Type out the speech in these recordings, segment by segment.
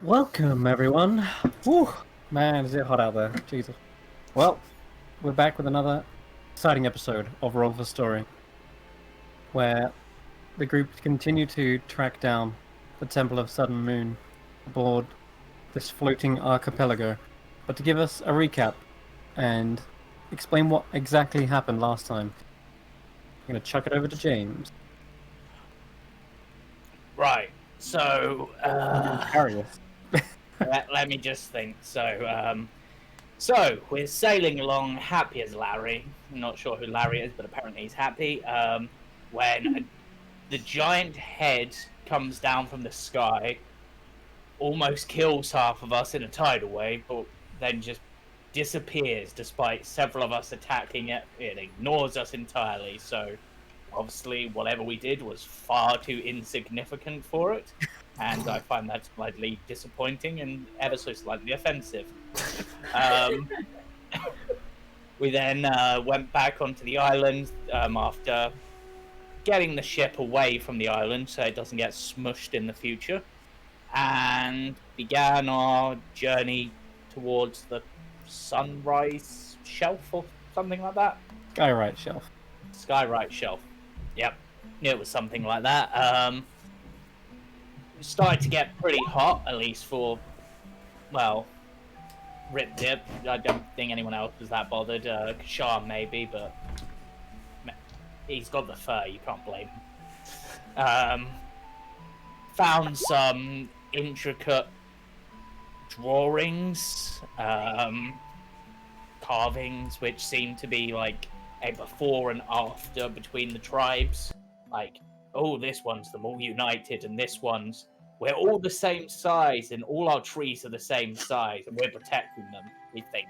Welcome, everyone. Whew, man, is it hot out there? Jesus. Well, we're back with another exciting episode of Roll for Story, where the group continue to track down the Temple of Sudden Moon aboard this floating archipelago. But to give us a recap and explain what exactly happened last time, I'm going to chuck it over to James. Right, so Curious. let me just think. So we're sailing along, happy as Larry. I'm not sure who Larry is, but apparently he's happy. When the giant head comes down from the sky, almost kills half of us in a tidal wave, but then just disappears despite several of us attacking it. It ignores us entirely. So obviously, whatever we did was far too insignificant for it. And I find that slightly disappointing and ever so slightly offensive. We then went back onto the island after getting the ship away from the island so it doesn't get smushed in the future, and began our journey towards the Sunrise Shelf or something like that. Skywrite Shelf. Skywrite Shelf. Yep, it was something like that. It started to get pretty hot, at least for, well, Rip Dip. I don't think anyone else was that bothered. Kashar maybe, but he's got the fur, you can't blame him. Found some intricate drawings, carvings, which seem to be like a before and after between the tribes. Like, oh, this one's them all united, and this one's we're all the same size, and all our trees are the same size, and we're protecting them, we think.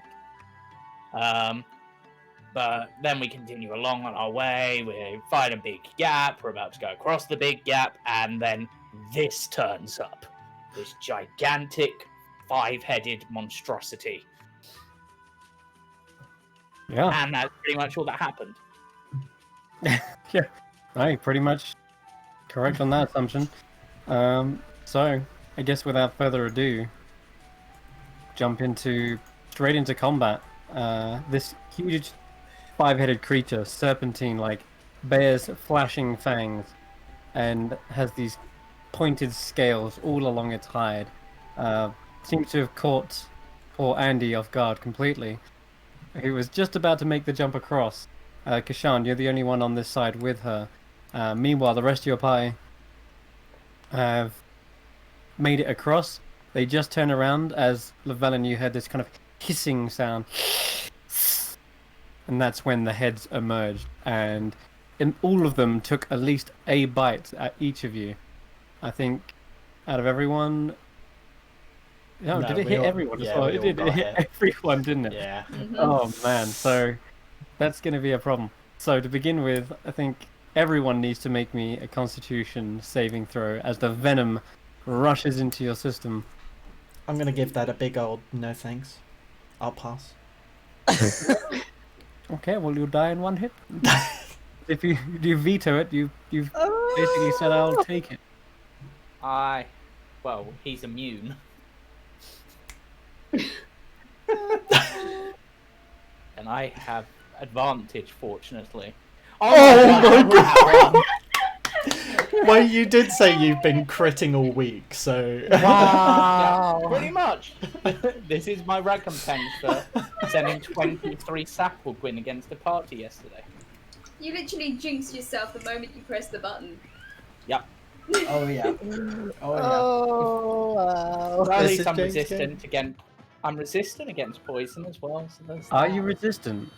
But then we continue along on our way, we find a big gap, we're about to go across the big gap, and then this turns up. This gigantic, five-headed monstrosity. Yeah. And that's pretty much all that happened. Yeah, right, pretty much correct on that assumption. So, I guess without further ado, jump straight into combat. This huge five-headed creature, serpentine-like, bears flashing fangs, and has these pointed scales all along its hide. Seems to have caught poor Andy off guard completely. He was just about to make the jump across. Kashan, you're the only one on this side with her. Meanwhile, the rest of your pie have made it across. They just turn around as Lavelle and you heard this kind of hissing sound. And that's when the heads emerged. And all of them took at least a bite at each of you. I think out of everyone... No, did it hit everyone? Yeah, it did. It hit everyone, didn't it? Yeah. Mm-hmm. Oh man, so that's going to be a problem. So to begin with, I think everyone needs to make me a Constitution saving throw as the venom rushes into your system. I'm going to give that a big old no thanks. I'll pass. Okay, well you'll die in one hit. If you veto it, you've basically said I'll take it. Well, he's immune. And I have advantage, fortunately. Oh my god! Well, you did say you've been critting all week, so... Wow! Yeah, pretty much. This is my recompense for sending 23 Sapwood against the party yesterday. You literally jinxed yourself the moment you pressed the button. Yep. Oh yeah. Oh yeah. Oh wow! Well, at This least is I'm James resistant against. I'm resistant against poison as well. So there's Are that. you resistant?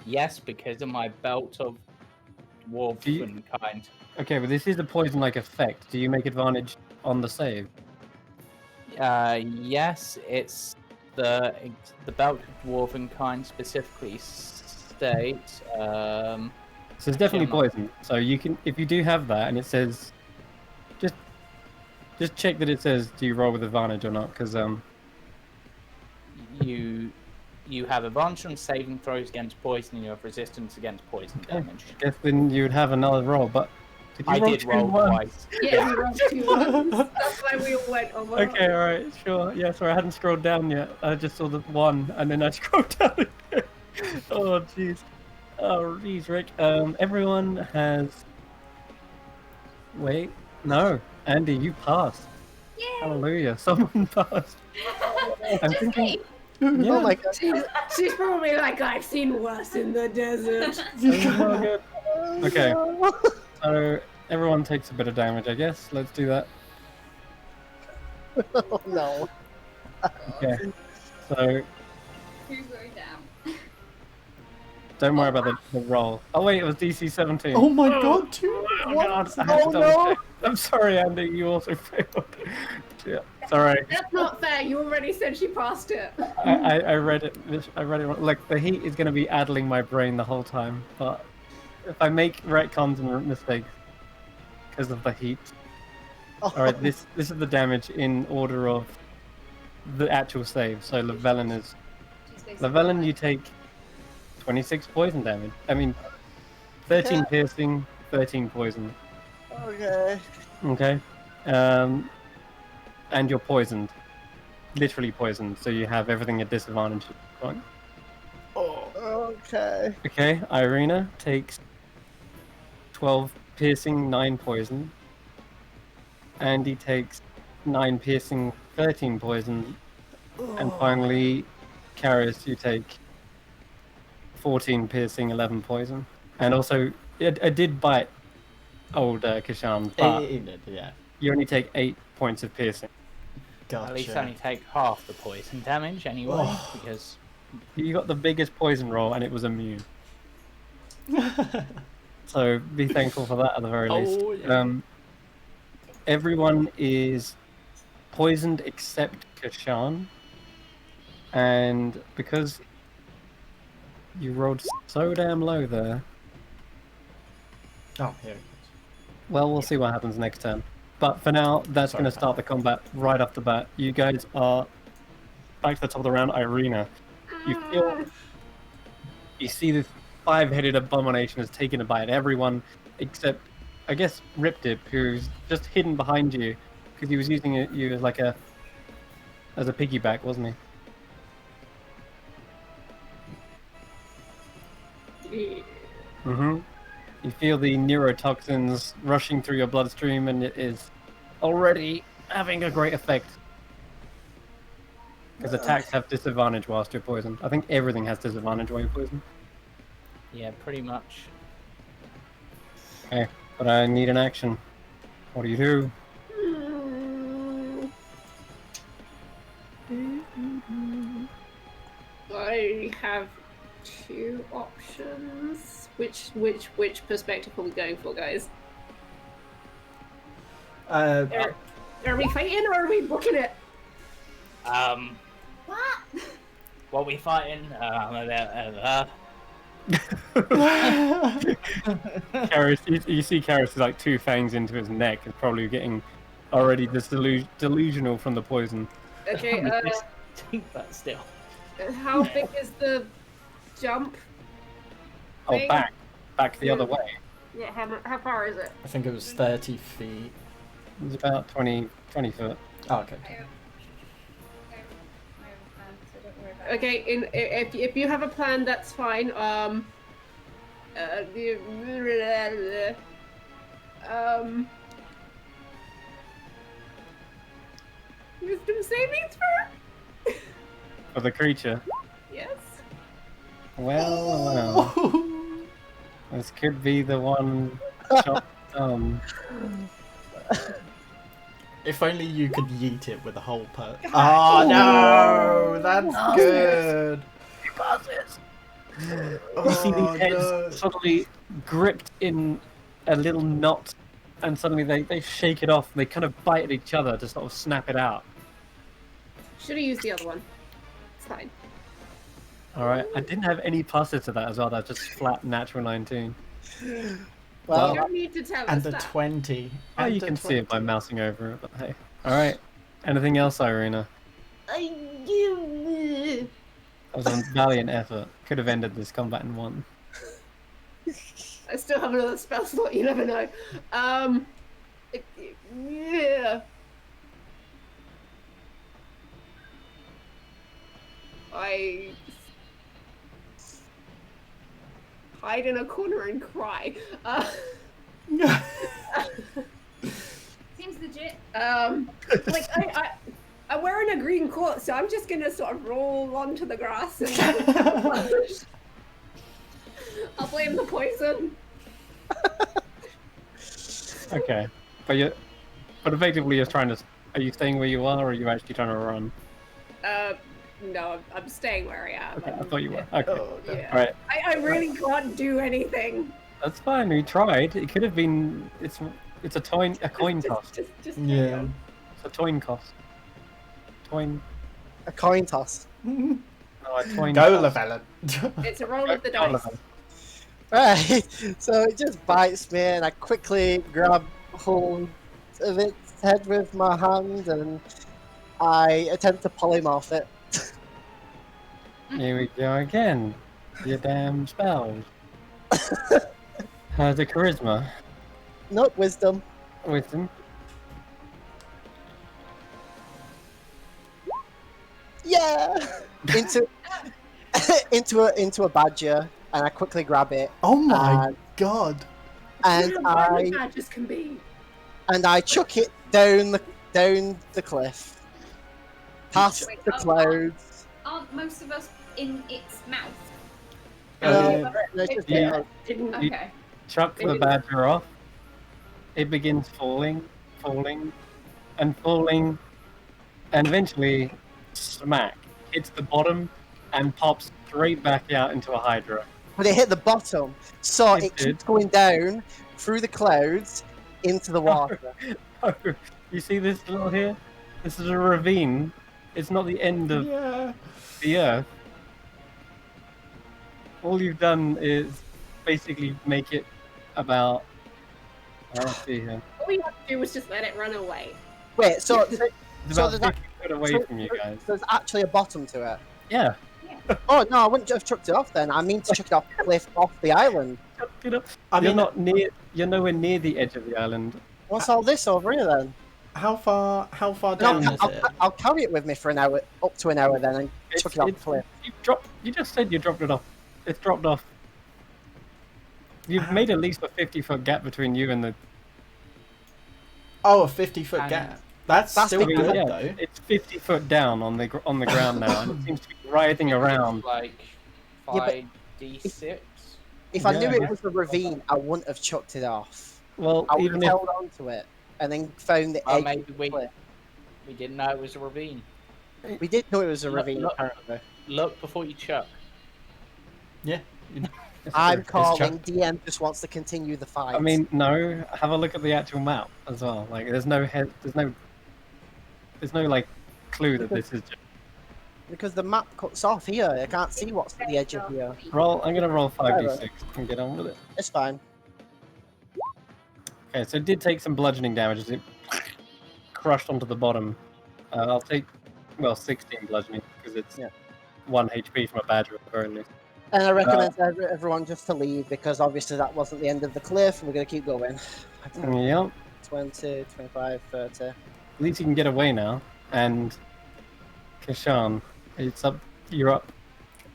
Yes, because of my belt of dwarven kind. Okay, but this is a poison-like effect. Do you make advantage on the save? Yes, it's the belt of dwarven kind specifically states. So it's definitely I'm not- poison. So you can, if you do have that, and it says, just check that it says, do you roll with advantage or not? Because you have advantage on saving throws against poison, and you have resistance against poison damage. I guess then you would have another roll. But Did you I roll did two roll ones? twice. Yeah, we rolled 2 ones. That's why we all went on one. Okay, alright, sure. Yeah, sorry, I hadn't scrolled down yet. I just saw the 1, and then I scrolled down again. Oh, jeez. Oh, jeez, Rick. Everyone has... Wait, no. Andy, you passed. Yay! Hallelujah, someone passed. I'm Just thinking... me. Yeah, Oh my god. She's probably like, I've seen worse in the desert. oh, good. Okay, so everyone takes a bit of damage, I guess. Let's do that. Oh no. Okay, so Who's going down? don't worry about the roll. Oh wait, it was DC 17. Oh my god, two. Oh What? god, I had to Oh, double no. check. I'm sorry, Andy, you also failed. Yeah, sorry. That's not fair. You already said she passed it. I read it. I read it wrong. Like the heat is going to be addling my brain the whole time. But if I make retcons and mistakes because of the heat, all right. This is the damage in order of the actual save. So Llewellyn is Llewellyn. You take 26 poison damage. I mean, 13 piercing, 13 poison. Okay. Okay. And you're poisoned. Literally poisoned, so you have everything at disadvantage. Fine. Okay. Okay, Irina takes 12 piercing, 9 poison. Andy takes 9 piercing, 13 poison. And finally, Karis, you take 14 piercing, 11 poison. And also, I did bite old Kishan, but Yeah. you only take 8 points of piercing. Gotcha. At least only take half the poison damage anyway, Oh. because You got the biggest poison roll, and it was immune. So be thankful for that at the very least. Oh, yeah. Everyone is poisoned except Kashan. And because you rolled so damn low there, Oh, here it is. well, we'll see what happens next turn. But for now, that's Sorry, going to start the combat right off the bat. You guys are back to the top of the round. Irina, you see this 5-headed abomination has taken a bite. Everyone except, I guess, Ripdip, who's just hidden behind you because he was using you as like as a piggyback, wasn't he? Mm-hmm. You feel the neurotoxins rushing through your bloodstream, and it is already having a great effect. Because attacks have disadvantage whilst you're poisoned. I think everything has disadvantage while you're poisoned. yeah, pretty much. Okay, but I need an action. What do you do? I have 2 options. Which perspective are we going for, guys? Are we fighting or are we booking it? What? What we fighting? Karis, you see Karis is like 2 fangs into his neck and probably getting already delusional from the poison. Okay, Think that still. how big is the jump? Oh, Thing? back the other way. Yeah, how far is it? I think it was 30 feet. It's about 20 foot. Oh, okay. I have a plan, so don't worry about it. Okay, if you have a plan, that's fine. Wisdom saving throw? For the creature. Yes. Well, this could be the one shot done. If only you could yeet it with a whole per. Oh no, that's good. He passes. You see these heads suddenly gripped in a little knot, and suddenly they shake it off. They kind of bite at each other to sort of snap it out. Should have used the other one. It's fine. All right, I didn't have any pluses to that as well. That's just flat natural 19. You Well, don't need to tell us And the that. 20. Oh, and you the can see it by 20. mousing over it. But hey, all right. Anything else, Irina? That was a valiant effort. Could have ended this combat in 1. I still have another spell slot. You never know. Yeah. I hide in a corner and cry. Seems legit. Like I'm wearing a green coat, so I'm just gonna sort of roll onto the grass and I'll blame the poison. Okay, but effectively you're trying to. Are you staying where you are, or are you actually trying to run? No, I'm staying where I am. Okay, I thought you were. Okay, Oh, no. Yeah. all right. I really can't do anything. That's fine. We tried. It could have been. It's a coin toss. Just Yeah. carry It's a coin toss. Coin. A coin toss. No, a coin. Go, toss. Llewellyn. on. It's a roll of the Go, dice. Llewellyn. Right. So it just bites me, and I quickly grab hold of its head with my hand, and I attempt to polymorph it. Here we go again. Your damn spells. How's the charisma? Nope, wisdom. Wisdom. Yeah. into into a badger, and I quickly grab it, Oh my and, god. and As I badges can be. chuck it down the cliff, past Wait, the oh, clouds. Aren't most of us in its mouth? No, it's just Yeah. Didn't Okay. Chuck the badger off. It begins falling, and eventually, smack, hits the bottom and pops straight back out into a hydra. but it hit the bottom, so It it did. keeps going down through the clouds into the water. You see this little here? This is a ravine. It's not the end of Yeah. the earth. All you've done is basically make it about. Let's see here. All we had to do was just let it run away. Wait, so It's So about there's 50 foot away so- from you guys. there's actually a bottom to it. Yeah. Oh no, I wouldn't have chucked it off then. I mean to chuck it off the cliff off the island. You know, I you're mean, not near. You're nowhere near the edge of the island. What's all this over here then? how far No, down is it? I'll carry it with me for an hour, up to an hour then, and chuck it off the cliff. You just said you dropped it off. It's dropped off. You've made at least a 50-foot gap between you and the. Oh, a 50-foot And- gap. That's That's still big, good yeah, though. it's 50 foot down on the ground now, and it seems to be writhing around. Like Yeah, but 5d6. If I knew Yeah. it was a ravine, I wouldn't have chucked it off. Well, I would even have if held on to it and then found the Well, edge. maybe of the we cliff. didn't know it was a ravine. We did know it was a Look- ravine. look- Apparently, Look before you chuck. Yeah. I'm It's calling. chucked. DM just wants to continue the fight. I mean, no. Have a look at the actual map as well. Like, there's no like clue that this is. Just... because the map cuts off here. I can't see what's at the edge of here. Roll. I'm gonna roll 5d6 and get on with it. It's fine. Okay, so it did take some bludgeoning damage as it crushed onto the bottom. I'll take 16 bludgeoning because it's Yeah. 1 HP from a badger at the very least. And I recommend everyone just to leave because obviously that wasn't the end of the cliff. We're going to keep going. Yep. 20, 25, 30. At least you can get away now. And Kashan, it's up. You're up.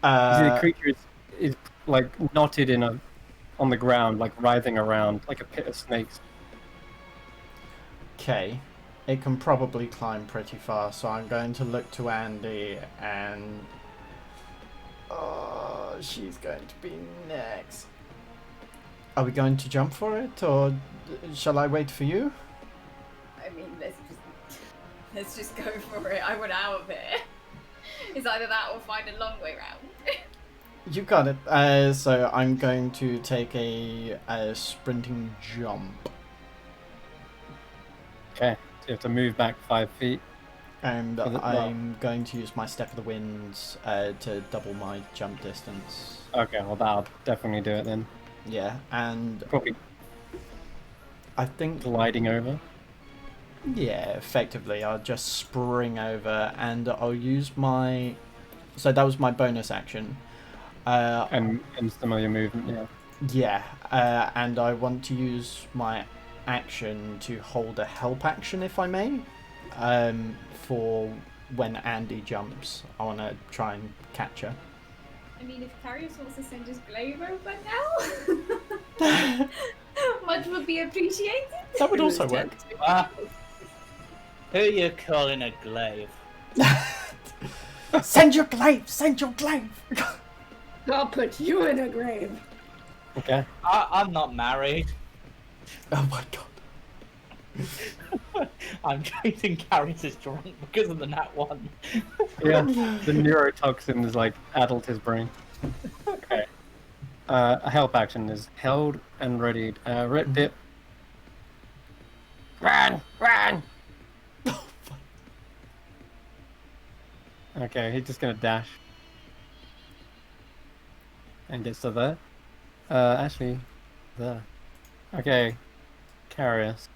You see the creature is like knotted on the ground, like writhing around like a pit of snakes. Okay. It can probably climb pretty far, so I'm going to look to Andy and... Oh, she's going to be next. Are we going to jump for it, or shall I wait for you? I mean, let's just go for it. I want out of it. It's either that or find a long way round. You got it. So I'm going to take a sprinting jump. Okay, so you have to move back 5 feet. And For the- I'm going to use my Step of the Winds to double my jump distance. Okay, well that'll definitely do it then. Yeah, and Probably I think, gliding over. yeah, effectively, I'll just spring over and I'll use my... So that was my bonus action. And some of your movement, yeah. Yeah, and I want to use my action to hold a help action, if I may, for when Andy jumps. I want to try and catch her. I mean, if Carius wants to send his glaive over now, much would be appreciated. That would also work. Who are you calling a glaive? Send your glaive! Send your glaive! I'll put you in a grave. Okay. I'm not married. Oh my god. I'm treating Carries as drunk because of the nat 1. Yeah, the neurotoxin is like addled his brain. Okay. A help action is held and readied. Rip dip. Run! Run! Okay, he's just gonna dash. And gets to there. Actually, there. Okay. Carius.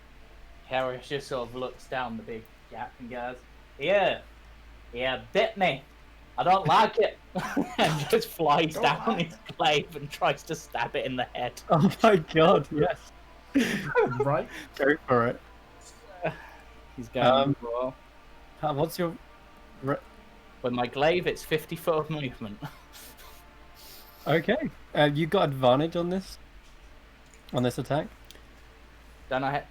Carries just sort of looks down the big gap and goes, Yeah, bit me. I don't like it. And just flies down his glaive and tries to stab it in the head. Oh my god, yes. Right? Go for it. He's going, What's your... with my glaive, it's 50 foot of movement. Okay. You got advantage on this? On this attack?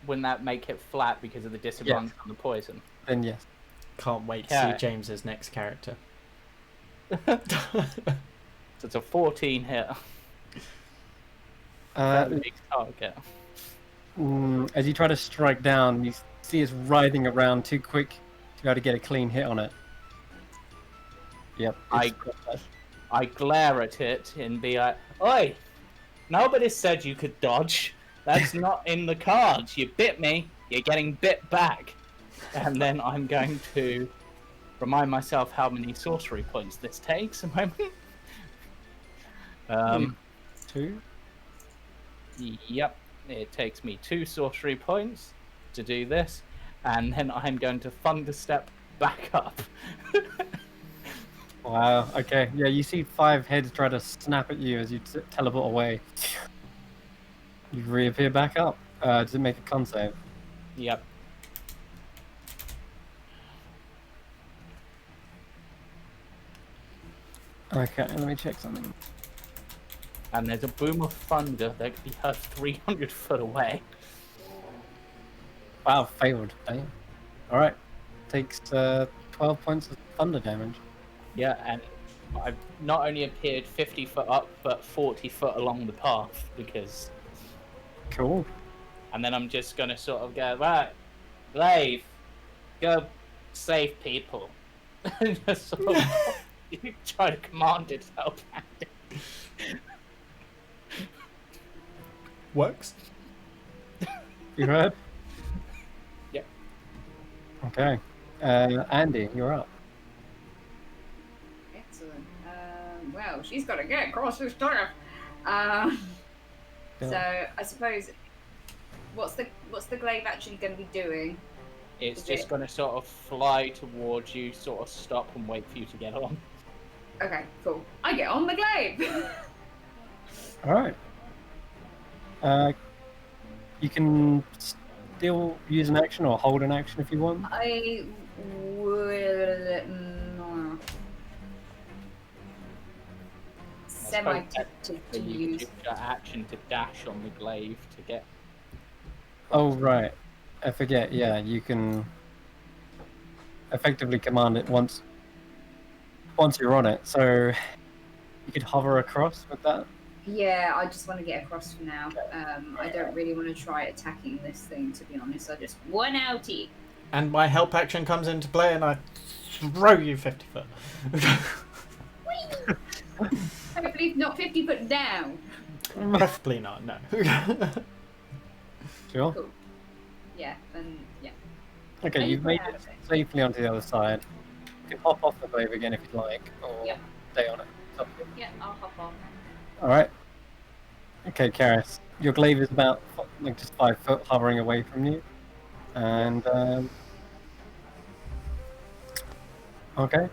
Wouldn't that make it flat because of the disadvantage on the poison? Then yes. Can't wait to see James's next character. So it's a 14 hit. Big target. As you try to strike down, you see it's writhing around too quick to be able to get a clean hit on it. Yep. I glare at it and be like, Oi! Nobody said you could dodge. That's not in the cards. You bit me, you're getting bit back. And then I'm going to remind myself how many sorcery points this takes a moment. 2? Yep, it takes me 2 sorcery points to do this. And then I'm going to thunder step back up. Wow, okay. Yeah, you see 5 heads try to snap at you as you teleport away. You reappear back up. Does it make a con save? Yep. Okay, let me check something. And there's a boom of thunder that can be heard 300 foot away. Wow, failed. Damn. Alright. Takes 12 points of thunder damage. Yeah, and I've not only appeared 50 foot up, but 40 foot along the path, because... Cool. And then I'm just going to sort of go, right, Glaive, go save people. And just sort of try to command it to help Andy. Works. You heard? Yep. Okay. Andy, you're up. Excellent. Well, she's got to get across this turf. So I suppose, what's the glaive actually going to be doing? It's Is just it- going to sort of fly towards you, sort of stop and wait for you to get on. Okay, cool. I get on the glaive. Alright. You can still use an action or hold an action if you want. I will semi-tempted to You use. use your action to dash on the glaive to get... Oh, right. I forget, yeah, you can effectively command it once you're on it. So you could hover across with that. Yeah, I just want to get across for now. I don't really want to try attacking this thing, to be honest. I just one outie. And my help action comes into play and I throw you 50 foot. Hopefully not 50 foot down. Preferably not, no. Sure. Cool. Yeah, and yeah. Okay, you've made it safely onto the other side. You can hop off the glaive again if you'd like, or Yep. stay on it. It's up to you. Yeah, I'll hop on. Alright. Okay, Karis. Your glaive is about like just 5 foot hovering away from you. And okay.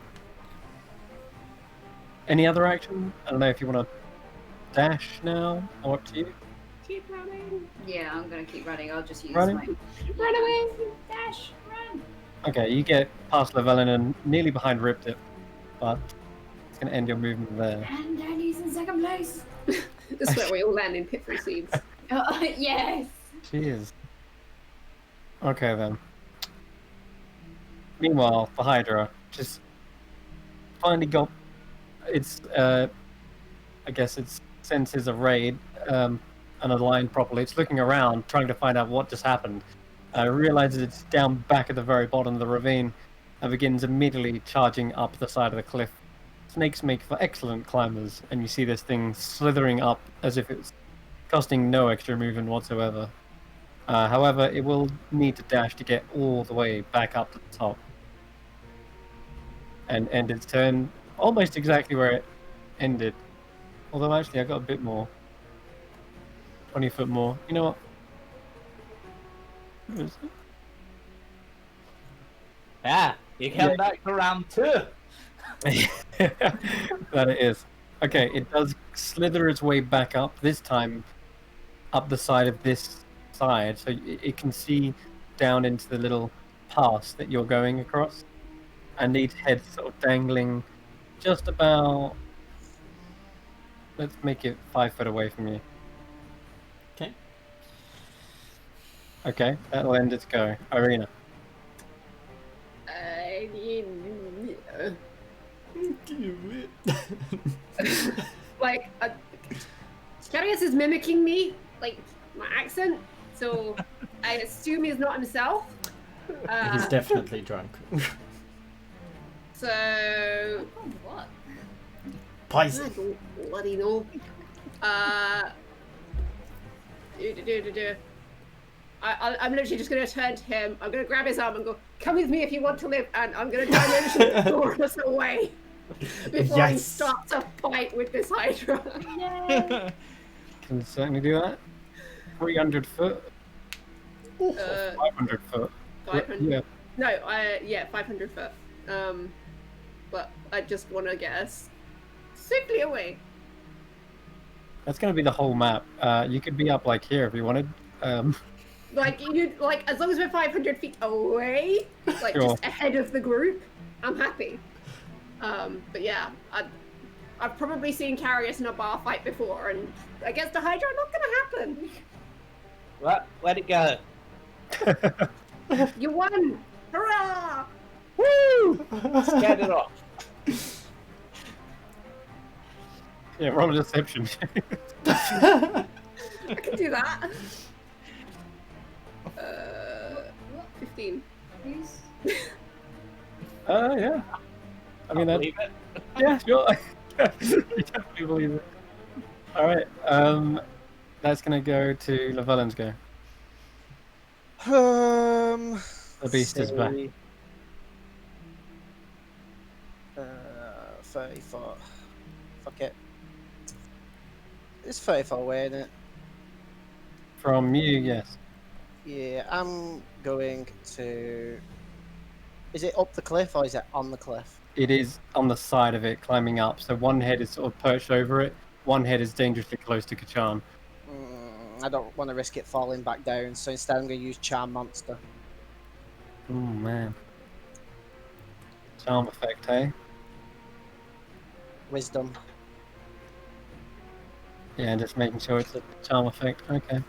Any other action? I don't know if you want to dash now? Or up to you? Keep running. Yeah, I'm gonna keep running. I'll just use Running? my Run away. dash run. Okay, you get past Llewellyn and nearly behind Rip Tip, but it's going to end your movement there. And Danny's in second place. This is where we all land in pitfall seeds. Yes. Cheers. Okay then. Meanwhile, the Hydra just finally got its, I guess its senses of raid and aligned properly. It's looking around, trying to find out what just happened. Realizes it's down back at the very bottom of the ravine and begins immediately charging up the side of the cliff. Snakes make for excellent climbers, and you see this thing slithering up as if it's costing no extra movement whatsoever. However, it will need to dash to get all the way back up to the top. And end its turn almost exactly where it ended. Although actually I got a bit more. 20 foot more. You know what? Where is it? Yeah, you come Yeah. back to round 2. That it is. Okay, it does slither its way back up, this time up the side of this side, so it can see down into the little pass that you're going across. And its head sort of dangling just about... Let's make it 5 foot away from you. Okay. Okay, that'll end its go. Irina. Like, Carius is mimicking me, like my accent, so I assume he's not himself. He's definitely drunk. So Oh, what? I Poison. don't bloody know. I'm literally just gonna turn to him. I'm gonna grab his arm and go, "Come with me if you want to live," and I'm gonna dimension throw us away before he Yes. starts a fight with this Hydra. Yay. Can certainly do that. 300 foot? 500 foot. 500. Yeah. No, 500 foot. But I just want to get us safely away. That's going to be the whole map. You could be up like here if you wanted. Like as long as we're 500 feet away, like Sure. just ahead of the group, I'm happy. But yeah, I've probably seen Carius in a bar fight before, and against a Hydra, not gonna happen. What? Where'd it go? You won! Hurrah! Woo! Scared it off. Yeah, roll a deception. I can do that. 15. Who's... Yeah. I mean, that, Believe it. yeah, sure. You definitely believe it. All right. That's going to go to Llewellyn's go. The beast is back. say, 30 foot. Fuck it. It's 30 foot away, isn't it? From you, yes. Yeah, I'm going to... Is it up the cliff or is it on the cliff? It is on the side of it, climbing up. So one head is sort of perched over it. One head is dangerously close to Kachan. I don't want to risk it falling back down, so instead I'm going to use Charm Monster. Oh, man. Charm effect, hey? Wisdom. Yeah, just making sure it's a charm effect. Okay.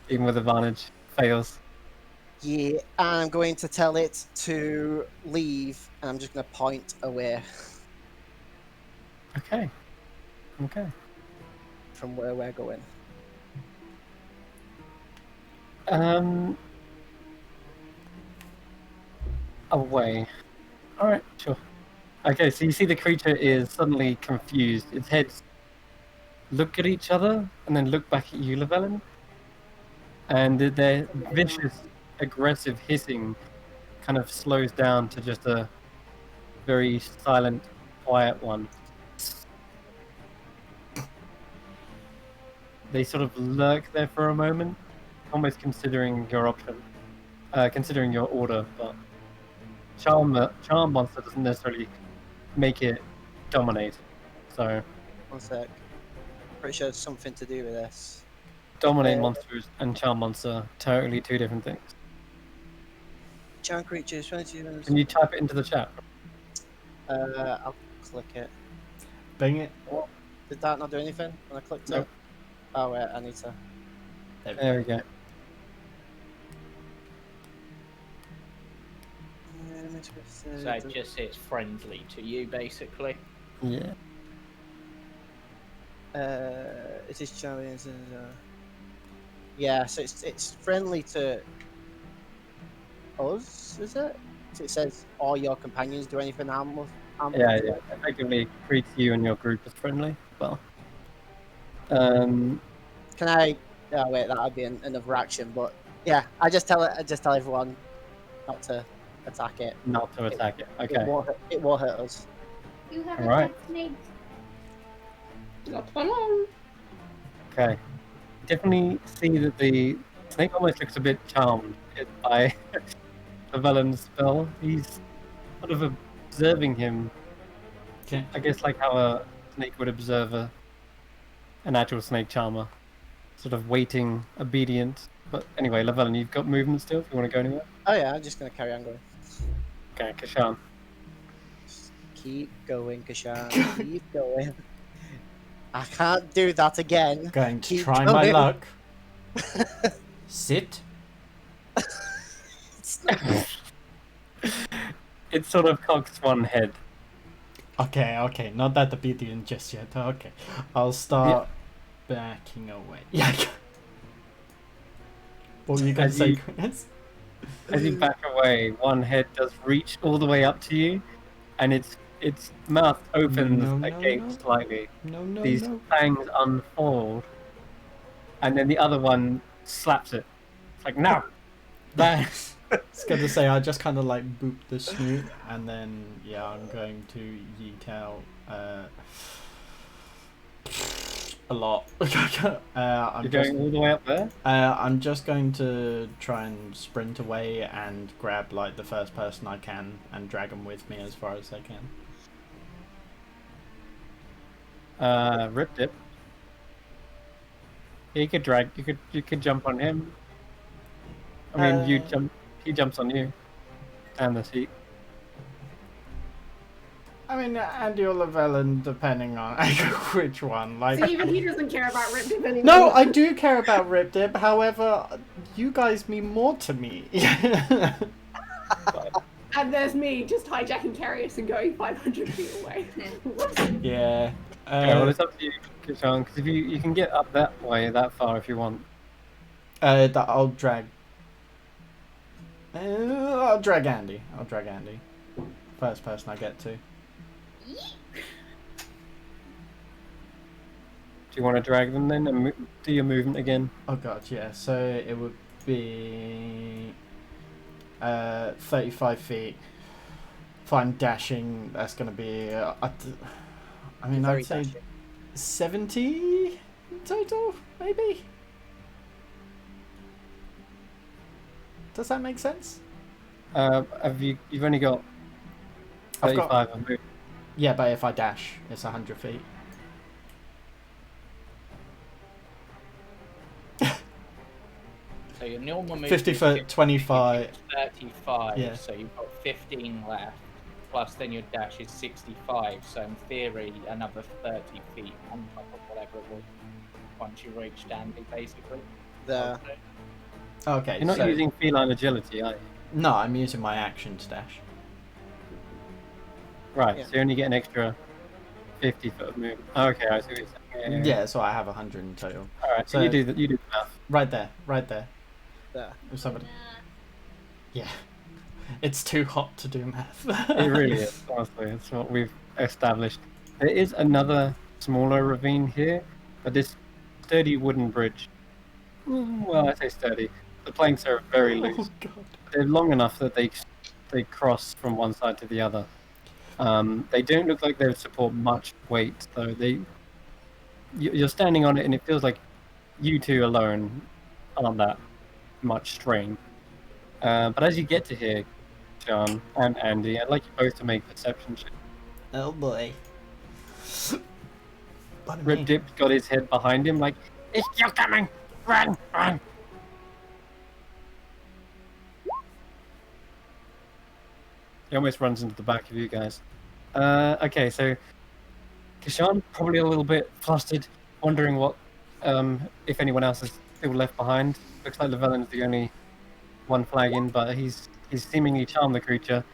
Even with advantage, fails. Yeah, I'm going to tell it to leave, and I'm just going to point away Okay. Okay. from where we're going. Away. Alright, sure. Okay, so you see the creature is suddenly confused. Its heads look at each other and then look back at you, Llewellyn. And their vicious, aggressive hissing kind of slows down to just a very silent, quiet one. They sort of lurk there for a moment, almost considering your option, considering your order, but Charm Monster doesn't necessarily make it dominate. So, 1 sec. Pretty sure it's something to do with this. dominate Uh, monsters and charm monster, totally two different things. Charm creatures, 22 minutes. Can you type it into the chat? I'll click it. Bing it. Did that not do anything when I clicked Nope. it? Oh wait, I need to. There we go. So it just says friendly to you, basically. Yeah. It is charming. Yeah, so it's friendly to us, is it? So it says all your companions do anything harmful. Yeah, yeah. Effectively treats you and your group as friendly. Well. Um. Can I? Oh wait, that would be another action. But yeah, I just tell everyone not to attack it. Not to attack it. Okay. It won't hurt us. You have Alright. a pet snake. Not for long. Okay. Definitely see that the snake almost looks a bit charmed by the Velen's spell. He's sort of observing him. Okay. I guess like how a snake would observe an actual snake charmer. Sort of waiting, obedient. But anyway, Llewellyn, you've got movement still if you want to go anywhere? Oh yeah, I'm just gonna carry on going. Okay, Kashan. Keep going, Kashan. Keep going. I can't do that again. Going to Keep try my going. luck. Sit. It sort of cocks one head. Okay, not that obedient just yet. Okay, I'll start backing away. Yeah. What were you gonna As say, you- Chris? As you back away, one head does reach all the way up to you, and its mouth opens No, agape no. slightly. No, These no. fangs unfold, and then the other one slaps it. It's like, no! That... It's good to say I just kind of like boop the snoot, and then yeah, I'm going to yeet out a lot. I'm You're just going all the way up there? I'm just going to try and sprint away and grab like the first person I can and drag them with me as far as I can. Rip Dip. You could drag. You could jump on him. I mean, you Uh, jump. He jumps on you. And the seat. I mean, Andy or Llewellyn, depending on which one. Like, So even he doesn't care about Rip Dip anymore. no, I do care about Rip Dip. However, you guys mean more to me. And there's me just hijacking Carius and going 500 feet away. Yeah. Okay, well, it's up to you, Kishan, because if you can get up that way, that far, if you want. That I'll drag. I'll drag Andy. First person I get to. Do you want to drag them then and do your movement again? Oh god, yeah. So it would be 35 feet. If I'm dashing, that's going to be. I mean, Very I'd say dashing. 70 total, maybe. Does that make sense? You've only got I've got- 35 of movement. Yeah, but if I dash, it's 100 feet. So your normal move 50 is foot, 25. 35, Yeah. so you've got 15 left. Plus then your dash is 65, so in theory another 30 feet on top of whatever it was once you reached Andy, basically. There. Okay, You're not so using feline agility, are you? no, I'm using my action to dash. Right, Yeah. so you only get an extra 50 foot of movement. Oh, okay, I see what you're saying. Yeah, so I have 100 in total. Alright, so So- you do the math. Right there. There. If somebody, yeah, it's too hot to do math. It really is, honestly. It's what we've established. There is another smaller ravine here, but this sturdy wooden bridge. Well, I say sturdy. The planks are very loose. Oh god. They're long enough that they cross from one side to the other. They don't look like they would support much weight, though. You're standing on it, and it feels like you two alone aren't that much strain. But as you get to here, John and Andy, I'd like you both to make perception checks. Oh boy. Pardon Rip me. Dip's got his head behind him, like, it's still coming! Run! Run! He almost runs into the back of you guys. Okay, so Kashan probably a little bit flustered, wondering what, if anyone else is still left behind. Looks like Llewellyn's the only one flagging, but he's seemingly charmed the creature.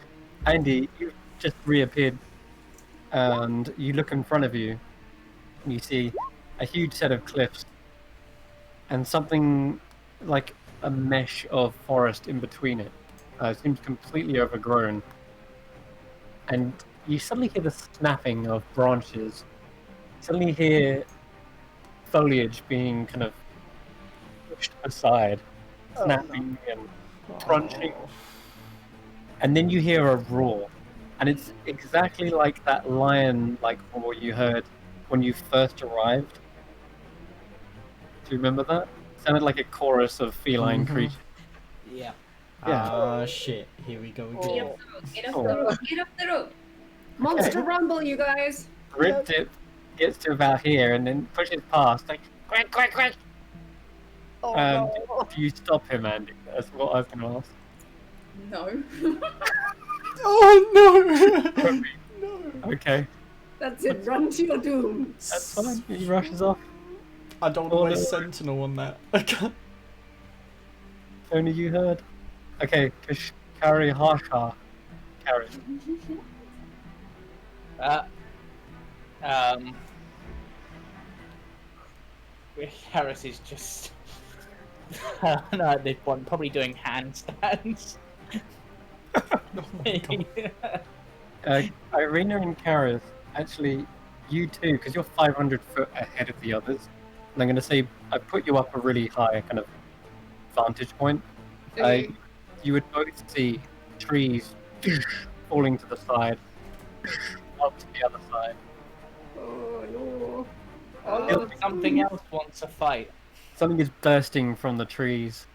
Andy, you just reappeared, and you look in front of you, and you see a huge set of cliffs, and something like a mesh of forest in between it. It seems completely overgrown. And you suddenly hear the snapping of branches. Suddenly hear foliage being kind of pushed aside, snapping and crunching. And then you hear a roar. And it's exactly like that lion-like roar you heard when you first arrived. Do you remember that? It sounded like a chorus of feline creatures. Yeah. Yeah. Ah, shit. Here we go Get again. off the road. Get off the road. Get off the road. Monster Rumble, you guys. Rip Dip gets to about here and then pushes past, like, quick, quick, quick! Oh Um, no. Do you stop him, Andy? That's what I was going to ask. No. Oh no! No. Okay, That's it. Run to your doom. that's fine. He rushes off. I don't want to waste Sentinel on that. I can't. If only you heard. Okay, carry Harsha. Carry. Harris is just no, at this point probably doing handstands. Oh my god. Irina and Karis, actually, you too, because you're 500 foot ahead of the others. And I'm going to say I put you up a really high kind of vantage point. Okay. You would both see trees falling to the side, up to the other side. Oh no. Oh, something else wants a fight. Something is bursting from the trees,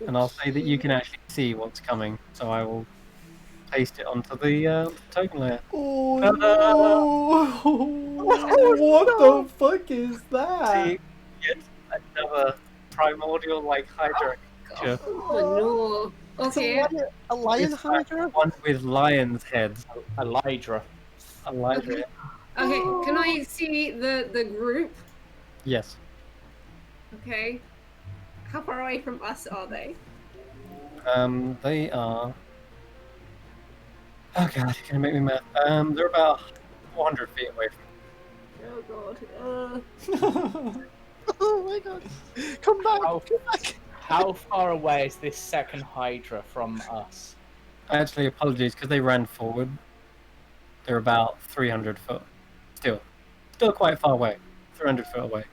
and I'll say that you can actually see what's coming. So I will paste it onto the token layer. Oh no! What the fuck is that? See, yet another primordial like Hydra creature. Oh no. Okay. A lion This time, hydra? one with lions' heads. Elydra. A Hydra. Okay. Can I see the group? Yes. Okay. How far away from us are they? They are. Oh god, you're gonna make me mad. They're about 400 feet away from. Oh god. Oh my god. Come back. How- Come back. How far away is this second Hydra from us? Actually, apologies, because they ran forward. They're about 300 foot. Still quite far away. 300 foot away.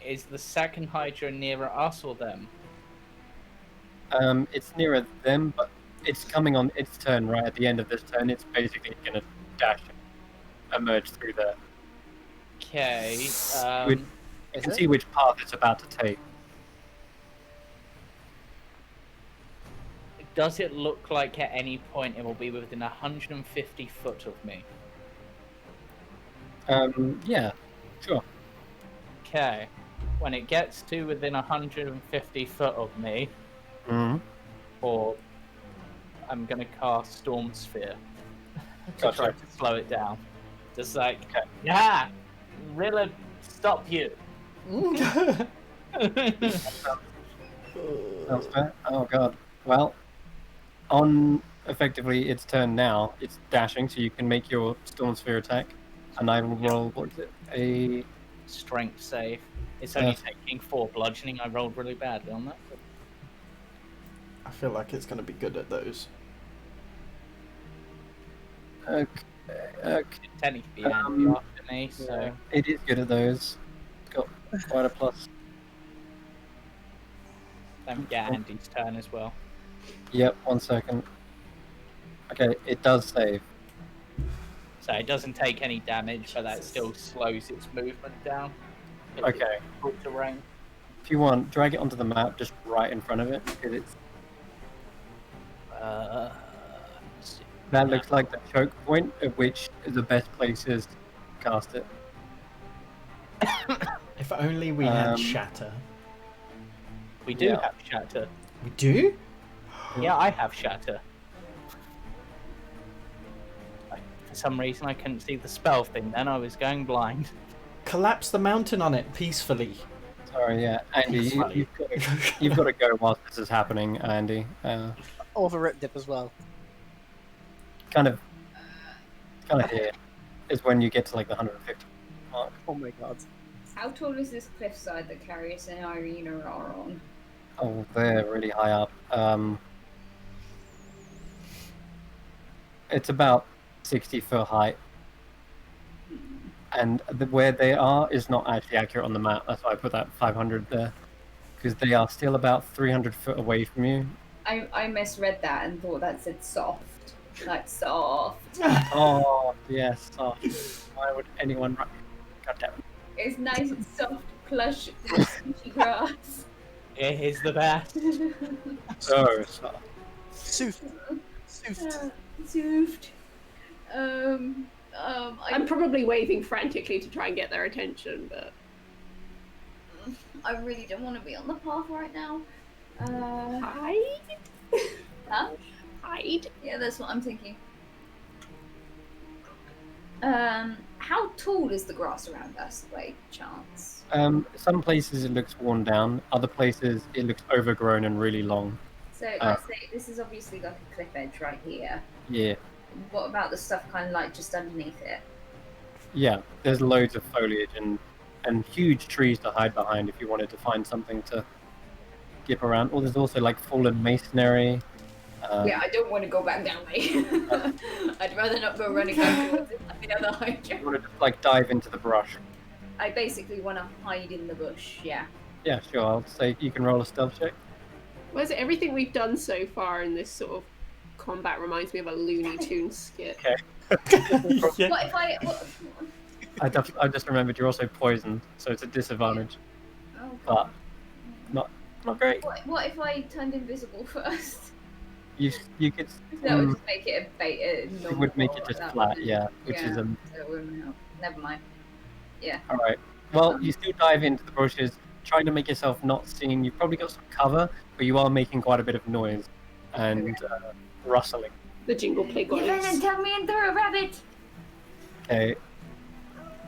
Is the second Hydra nearer us or them? It's nearer them, but it's coming on its turn right at the end of this turn. It's basically gonna dash and emerge through there. Okay. You can see which path it's about to take. Does it look like at any point it will be within 150 foot of me? Yeah, sure. Okay. When it gets to within 150 foot of me, Mm-hmm. or I'm gonna cast Storm Sphere to Gotcha. try to slow it down. Just like, Okay. yeah, Rilla, stop you. Sounds fair. Oh god. Well, on effectively its turn now, it's dashing, so you can make your Storm Sphere attack. And I will roll, what is it? A. Strength save. It's only Yeah. taking 4 bludgeoning. I rolled really badly on that. I feel like it's gonna be good at those. Okay. It's technically Andy after me, so It is good at those. It's got quite a plus. don't forget Andy's turn as well. Yep, 1 second. Okay, it does save. So it doesn't take any damage, but that still slows its movement down. If it's Okay. difficult terrain. If you want, drag it onto the map just right in front of it, because it's. Let's see. That looks like the choke point at which the best place is to cast it. If only we had Um, shatter. We do Yeah. have shatter. We do? Yeah, I have shatter. For some reason, I couldn't see the spell thing. Then I was going blind. Collapse the mountain on it peacefully. Sorry, yeah, Andy, Peacefully. you've got to go whilst this is happening, Andy. Over Rip Dip as well. Kind of here is when you get to like the 150 mark. Oh my god. How tall is this cliffside that Carius and Irene are on? Oh, they're really high up. It's about 60-foot height. And where they are is not actually accurate on the map. That's why I put that 500 there. Because they are still about 300 foot away from you. I misread that and thought that said soft. Like soft. Oh, yes. Oh, why would anyone... God damn it. It's nice and soft, plush, squishy grass. It is the best. So, Soothed. Soothed. Soothed. I'm probably waving frantically to try and get their attention, but I really don't want to be on the path right now. hide. Huh? Hide. Yeah, that's what I'm thinking. How tall is the grass around us, by chance? some places it looks worn down. Other places it looks overgrown and really long. So let's say this is obviously like a cliff edge right here. Yeah. What about the stuff kind of like just underneath it? Yeah, there's loads of foliage and huge trees to hide behind if you wanted to find something to skip around. Or there's also like fallen masonry. Yeah, I don't want to go back that way. I'd rather not go running back towards it like the other hydra. You want to just like dive into the brush. I basically want to hide in the bush, yeah. Yeah, sure. I'll say you can roll a stealth check. Whereas everything we've done so far in this sort of combat reminds me of a Looney Tunes skit. Okay. Yeah. What if I... I just remembered you're also poisoned, so it's a disadvantage. Oh, But not great. what if I turned invisible first? You could. That would just make it a bait. It would make it just flat, yeah. Which is So it wouldn't help. Never mind. Yeah. all right. Well, you still dive into the bushes, trying to make yourself not seen. You've probably got some cover, but you are making quite a bit of noise and rustling. The Jingle Pig You ran and audience. turned me into a rabbit. Okay.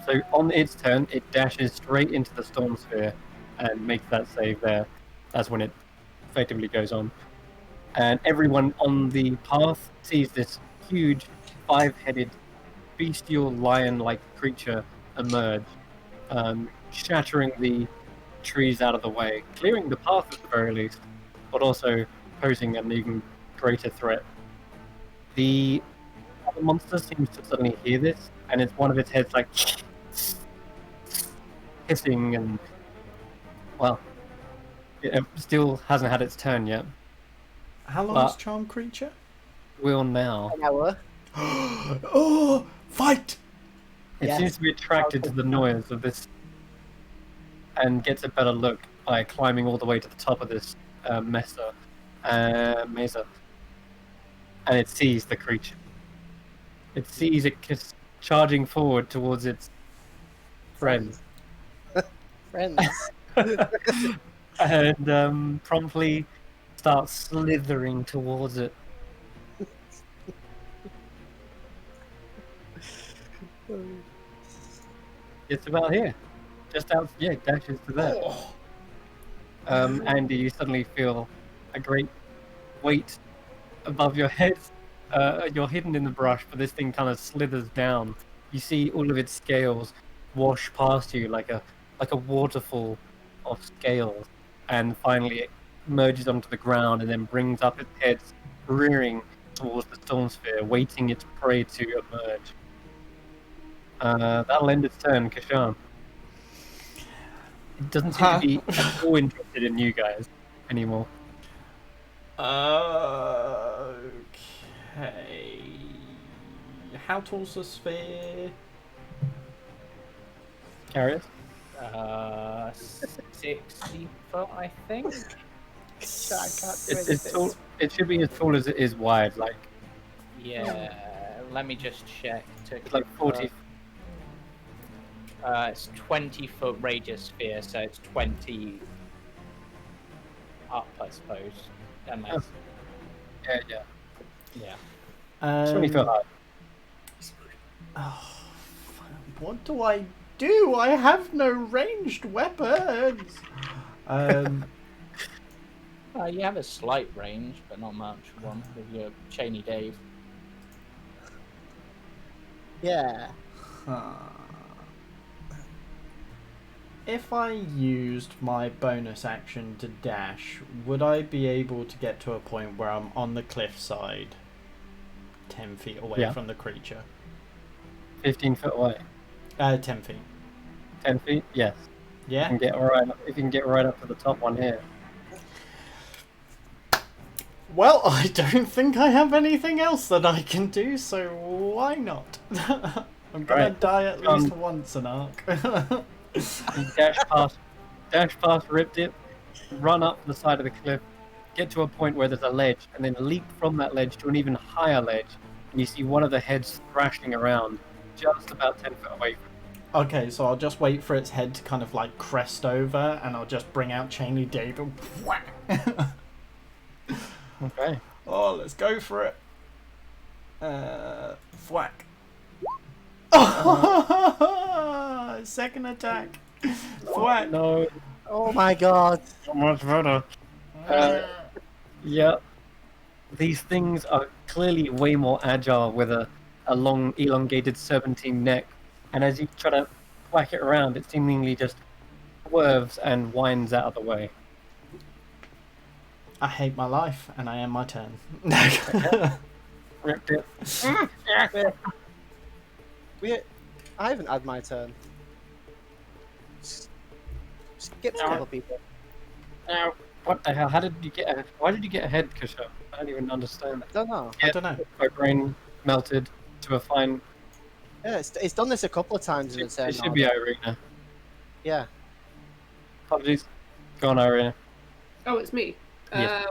So on its turn, it dashes straight into the storm sphere and makes that save there. That's when it effectively goes on. And everyone on the path sees this huge, five-headed, bestial lion-like creature emerge, shattering the trees out of the way, clearing the path at the very least, but also posing an even greater threat. The other monster seems to suddenly hear this, and it's one of its heads like hissing, and well, it still hasn't had its turn yet. How long is Charm Creature? Will now. An hour. Oh, fight! It Yes. seems to be attracted to the noise of this and gets a better look by climbing all the way to the top of this mesa. And it sees the creature. It sees it charging forward towards its friends. Friends. And promptly starts slithering towards it. It's about here. Just out, yeah, dashes to there. Oh. Andy, you suddenly feel a great weight above your head. You're hidden in the brush, but this thing kind of slithers down. You see all of its scales wash past you like a waterfall of scales, and finally it merges onto the ground and then brings up its head, rearing towards the storm sphere, waiting its prey to emerge. That'll end its turn, Kashan. It doesn't seem to be at all interested in you guys anymore. Okay. How tall's the sphere? Carius? 60 foot, I think. I can't do It's tall. It should be as tall as it is wide. Like Yeah, let me just check. It's like 40. It's 20-foot radius sphere, so it's 20 up, I suppose. Unless, Yeah. yeah. 20 foot high. Oh, what do I do? I have no ranged weapons. You have a slight range, but not much one with your Cheney Dave. Yeah. Huh. If I used my bonus action to dash, would I be able to get to a point where I'm on the cliffside, 10 feet away Yeah. from the creature? 15 foot away. 10 feet. 10 feet? Yes. Yeah? If you can get right up to the top one here. Well, I don't think I have anything else that I can do, so why not? I'm gonna Right. die at least once an arc. You dash past Rip Dip, run up the side of the cliff, get to a point where there's a ledge, and then leap from that ledge to an even higher ledge, and you see one of the heads thrashing around just about 10 foot away from you. Okay, so I'll just wait for its head to kind of like crest over, and I'll just bring out Cheney Dave and whack. Okay. Oh, let's go for it. Thwack. Second attack. Thwack. No, Oh my god. not much better. Yeah. These things are clearly way more agile with a long, elongated serpentine neck, and as you try to whack it around, it seemingly just swerves and winds out of the way. I hate my life, and I end my turn. Rip Dip. I haven't had my turn. Skip to other people. Now, what the hell? How did you get? Why did you get ahead, Kusha? I don't even understand. Don't know. I don't know. My brain melted to a fine. Yeah, it's done this a couple of times in its It should be Irina. Yeah. Apologies. Go on, Irina. Oh, it's me. Yes.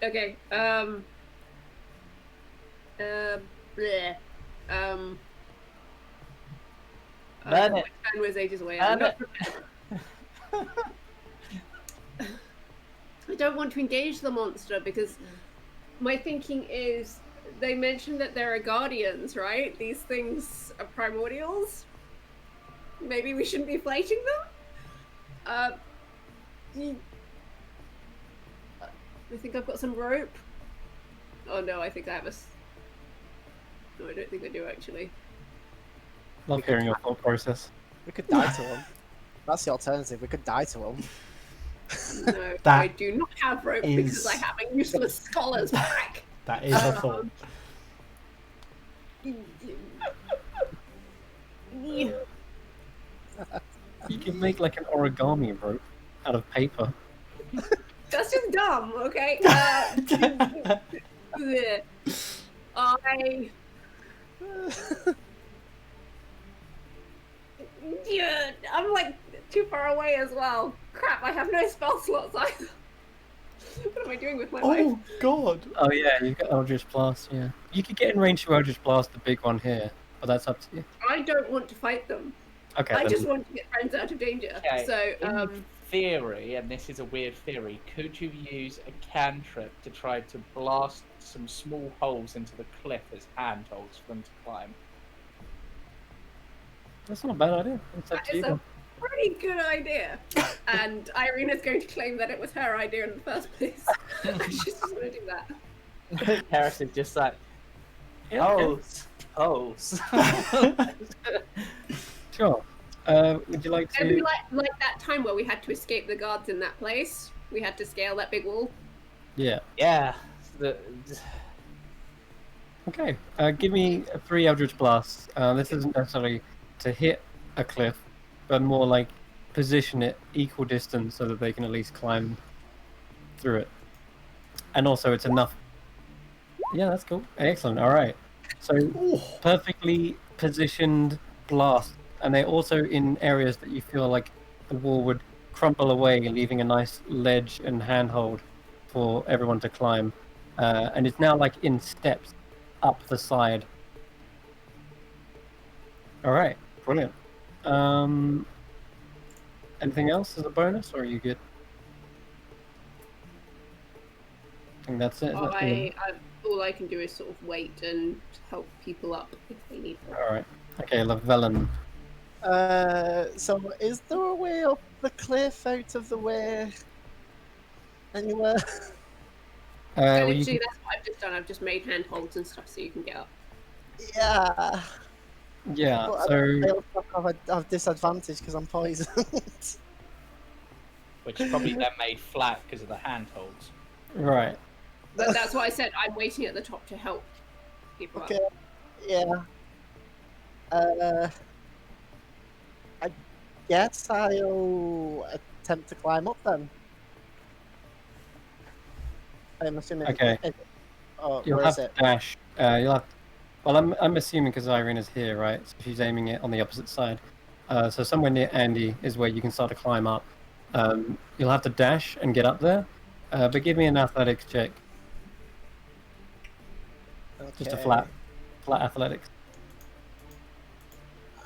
Okay. Bleh. Burn my it. turn was ages away. Burn I'm not it. prepared. I don't want to engage the monster because my thinking is they mentioned that there are guardians, right? These things are primordials. Maybe we shouldn't be fighting them. I think I've got some rope. Oh no, I think I have No, I don't think I do actually. Love hearing your thought process. We could die to him. That's the alternative. We could die to him. No, That I do not have rope is- because I have a useless scholar's pack. That is a thought. You can make like an origami rope out of paper. That's just dumb, okay? I'm like too far away as well. Crap, I have no spell slots either. What am I doing with my life? Oh god. Oh yeah, you've got Eldritch Blast. Yeah, you could get in range to Eldritch Blast, the big one here, but that's up to you. I don't want to fight them. Okay. I then. just want to get friends out of danger. Okay, So, in theory, and this is a weird theory, could you use a cantrip to try to blast some small holes into the cliff as handholds for them to climb? That's not a bad idea. It's up that to is you. a then. pretty good idea. And Irina's going to claim that it was her idea in the first place. She's just going to do that. Karis is just like, Yeah, okay. holes. Sure. Would you like It'd be to? like that time where we had to escape the guards in that place. We had to scale that big wall. Yeah. Yeah. Okay. Give me 3 Eldritch Blasts. This isn't necessarily to hit a cliff, but more like position it equal distance so that they can at least climb through it. And also, it's enough. Yeah, that's cool. Excellent. All right. So perfectly positioned blast, and they're also in areas that you feel like the wall would crumple away, leaving a nice ledge and handhold for everyone to climb. and it's now like in steps up the side. All right, brilliant. Anything else as a bonus, or are you good? I think that's it. Isn't it? All I can do is sort of wait and help people up if they need help. All right. Okay, Lavellen. So is there a way up the cliff, out of the way? Anywhere? Well, you Literally, can- that's what I've just done. I've just made handholds and stuff so you can get up. Yeah. yeah. But So I also have disadvantage because I'm poisoned. Which is probably then made flat because of the handholds. right. But that's why I said I'm waiting at the top to help people Okay. up. Yeah. I guess I'll attempt to climb up then. I'm assuming. Okay. Oh, You'll where have is to it? dash. You'll have. Well, I'm assuming because Irena's here, right? So she's aiming it on the opposite side. So somewhere near Andy is where you can start to climb up. You'll have to dash and get up there. But give me an athletics check. Just a Okay. flat athletics.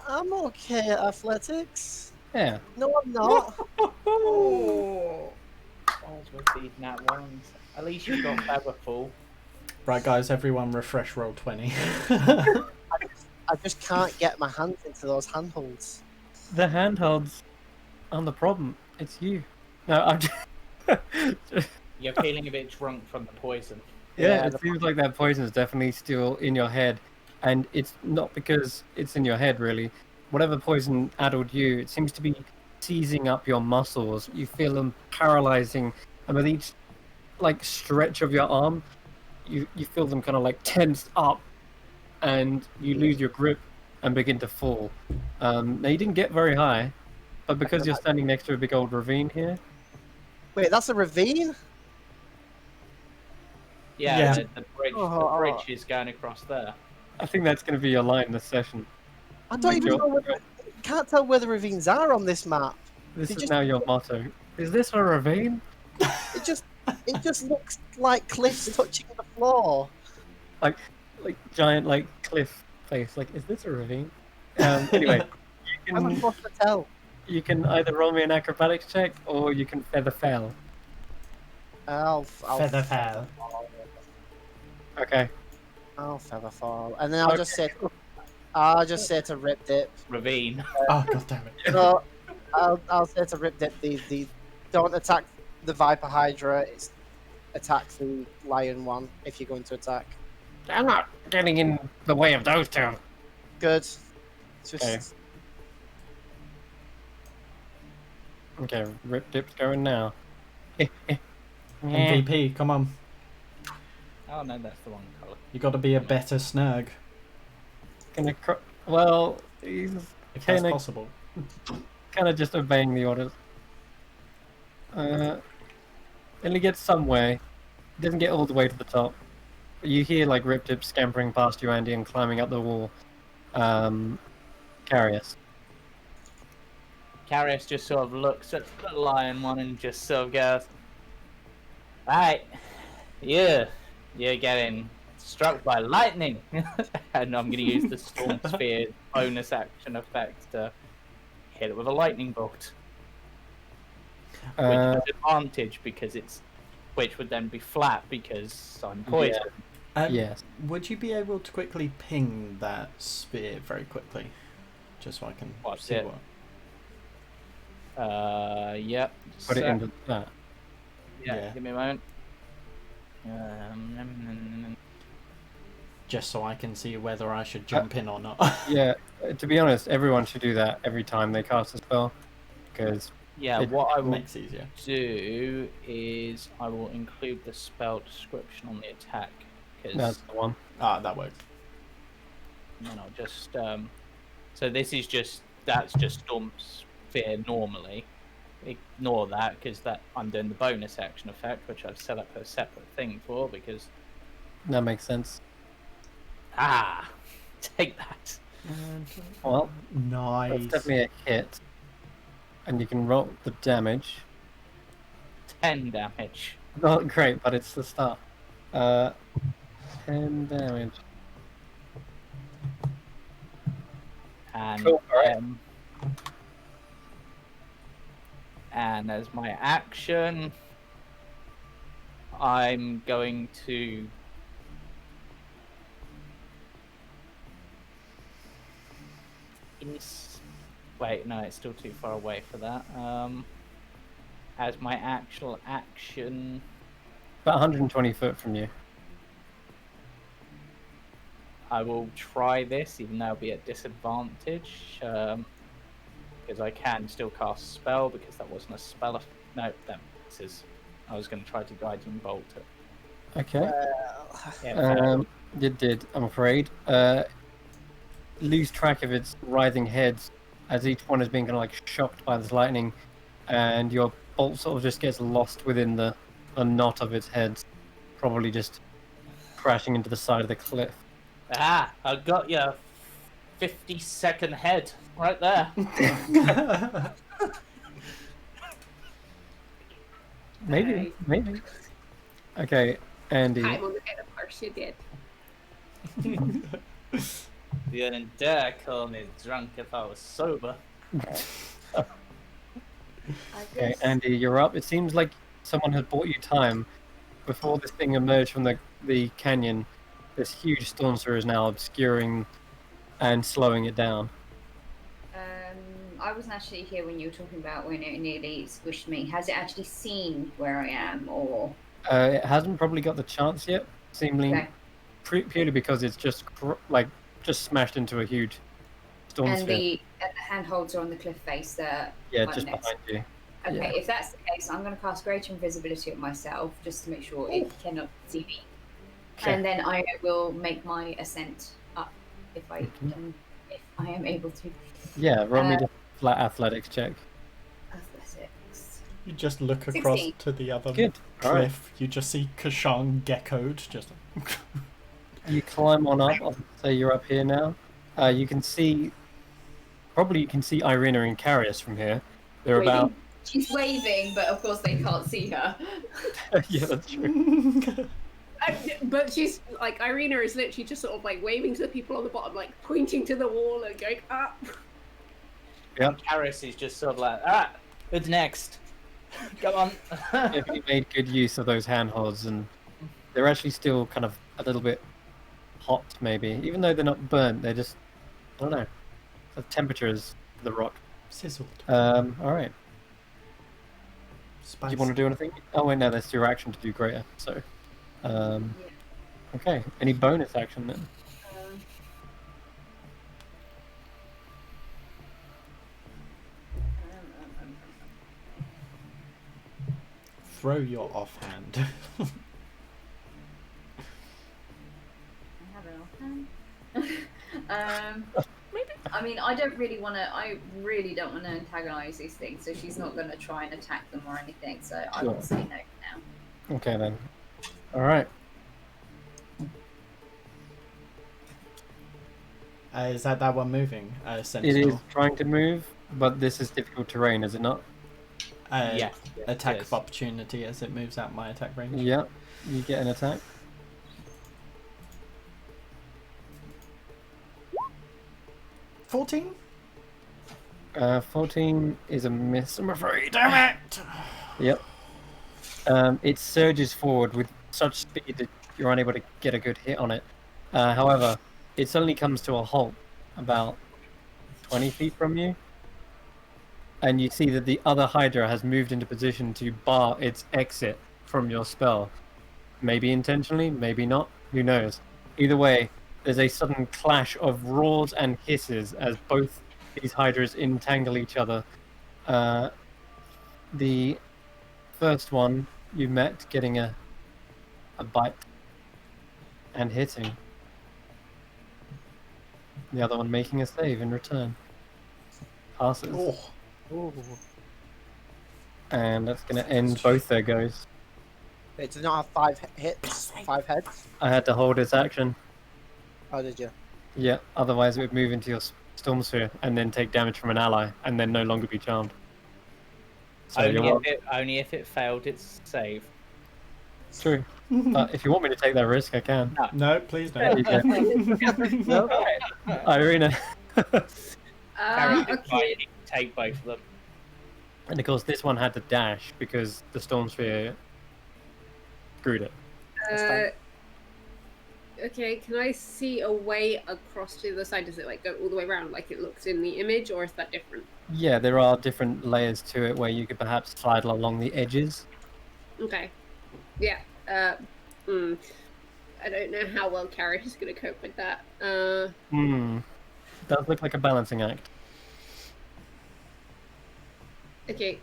I'm okay at athletics. Yeah. No, I'm not. Oh. Balls with these nat ones. At least you've got Featherfall. Right, guys, everyone refresh roll 20. I just can't get my hands into those handholds. The handholds aren't the problem. It's you. No, I'm just... You're feeling a bit drunk from the poison. Yeah, it seems like that poison is definitely still in your head, and it's not because it's in your head, really. Whatever poison addled you, it seems to be seizing up your muscles. You feel them paralyzing, and with each like stretch of your arm, you feel them kind of like tense up, and you lose your grip and begin to fall. Now you didn't get very high, but because you're standing next to a big old ravine here, Wait, that's a ravine? Yeah, Yeah. The bridge is going across there. I think that's going to be your line this session. I don't even Sure. know where can't tell where the ravines are on this map. This Did is you- now your motto. Is this a ravine? It just looks like cliffs touching the floor. Like giant like cliff face. Like, is this a ravine? Anyway, How am I you supposed to tell? can either roll me an acrobatics check or you can feather fail. I'll Feather fell. Okay. I'll feather fall, and then I'll just say to Rip Dip. Ravine. Oh, god damn it. So I'll say to Rip Dip, the don't attack the Viper Hydra. It's attack the Lion one if you're going to attack. I'm not getting in the way of those two. Good. Just Okay. Okay, Rip Dip's going now. MVP, come on. Oh no, that's the wrong colour. You gotta be a better snurg, Well, he's if that's Kinda- possible. kind of just obeying the orders. Only gets some way. Doesn't get all the way to the top. But you hear like Rip Dip scampering past you, Andy, and climbing up the wall. Carius. Carius just sort of looks at the lion one and just sort of goes, "Right, you're getting struck by lightning," and I'm going to use the Storm Sphere bonus action effect to hit it with a lightning bolt, which has advantage because which would then be flat because I'm poisoned. Yes. Would you be able to quickly ping that sphere very quickly? Just so I can What's see it? what... Yep. Put it So- into that. yeah, give me a moment. Just so I can see whether I should jump in or not. Yeah. To be honest, everyone should do that every time they cast a spell, because Yeah, It what I will Makes it easier. do is I will include the spell description on the attack, because that's the one. Ah, that works. then I'll just so that's just Storm Sphere normally. Ignore that because I'm doing the bonus action effect, which I've set up a separate thing for because That makes sense. take that. Well, Nice. that's definitely a hit. And you can roll the damage. 10 damage. Not great, but it's the start. 10 damage. And Cool, alright. and as my action, I'm going to wait, no, it's still too far away for that. As my actual action, About 120 foot from you. I will try this, even though I'll be at disadvantage, because I can still cast a spell, because that wasn't a spell. No, that misses. I was going to try to guiding bolt it. Okay. Yeah, failed. It did, I'm afraid. Lose track of its writhing heads as each one is being kind of like shocked by this lightning, and your bolt sort of just gets lost within the knot of its heads, probably just crashing into the side of the cliff. Ah, I got your 50-second head right there. Maybe, maybe. Okay, Andy. I'm on the head, of course you did. You wouldn't dare call me drunk if I was sober. Okay, Andy, you're up. It seems like someone had bought you time. Before this thing emerged from the canyon, this huge storm sewer is now obscuring and slowing it down. I wasn't actually here when you were talking about when it nearly squished me. Has it actually seen where I am, or? It hasn't probably got the chance yet, seemingly Okay. purely because it's just just smashed into a huge storm And sphere. the handholds are on the cliff face there. Yeah, like just next. behind you. Okay, Yeah. if that's the case, I'm going to cast Greater Invisibility on myself just to make sure it cannot see me. Okay. And then I will make my ascent up if I am able to. Yeah, roll me the flat athletics check. Athletics. You just look across 16. to the other Good. cliff. Alright. You just see Kashang geckoed. Just. You climb on up. I'll say you're up here now. You can see Irina and Carius from here. They're about. She's waving, but of course they can't see her. Yeah, that's true. But she's like, Irina is literally just sort of like waving to the people on the bottom, like pointing to the wall and going up. Yep. Karis is just sort of like, ah, who's next? Come on. If you made good use of those handholds, and they're actually still kind of a little bit hot, maybe, even though they're not burnt. They're just, I don't know. The temperature is the rock. Sizzled. All right. Spicy. Do you want to do anything? Oh wait, no, that's your action to do greater. So, okay. Any bonus action then? Throw your offhand. I have an offhand. I mean, I really don't want to antagonize these things, so she's not going to try and attack them or anything, so I will say no now. Okay then. All right. Is that one moving? It Sentinel? is trying to move, but this is difficult terrain, is it not? Yeah. Attack it of is. opportunity as it moves out my attack range. Yeah. You get an attack. 14? 14 is a miss, I'm afraid. Damn it! Yep. It surges forward with such speed that you're unable to get a good hit on it. However, it suddenly comes to a halt about 20 feet from you. And you see that the other Hydra has moved into position to bar its exit from your spell. Maybe intentionally, maybe not. Who knows? Either way, there's a sudden clash of roars and hisses as both these Hydras entangle each other. The first one you met getting a bite and hitting. The other one making a save in return. Passes. Oh. And that's going to end both their goes. It did not have 5 hits, 5 heads. I had to hold its action. Oh, did you? Yeah, otherwise it would move into your storm sphere and then take damage from an ally and then no longer be charmed. So Only if it failed its save. It's true. But if you want me to take that risk, I can. No, please There don't. you go. Irina. Harry is Okay. fine, he can take both of them. And of course, this one had to dash because the storm sphere screwed it. Okay, can I see a way across to the other side? Does it like go all the way around like it looks in the image, or is that different? Yeah, there are different layers to it where you could perhaps slide along the edges. Okay. Yeah. I don't know how well Carrie is going to cope with that. Does look like a balancing act. Okay.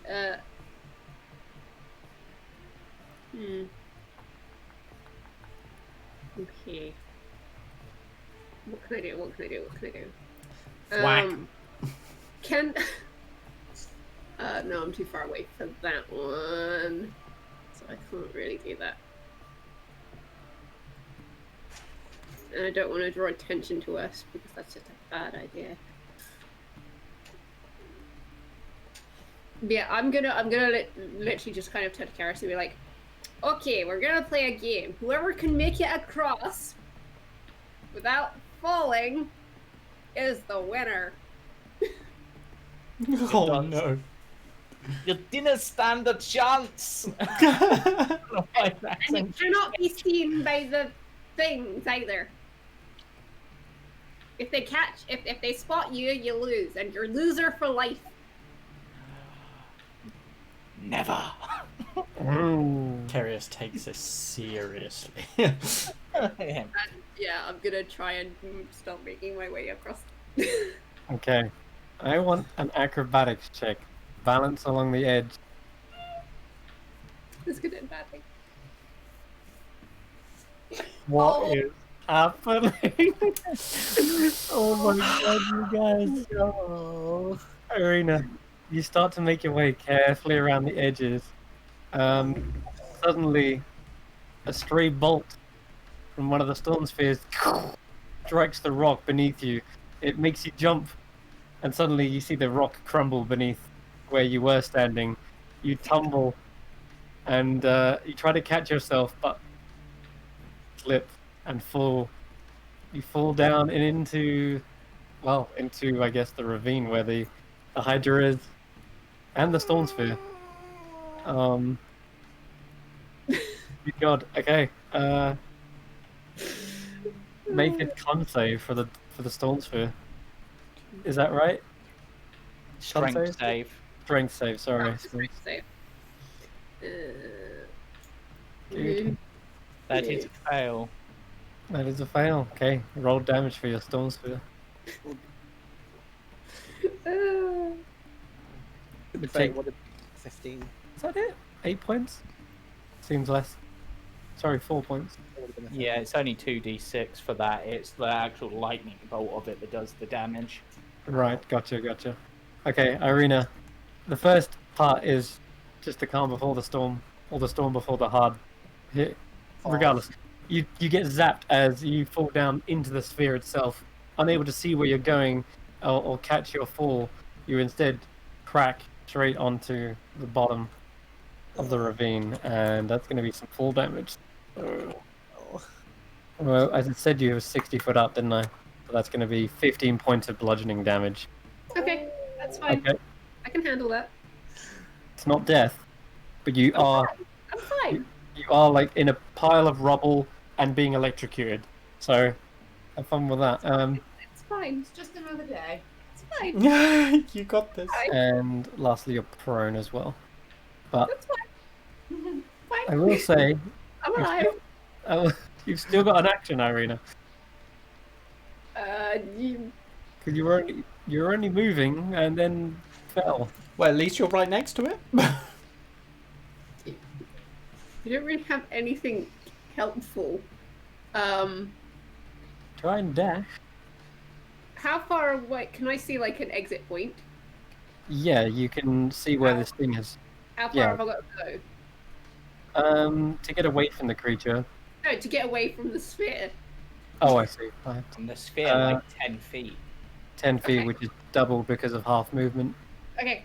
Okay. What can I do? What can I do? What can I do? Whack. Can. No, I'm too far away for that one. So I can't really do that. And I don't want to draw attention to us because that's just a bad idea. Yeah, I'm gonna literally just kind of turn to Karis and be like, okay, we're gonna play a game. Whoever can make it across without falling is the winner. Oh no. You didn't stand a chance. And you cannot be seen by the things either. If they spot you, you lose, and you're loser for life. Never. Terius takes this seriously. And yeah, I'm gonna try and start making my way across. Okay. I want an acrobatics check. Balance along the edge. This could end badly. What is happening? Oh my god, you guys. No. Irina, you start to make your way carefully around the edges. Suddenly, a stray bolt from one of the storm spheres strikes the rock beneath you. It makes you jump, and suddenly you see the rock crumble beneath where you were standing. You tumble, and you try to catch yourself, but slip and fall. You fall down and into, I guess, the ravine where the Hydra is, and the storm sphere. Good God. Okay. Make a con save for the storm sphere. Is that right? Con Strength save. Strength save. Sorry. Save. Dude, That is a fail. that is a fail. Okay. Roll damage for your storm sphere. Wait, what did 15? Is that it? 8 points? Seems less. Sorry, 4 points. Yeah, it's only 2d6 for that. It's the actual lightning bolt of it that does the damage. Right, gotcha. Okay, Irina, the first part is just the calm before the storm, or the storm before the hard hit. Regardless, you get zapped as you fall down into the sphere itself, unable to see where you're going or catch your fall. You instead crack straight onto the bottom of the ravine, and that's going to be some fall damage. Well, as it said, you have 60 foot up, didn't I? So that's going to be 15 points of bludgeoning damage. Okay, that's fine. Okay, I can handle that. it's not death, but you are I'm fine. you are like in a pile of rubble and being electrocuted. So have fun with that. It's fine. It's just another day. It's fine. You got this. And lastly, you're prone as well. But That's fine. Fine. I will say, I'm alive. you've still got an action, Irina, You... because you were only moving and then fell. Well, at least you're right next to it. You don't really have anything helpful. Try and dash. How far away? Can I see like an exit point? Yeah, you can see where this thing is. How far Yeah. have I got to go? To get away from the creature. No, to get away from the sphere. Oh, I see. Right. And the sphere, like 10 feet. 10 feet, Okay. which is double because of half movement. Okay.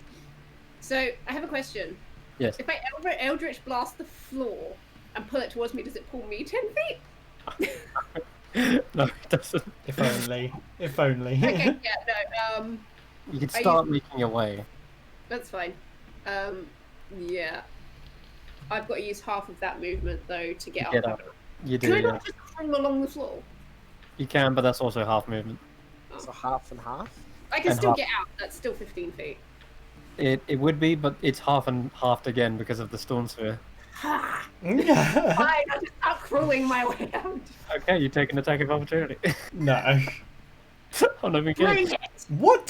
So I have a question. Yes. If I Eldritch blast the floor, and pull it towards me, does it pull me 10 feet? No, it doesn't. If only. If only. Okay, yeah, no, You can Are you- start making your way. that's fine. Yeah. I've got to use half of that movement, though, to get Get up. up. You Can I do, yeah. not just crawl along the floor? You can, but that's also half movement. So half and half. I can And still half. get out. That's still 15 feet. It would be, but it's half and halved again because of the storm sphere. Fine, I'll just start crawling my way out. Okay, you take an attack of opportunity. No. I'm not even kidding. Bring it! What?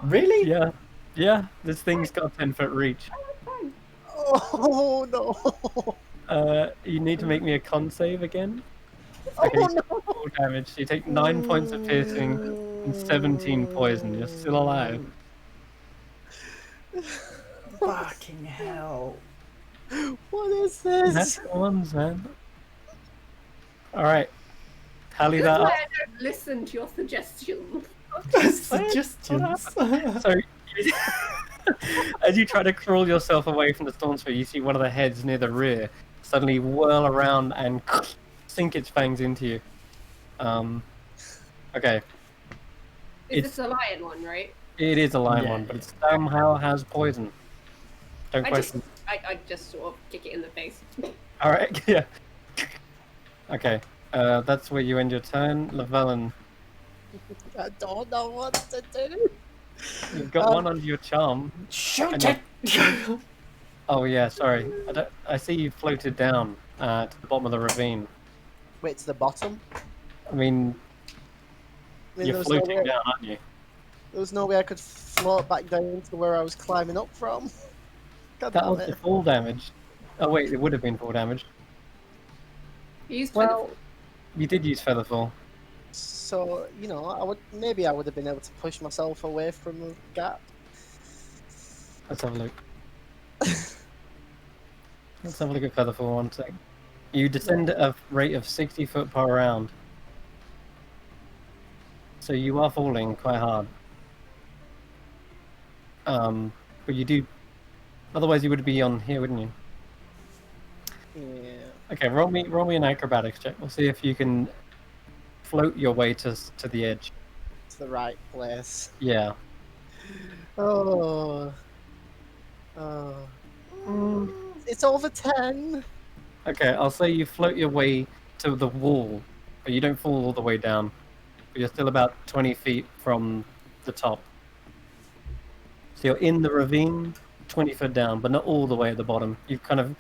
Really? Yeah, yeah. This thing's got a 10-foot reach. Fine. Oh no! You need to make me a con save again. Oh Okay, no! full damage. You take 9 points of piercing and 17 poison. You're still alive. Fucking hell. What is this? That's the ones, man. All right, tally That's that why up. I don't listen to your suggestions. Suggestions. So, as you try to crawl yourself away from the storm sphere, you see one of the heads near the rear suddenly whirl around and sink its fangs into you. Okay, Is It's- this a lion one, right? it is a lion Yeah, one, but it somehow has poison. Don't I question. just sort of kick it in the face. All right, yeah. Okay, that's where you end your turn, Llewellyn. I don't know what to do. You've got one under your charm. Shoot And it! Oh yeah, sorry. I see you floated down to the bottom of the ravine. Wait, to the bottom? I mean, I mean, you're floating down, aren't you? there was no way I could float back down to where I was climbing up from. God That damn was it. the full damage. Oh wait, it would have been full damage. You used Well, you did use Featherfall. So, you know, I would have been able to push myself away from the gap. Let's have a look. Let's have a look at Featherfall one sec. You descend at a rate of 60 foot per round. So you are falling quite hard. But you do. Otherwise, you would be on here, wouldn't you? Yeah. Okay, roll me an acrobatics check. We'll see if you can float your way to the edge. To the right place. Yeah. Oh. Oh. It's over 10. Okay, I'll say you float your way to the wall, but you don't fall all the way down. But you're still about 20 feet from the top. So you're in the ravine, 20 foot down, but not all the way at the bottom. You've kind of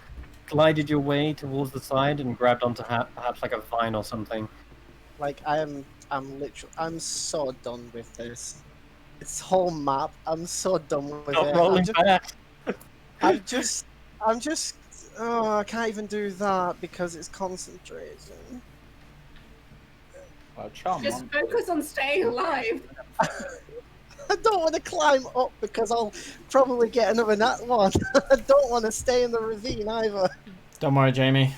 glided your way towards the side and grabbed onto perhaps like a vine or something. Like, I'm so done with this. This whole map, I'm so done with Stop it. rolling back. I'm just, oh, I can't even do that because it's concentration. Well, charm Just on. focus on staying alive. I don't want to climb up because I'll probably get another nat one. I don't want to stay in the ravine either. Don't worry, Jamie.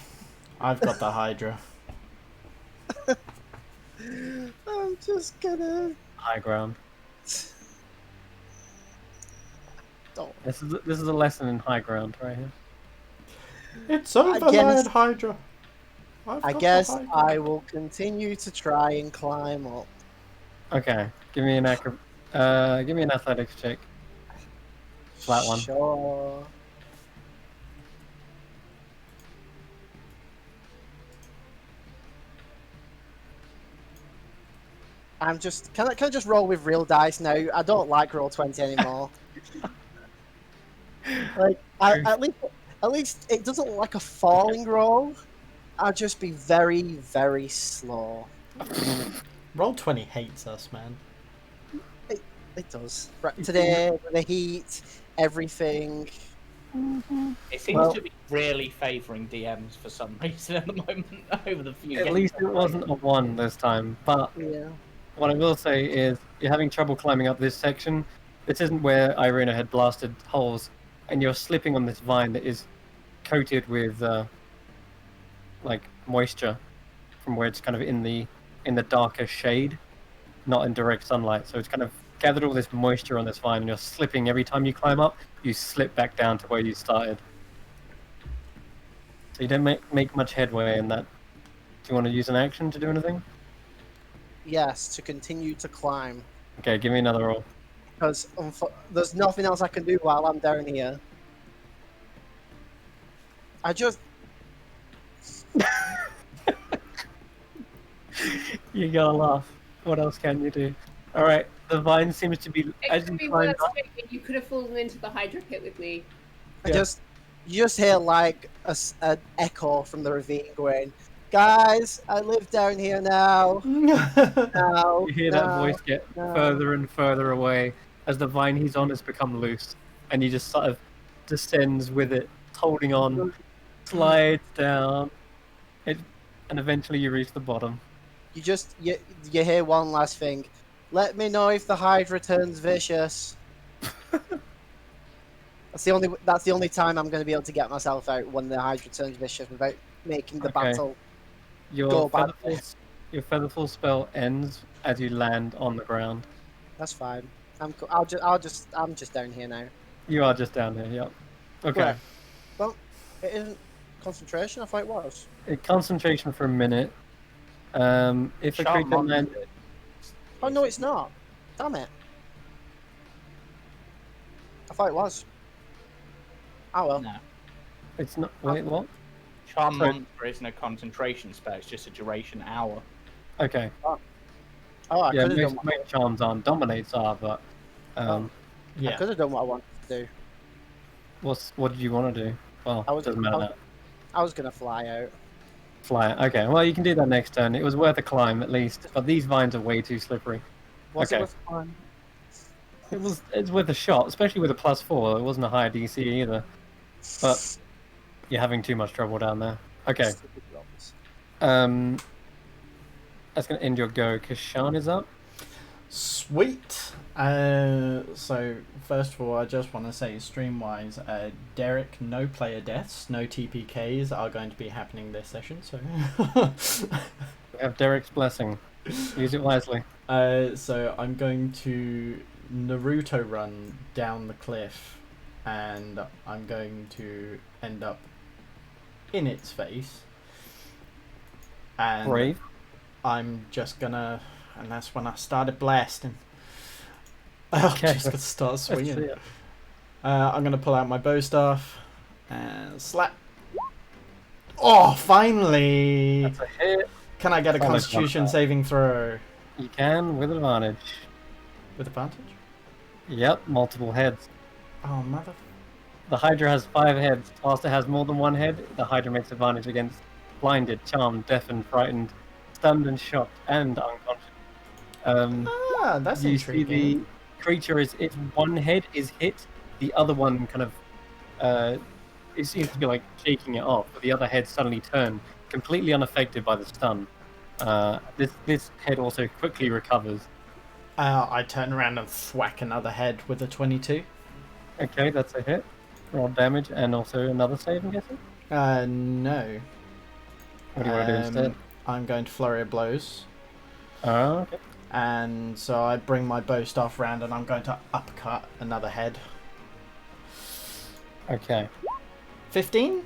I've got the Hydra. I'm just gonna. High ground. Don't. This is a lesson in high ground right here. It's over, guess- Lion Hydra. I guess I will continue to try and climb up. Okay, give me an athletics check. Flat one. Sure. I'm just. Can I just roll with real dice now? I don't like Roll20 anymore. Like, at least it doesn't look like a falling roll. I'll just be very, very slow. Roll20 hates us, man. It does. Right, today, with the heat, everything. It seems Well- to be really favouring DMs for some reason at the moment over the few At games least it I've wasn't a 1 this time. But Yeah. what I will say is, you're having trouble climbing up this section. This isn't where Irina had blasted holes, and you're slipping on this vine that is coated with like moisture from where it's kind of in the darker shade, not in direct sunlight. So it's kind of gathered all this moisture on this vine, and you're slipping every time you climb up. You slip back down to where you started. So you don't make much headway in that. Do you want to use an action to do anything? Yes, to continue to climb. Okay, give me another roll. Because there's nothing else I can do while I'm down here. I just... You gotta laugh. What else can you do? Alright, the vine seems to be... It As could you be climb worse. up, Maybe you could have fallen into the Hydra pit with me. Yeah. You just hear like an echo from the ravine going, "Guys, I live down here now." Now, you hear that voice get further and further away as the vine he's on has become loose, and he just sort of descends with it, holding on, slides down, and eventually you reach the bottom. You hear one last thing. "Let me know if the Hydra turns vicious." That's the only time I'm going to be able to get myself out, when the Hydra turns vicious, without making the Okay. battle Your go badly. featherfall spell ends as you land on the ground. That's fine. I'm just down here now. You are just down here. Yep. Okay. Right. Well, it isn't concentration. I thought it was. Concentration for a minute. If a Charm creature lands, Oh no, it's not. Damn it. I thought it was. Oh well. No. it's not. Wait, what? Charm Sorry. Monster isn't a concentration spell, it's just a duration hour. Okay. Oh, I Yeah, could have done. most charms aren't. Dominates are, but I Yeah. could have done what I wanted to do. what did you want to do? Well, I was- doesn't matter now. I was gonna fly out. Fly it. Okay. Well, you can do that next turn. It was worth a climb at least, but these vines are way too slippery. Was Okay. it with fun? It's worth a shot, especially with a +4. It wasn't a high DC either, but you're having too much trouble down there. Okay. That's gonna end your go because Sean is up. Sweet. So first of all, I just want to say, stream-wise, Derek, no player deaths, no TPKs are going to be happening this session. So, We have Derek's blessing. Use it wisely. so I'm going to Naruto run down the cliff, and I'm going to end up in its face. And Brave. I'm just gonna, and that's when I started blasting. I'm Okay, just gonna start Let's see swinging. it. I'm gonna pull out my bow staff and slap. Oh, finally! That's a hit. Can I get a Solid Constitution combat. saving throw You can with advantage. with advantage? Yep, multiple heads. Oh, mother! The Hydra has 5 heads. Whilst it has more than one head, the Hydra makes advantage against blinded, charmed, deafened, frightened, stunned and shocked, and unconscious. Ah, that's You see intriguing. the creature is its one head is hit, the other one kind of it seems to be like shaking it off, but the other head suddenly turned, completely unaffected by the stun. This head also quickly recovers. I turn around and thwack another head with a 22. Okay, that's a hit. Roll damage and also another save, I'm guessing. No. What do you want to do instead? I'm going to flurry of blows. Oh, okay. And so I bring my bow staff round and I'm going to uppercut another head. Okay. 15?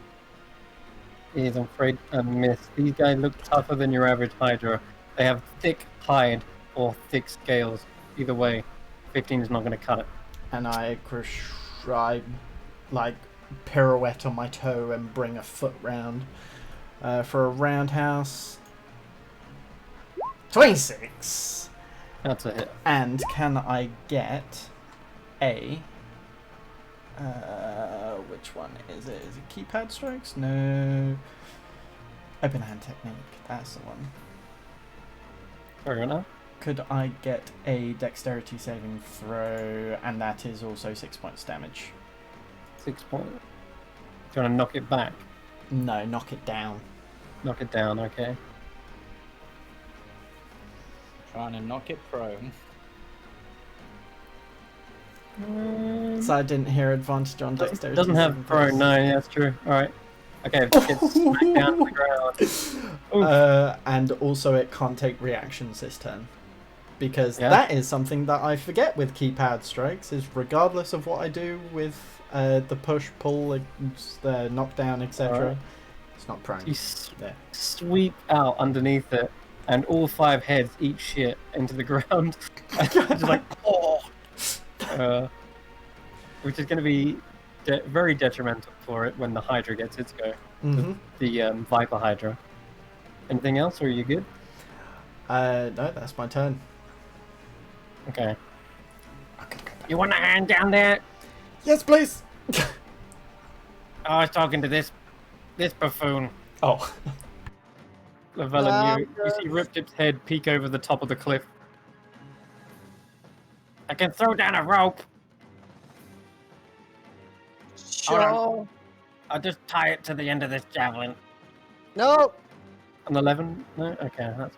Is I'm afraid a miss. These guys look tougher than your average Hydra. They have thick hide or thick scales. Either way, 15 is not going to cut it. And I like pirouette on my toe and bring a foot round for a roundhouse. 26. That's a hit. And can I get a which one is it? Is it keypad strikes? No. Open hand technique. That's the one. Sorry, right now. Could I get a dexterity saving throw? And that is also 6 points damage. 6 points. Do you want to knock it back? No, knock it down. Knock it down, okay. Trying to knock it prone. So I didn't hear advantage on dexterity. Doesn't have saving prone, throws. no, yeah, that's true. Alright. Okay, gets smacked down to the ground. Oof. And also it can't take reactions this turn. Because Yeah. that is something that I forget with keypad strikes, is regardless of what I do with the push, pull, the knockdown, etc., Alright. It's not prone. You There. sweep out underneath it, and all 5 heads eat shit into the ground. Just like, oh! Which is going to be very detrimental for it when the Hydra gets its go. Mm-hmm. The Viper Hydra. Anything else, or are you good? No, that's my turn. Okay. You want a hand down there? Yes, please. Oh, I was talking to this buffoon. Oh. Lavellen, you see Riptip's head peek over the top of the cliff. I can throw down a rope. Sure. I'll just tie it to the end of this javelin. No. An 11? No? Okay, that's...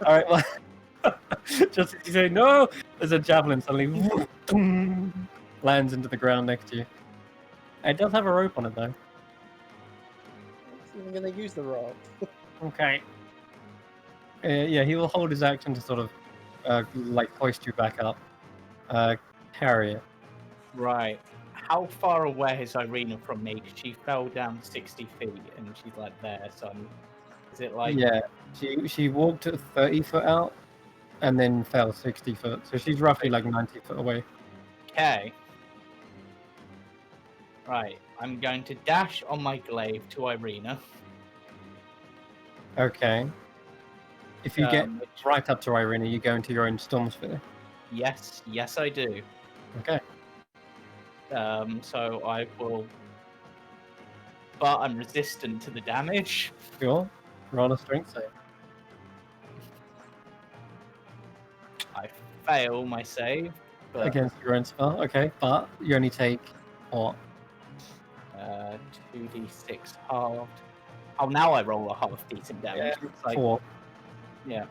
Alright, well... just as you say, no! There's a javelin suddenly lands into the ground next to you. It does have a rope on it, though. I'm gonna use the rope. Okay. Yeah, he will hold his action to sort of, like, hoist you back up. Carry it. Right. How far away is Irina from me? 'Cause she fell down 60 feet and she's like there. So is it like? Yeah, she walked 30 foot out, and then fell 60 foot. So she's roughly like 90 foot away. Okay. Right. I'm going to dash on my glaive to Irina. Okay. If you get which- right up to Irina, you go into your own storm sphere. Yes, I do. Okay. So I will, but I'm resistant to the damage. Sure. Roll a strength save. I fail my save, but Against your own spell. Okay, but you only take what? 2d6 halved. Oh, now I roll a half decent damage. Yeah, It's like, 4. yeah.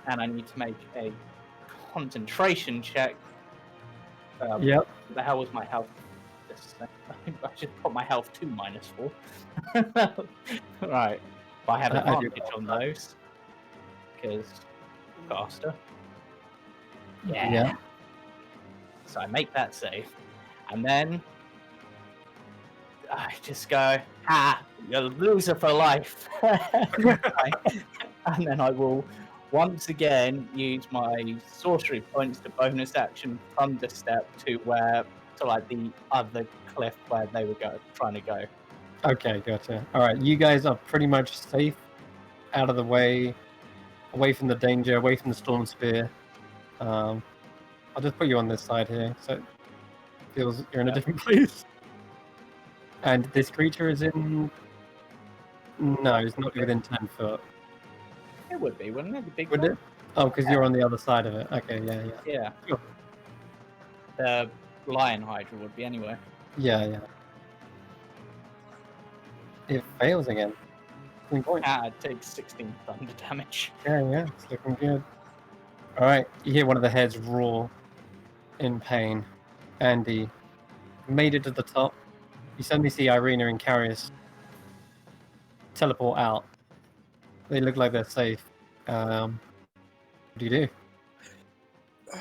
And I need to make a concentration check. Yep. What the hell was my health? I should put my health to -4. Right. But I have I do advantage on those. Because caster. Yeah. Yeah. So I make that save. And then I just go, you're a loser for life. Right. And then I will once again use my sorcery points to bonus action thunder step to like the other cliff where they were trying to go. Okay, gotcha. Alright, you guys are pretty much safe, out of the way, away from the danger, away from the storm spear. I'll just put you on this side here, so it feels you're in a different place. And this creature is in... No, it's not within 10 foot. It would be, wouldn't it? The big Would one? it? Oh, because you're on the other side of it. Okay, yeah. Yeah. Sure. The lion hydra would be anyway. Yeah. It fails again. 3 points. It takes 16 thunder damage. Yeah, it's looking good. Alright, you hear one of the heads roar in pain. Andy made it to the top. You suddenly see Irina and Carius teleport out. They look like they're safe. What do you do? I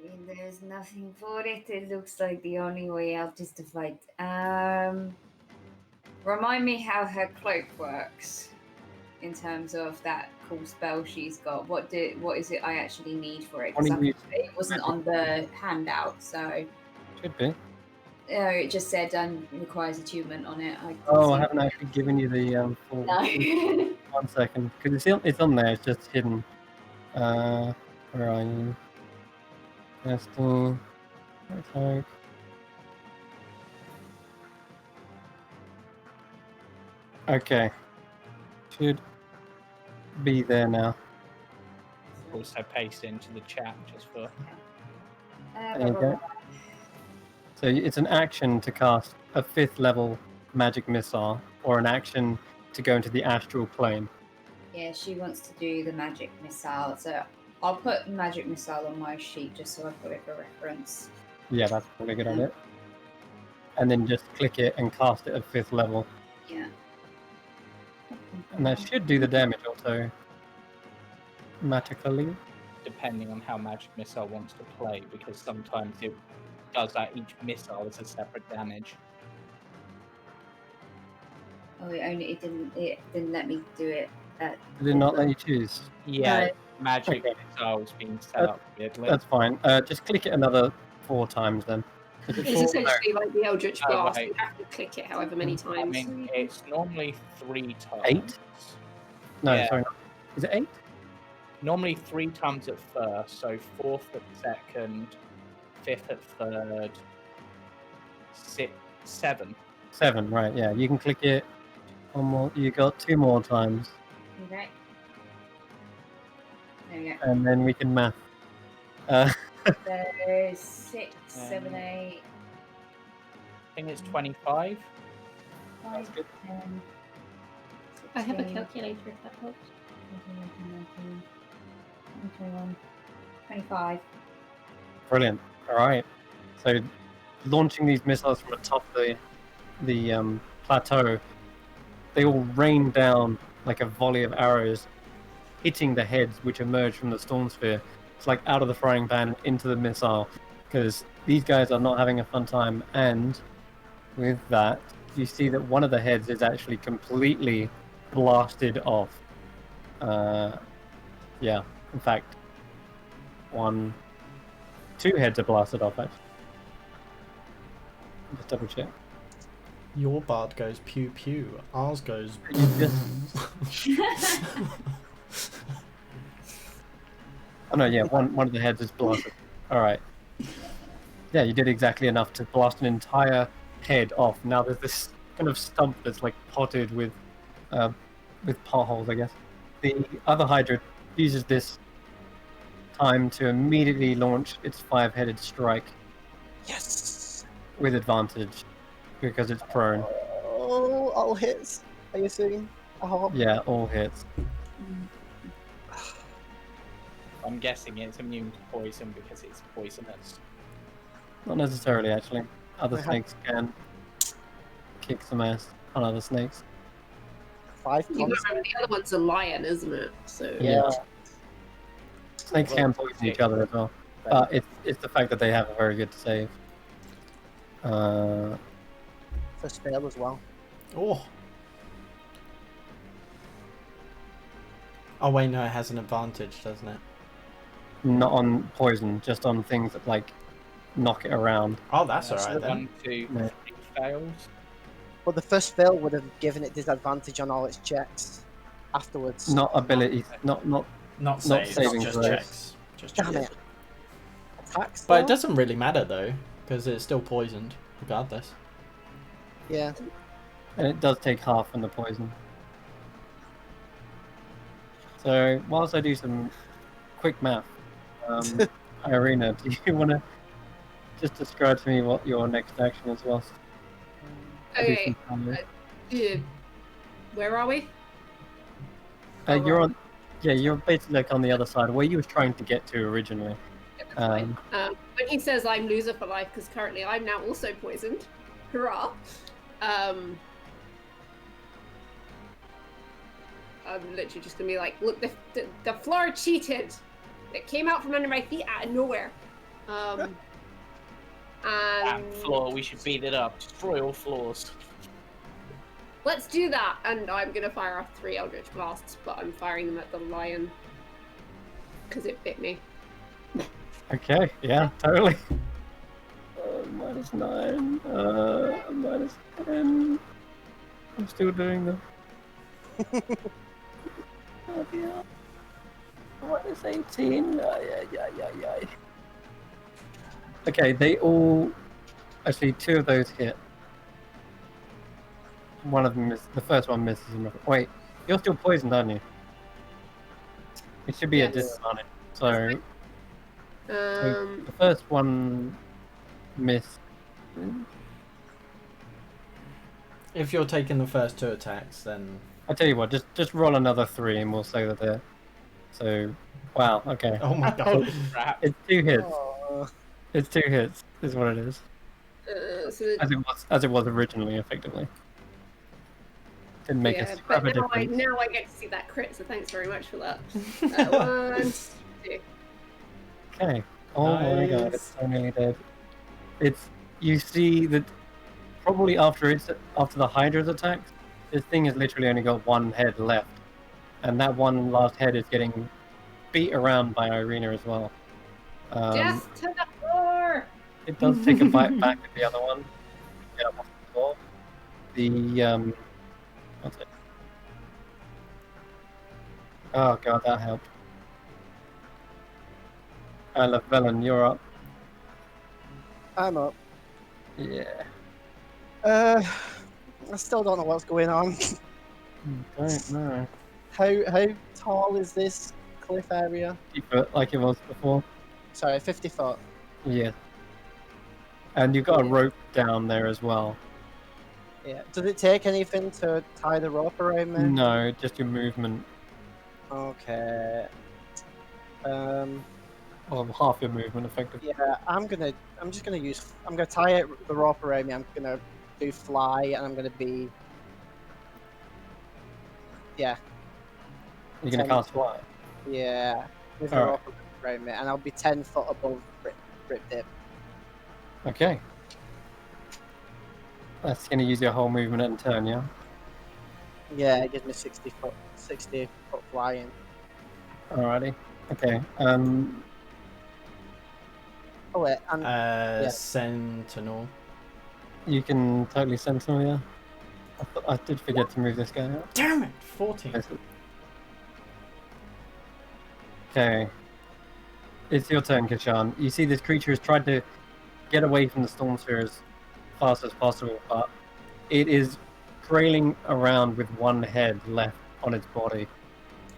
mean, there's nothing for it. It looks like the only way out is to fight. Remind me how her cloak works in terms of that cool spell she's got. What is it I actually need for it? 'Cause it wasn't on the handout, so Should be. it just said requires attunement on it. I haven't actually given you the full... No. 1 second, because it's on there, it's just hidden. Where are you? Testing. Attack. Okay. Should be there now. Also paste into the chat just for... There you go. So it's an action to cast a 5th level magic missile, or an action to go into the astral plane. Yeah, she wants to do the magic missile, so I'll put magic missile on my sheet just so I've got it for reference. Yeah, that's probably a good idea. And then just click it and cast it at 5th level. Yeah. And that should do the damage automatically. Depending on how magic missile wants to play, because sometimes it does that each missile is a separate damage. Oh, it didn't let me do it. Did it not let you choose? Yeah, No. magic Okay. missile's been set up weirdly. That's fine. Just click it another 4 times then. Is it It's 4? No. essentially like the Eldritch Oh, Blast. right. You have to click it however many I times. mean, it's normally 3 times. 8? No, Yeah. sorry. Is it 8? Normally 3 times at first, so 4th at second, 5th at third, 6th, 7. 7, right? Yeah, you can click it. One more. You got 2 more times, Okay. There we go. and then we can math. So 6, 7, 8, I think it's 25. 5, good. 10, I have a 16, calculator if that helps. 19, 21, 25. Brilliant. All right. So, launching these missiles from atop the plateau, they all rain down like a volley of arrows, hitting the heads which emerge from the storm sphere. It's like out of the frying pan into the missile, because these guys are not having a fun time. And with that, you see that one of the heads is actually completely blasted off. Yeah, in fact, 2 heads are blasted off, actually. Just double check. Your bard goes pew pew. Ours goes. You just... Oh no, yeah, one of the heads is blasted. Alright. Yeah, you did exactly enough to blast an entire head off. Now there's this kind of stump that's like potted with potholes, I guess. The other Hydra uses this time to immediately launch its 5-headed strike Yes. with advantage because it's prone. Oh, all hits. Are you saying? Oh. Yeah, all hits. I'm guessing it's immune to poison because it's poisonous. Not necessarily, actually. Other I have- snakes can kick some ass on other snakes. 5 You tons. got to remember the other one's a lion, isn't it? So Yeah. Snakes can poison each other as well. It's the fact that they have a very good save. First fail as well. Oh. Oh wait, no, it has an advantage, doesn't it? Not on poison, just on things that like knock it around. Oh, that's So alright then. 1, 2, Yeah. 3 fails. But the first fail would have given it disadvantage on all its checks afterwards. Not abilities, not Not saves, saving, just just throws. checks. Just Damn checks. it. Attacks. But it though? doesn't really matter though, because it's still poisoned, regardless. Yeah. and it does take half from the poison. So whilst I do some quick math, Irina, do you want to just describe to me what your next action is? Whilst I do okay, some time? where are we? You're on. Yeah, you're basically like on the other side where you were trying to get to originally. Yeah, that's fine. When he says I'm loser for life because currently I'm now also poisoned. Hurrah! I'm literally just gonna be like, look, the floor cheated. It came out from under my feet out of nowhere. That And floor, we should beat it up. Destroy all floors. let's do that. And I'm gonna fire off 3 Eldritch Blasts, but I'm firing them at the lion because it bit me. Okay, yeah, totally. -9, -10. I'm still doing them. Oh dear. -18. Ay. Okay, they all. Actually, 2 of those hit. One of them is. The first one misses him. Wait, you're still poisoned, aren't you? It should be a Yes. disadvantage. So, Um, the first one missed. If you're taking the first 2 attacks, then I'll tell you what, just roll another 3 and we'll say that they're. So, wow, okay. oh my god. Crap. It's 2 hits. Oh, It's 2 hits, is what it is. so the, As it was originally, effectively. Didn't make yeah, a but scrap of now difference. now I get to see that crit, so thanks very much for that. 1, 2. Okay. Oh my god, Nice. it's so nearly dead. You see that probably after the Hydra's attacks, this thing has literally only got one head left, and that one last head is getting beat around by Irina as well. Just to the floor. It does take a bite back at the other one. Get up off the floor. The what's it? Oh god, that helped. Velen, you're up. I'm up. Yeah. I still don't know what's going on. Don't know. How tall is this cliff area? 50 foot, like it was before. Sorry, 50 foot. Yeah. And you've got a rope down there as well. Yeah. Does it take anything to tie the rope around me? No, just your movement. Okay. Or half your movement, effectively. Yeah, I'm gonna tie the rope around me. I'm gonna do fly, and I'm gonna be. Yeah, You're gonna cast fly. yeah, with the Alright. rope around me, and I'll be 10 foot above Rip Dip. Okay. That's gonna use your whole movement and turn, yeah? Yeah, it gives me 60 foot flying. Alrighty. Okay. Oh wait, and Sentinel. You can totally sentinel, yeah? I did forget to move this guy out. Damn it! 14. Okay. It's your turn, Kashan. You see this creature has tried to get away from the storm sphere as fast as possible, but it is trailing around with one head left on its body.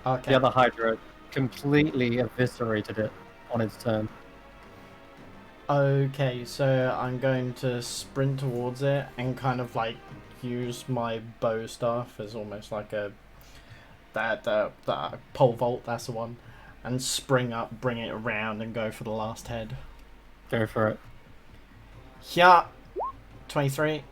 Okay. The other Hydra completely eviscerated it on its turn. Okay, so I'm going to sprint towards it and kind of like use my bow staff as almost like a that pole vault. That's the one, and spring up, bring it around, and go for the last head. Go for it. Yeah, 23.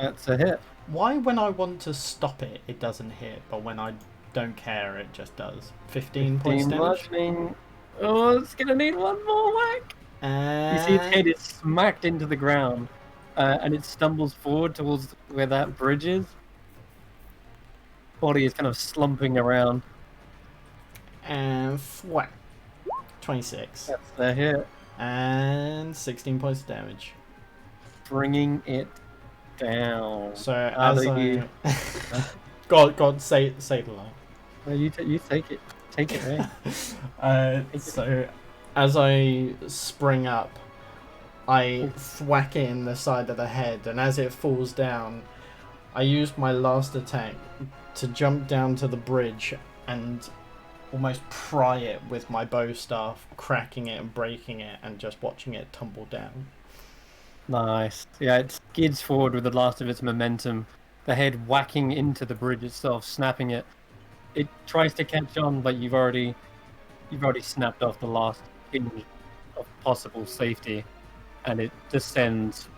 That's a hit. Why, when I want to stop it, it doesn't hit, but when I don't care, it just does? 15 points damage. bludgeoning. Oh, it's gonna need one more whack. You see its head is smacked into the ground, and it stumbles forward towards where that bridge is. Body is kind of slumping around. And whack. 26. That's the hit. And 16 points of damage. Bringing it down. So How as do I... you- God, say the line. No, you take it. Take it, eh? So as I spring up, I thwack it in the side of the head, and as it falls down, I use my last attack to jump down to the bridge and almost pry it with my bow staff, cracking it and breaking it, and just watching it tumble down. Nice. Yeah, it skids forward with the last of its momentum, the head whacking into the bridge itself, snapping it. It tries to catch on, but you've already snapped off the last hinge of possible safety, and it descends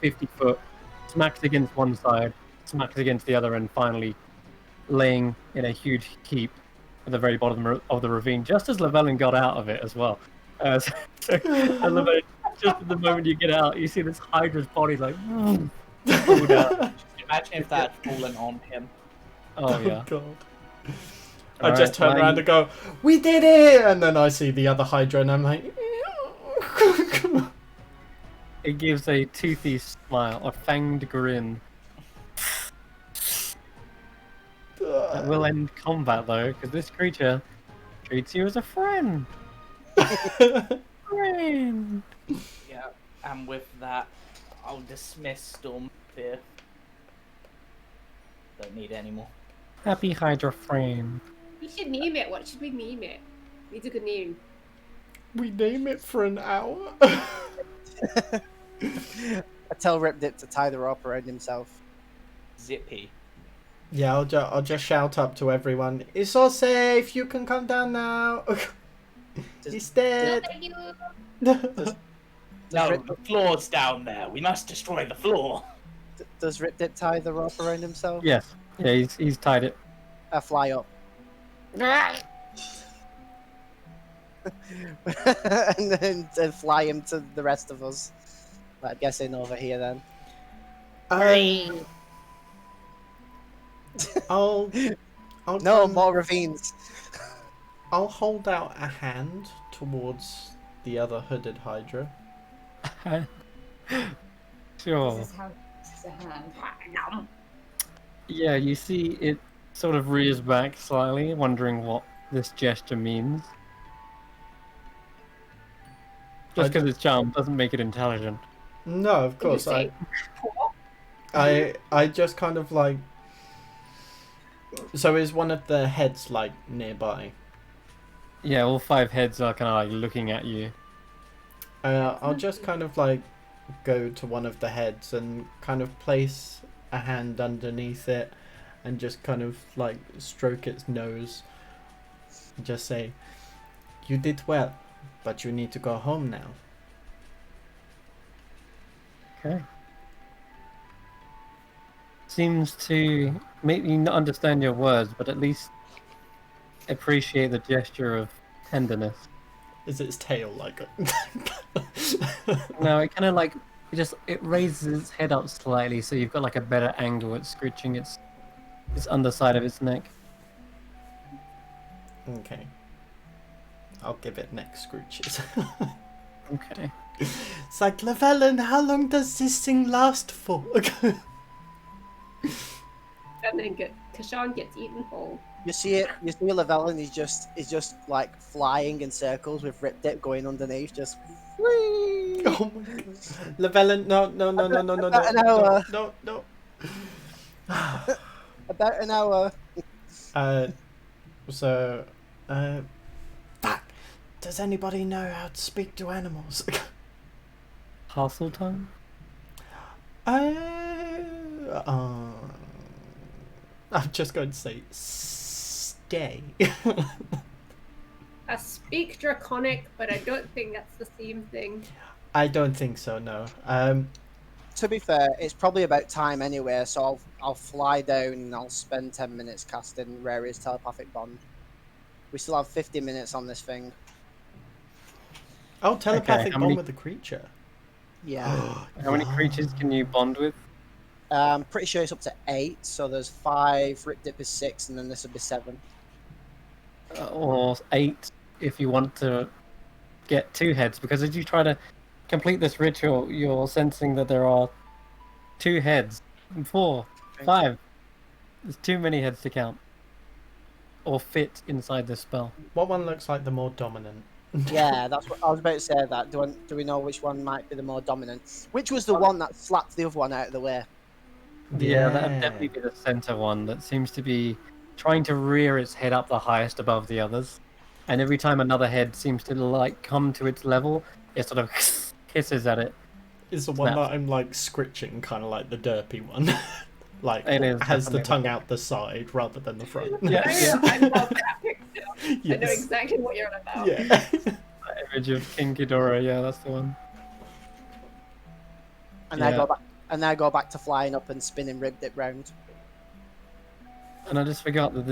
50 foot, smacks against one side, smacks against the other, and finally laying in a huge heap at the very bottom of the ravine, just as Llewellyn got out of it as well. So Llewellyn, just at the moment you get out, you see this Hydra's body like pulled out. Imagine if that had fallen on him. Oh yeah. God. All I just right, turn around and go, "We did it!" And then I see the other Hydra, and I'm like, It gives a toothy smile, a fanged grin. That will end combat though, because this creature treats you as a friend. Friend. Yeah, and with that, I'll dismiss Storm Fear. Don't need any more. Happy Hydra friend. We should name it. What should we name it? Needs a good name. We name it for an hour. I tell Rip Dip to tie the rope around himself. Zippy. Yeah, I'll just shout up to everyone. It's all safe. You can come down now. He's dead. Thank you. No, Rip- the floor's down there. We must destroy the floor. Does Rip Dip tie the rope around himself? Yes. Yeah, he's tied it. I fly up. And then to fly him to the rest of us. I'm guessing over here then. I'll No, try and- more ravines. I'll hold out a hand towards the other hooded hydra. Sure. This is a hand. Yeah, you see it sort of rears back slightly, wondering what this gesture means. Just because it's charmed doesn't make it intelligent. No, of course. say, I just kind of like. So is one of the heads like nearby? Yeah, all 5 heads are kind of like looking at you. I'll just kind of like go to one of the heads and kind of place a hand underneath it and just kind of like stroke its nose and just say, "You did well, but you need to go home now." Okay. Seems to make me not understand your words, but at least appreciate the gesture of tenderness. Is its tail like? No, it kind of like it raises its head up slightly, so you've got like a better angle at scritching its underside of its neck. Okay. I'll give it neck scrooches. Okay. It's like, Llewellyn, how long does this thing last for? and then Kashan gets eaten whole. You see it. You see Llewellyn is just like flying in circles with Rip Dip going underneath, just. Whee! Oh my god. Llewellyn, no, About an hour. no. About an hour. So, fuck. Does anybody know how to speak to animals? Parcel time? I'm just going to say stay. I speak Draconic, but I don't think that's the same thing. I don't think so, no. To be fair, it's probably about time anyway, so I'll fly down and I'll spend 10 minutes casting Rary's telepathic bond. We still have 50 minutes on this thing. Oh, telepathic how bond many- with the creature. Yeah. How many creatures can you bond with? I'm pretty sure it's up to 8, so there's 5, Rip Dip is 6, and then this would be 7. Or 8 if you want to get 2 heads, because as you try to complete this ritual, you're sensing that there are 2 heads, 4, 5. There's too many heads to count, or fit inside this spell. What one looks like the more dominant? Yeah, that's what I was about to say. That do we know which one might be the more dominant? Which was the one that slapped the other one out of the way? Yeah, that'd definitely be the center one that seems to be trying to rear its head up the highest above the others. And every time another head seems to like come to its level, it sort of hisses at it. Is the one Snaps. that I'm like scritching, kind of like the derpy one. Like, It is has the definitely tongue out the side rather than the front. Yeah, I love that picture. I know Yes. exactly what you're on about. Yeah. That image of King Ghidorah, yeah, that's the one. And I Yeah. go back. And I go back to flying up and spinning Rip Dip round. And I just forgot that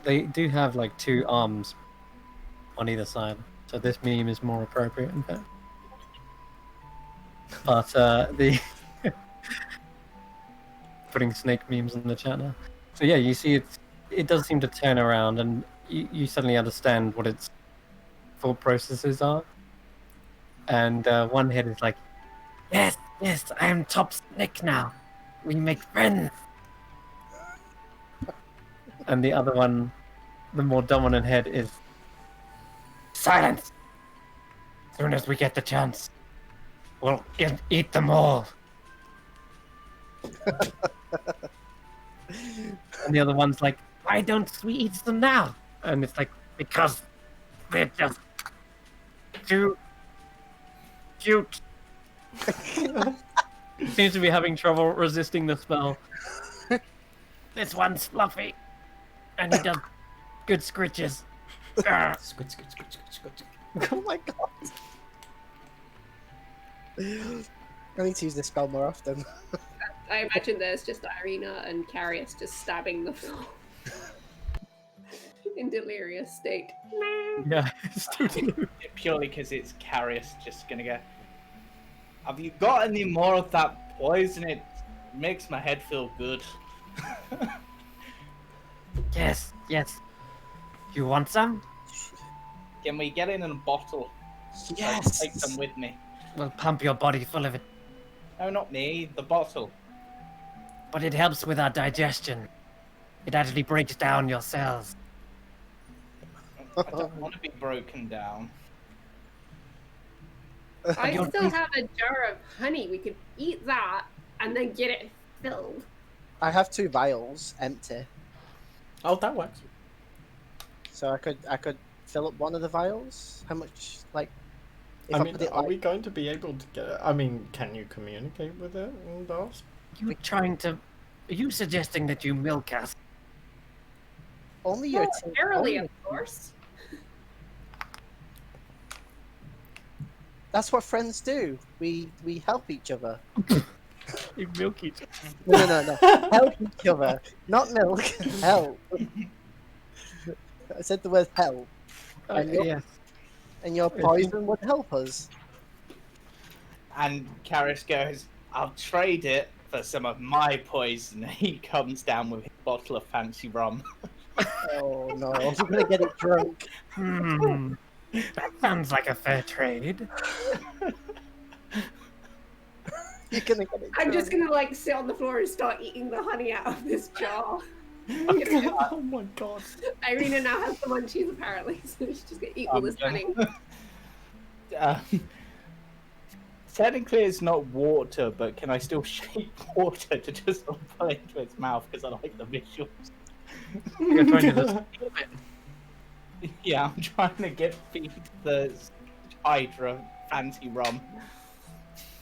they do have like 2 arms on either side, so this meme is more appropriate, in fact. But the putting snake memes in the chat now. So yeah, you see it does seem to turn around, and you suddenly understand what its thought processes are. And one head is like, yes, I am top snake now. We make friends. And the other one, the more dominant head, is silence. As soon as we get the chance, we'll eat them all. And the other one's like, why don't we eat them now? And it's like, because they're just too cute. Seems to be having trouble resisting the spell. This one's fluffy, and he does good scritches. Grr. Squid. Oh my god! I need to use this spell more often. I imagine there's just Irina and Carius just stabbing the floor in delirious state. Yeah, it's totally. Purely because it's Carius just gonna go, have you got any more of that poison? It makes my head feel good. Yes, yes. You want some? Can we get it in a bottle? I can Yes. take some with me. We'll pump your body full of it. No, not me. The bottle. But it helps with our digestion. It actually breaks down your cells. I don't want to be broken down. I Your still teeth- have a jar of honey. We could eat that and then get it filled. I have 2 vials empty, Oh, that works. so I could fill up one of the vials. How much? Like, if I I mean, put it are like, we going to be able to get? I mean, can you communicate with it and ask? You trying to... Are you suggesting that you milk us? only your Early, only- of course. That's what friends do. We help each other. You milk each No. Help each other, not milk. Help. I said the word help, Yes. and your poison would help us. And Karis goes, I'll trade it for some of my poison. He comes down with his bottle of fancy rum. Oh no, we're gonna get it drunk. That sounds like a fair trade. You're gonna get it drunk. I'm just gonna like sit on the floor and start eating the honey out of this jar. Oh my god. Irina now has the munchies apparently, so she's just gonna eat all this honey. Technically, it's not water, but can I still shape water to just put it into its mouth because I like the visuals? You're trying to just... Yeah, I'm trying to feed the Hydra fancy rum.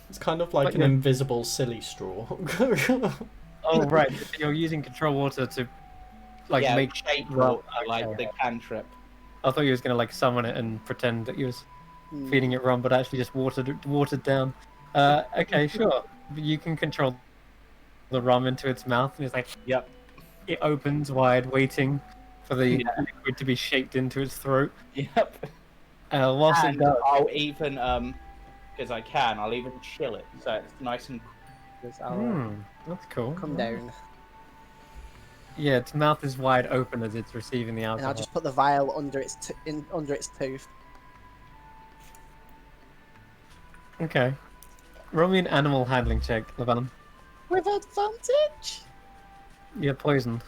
It's kind of like But an yeah. invisible silly straw. Oh, right. You're using control water to, like, Yeah, make... shape rum. water, like Okay. the cantrip. I thought you was going to, like, summon it and pretend that you was feeding it rum, but actually just watered down. Okay, sure. You can control the rum into its mouth, and it's like... Yep. It opens wide, waiting for the liquid to be shaped into its throat. Yep. Whilst it And does... I'll even, because I can, I'll even chill it so it's nice and. That's cool. Come down, Yeah, its mouth is wide open as it's receiving the and alcohol. I'll just put the vial under its under its tooth. Okay. Roll me an animal handling check, Lebanon. With advantage. You're poisoned.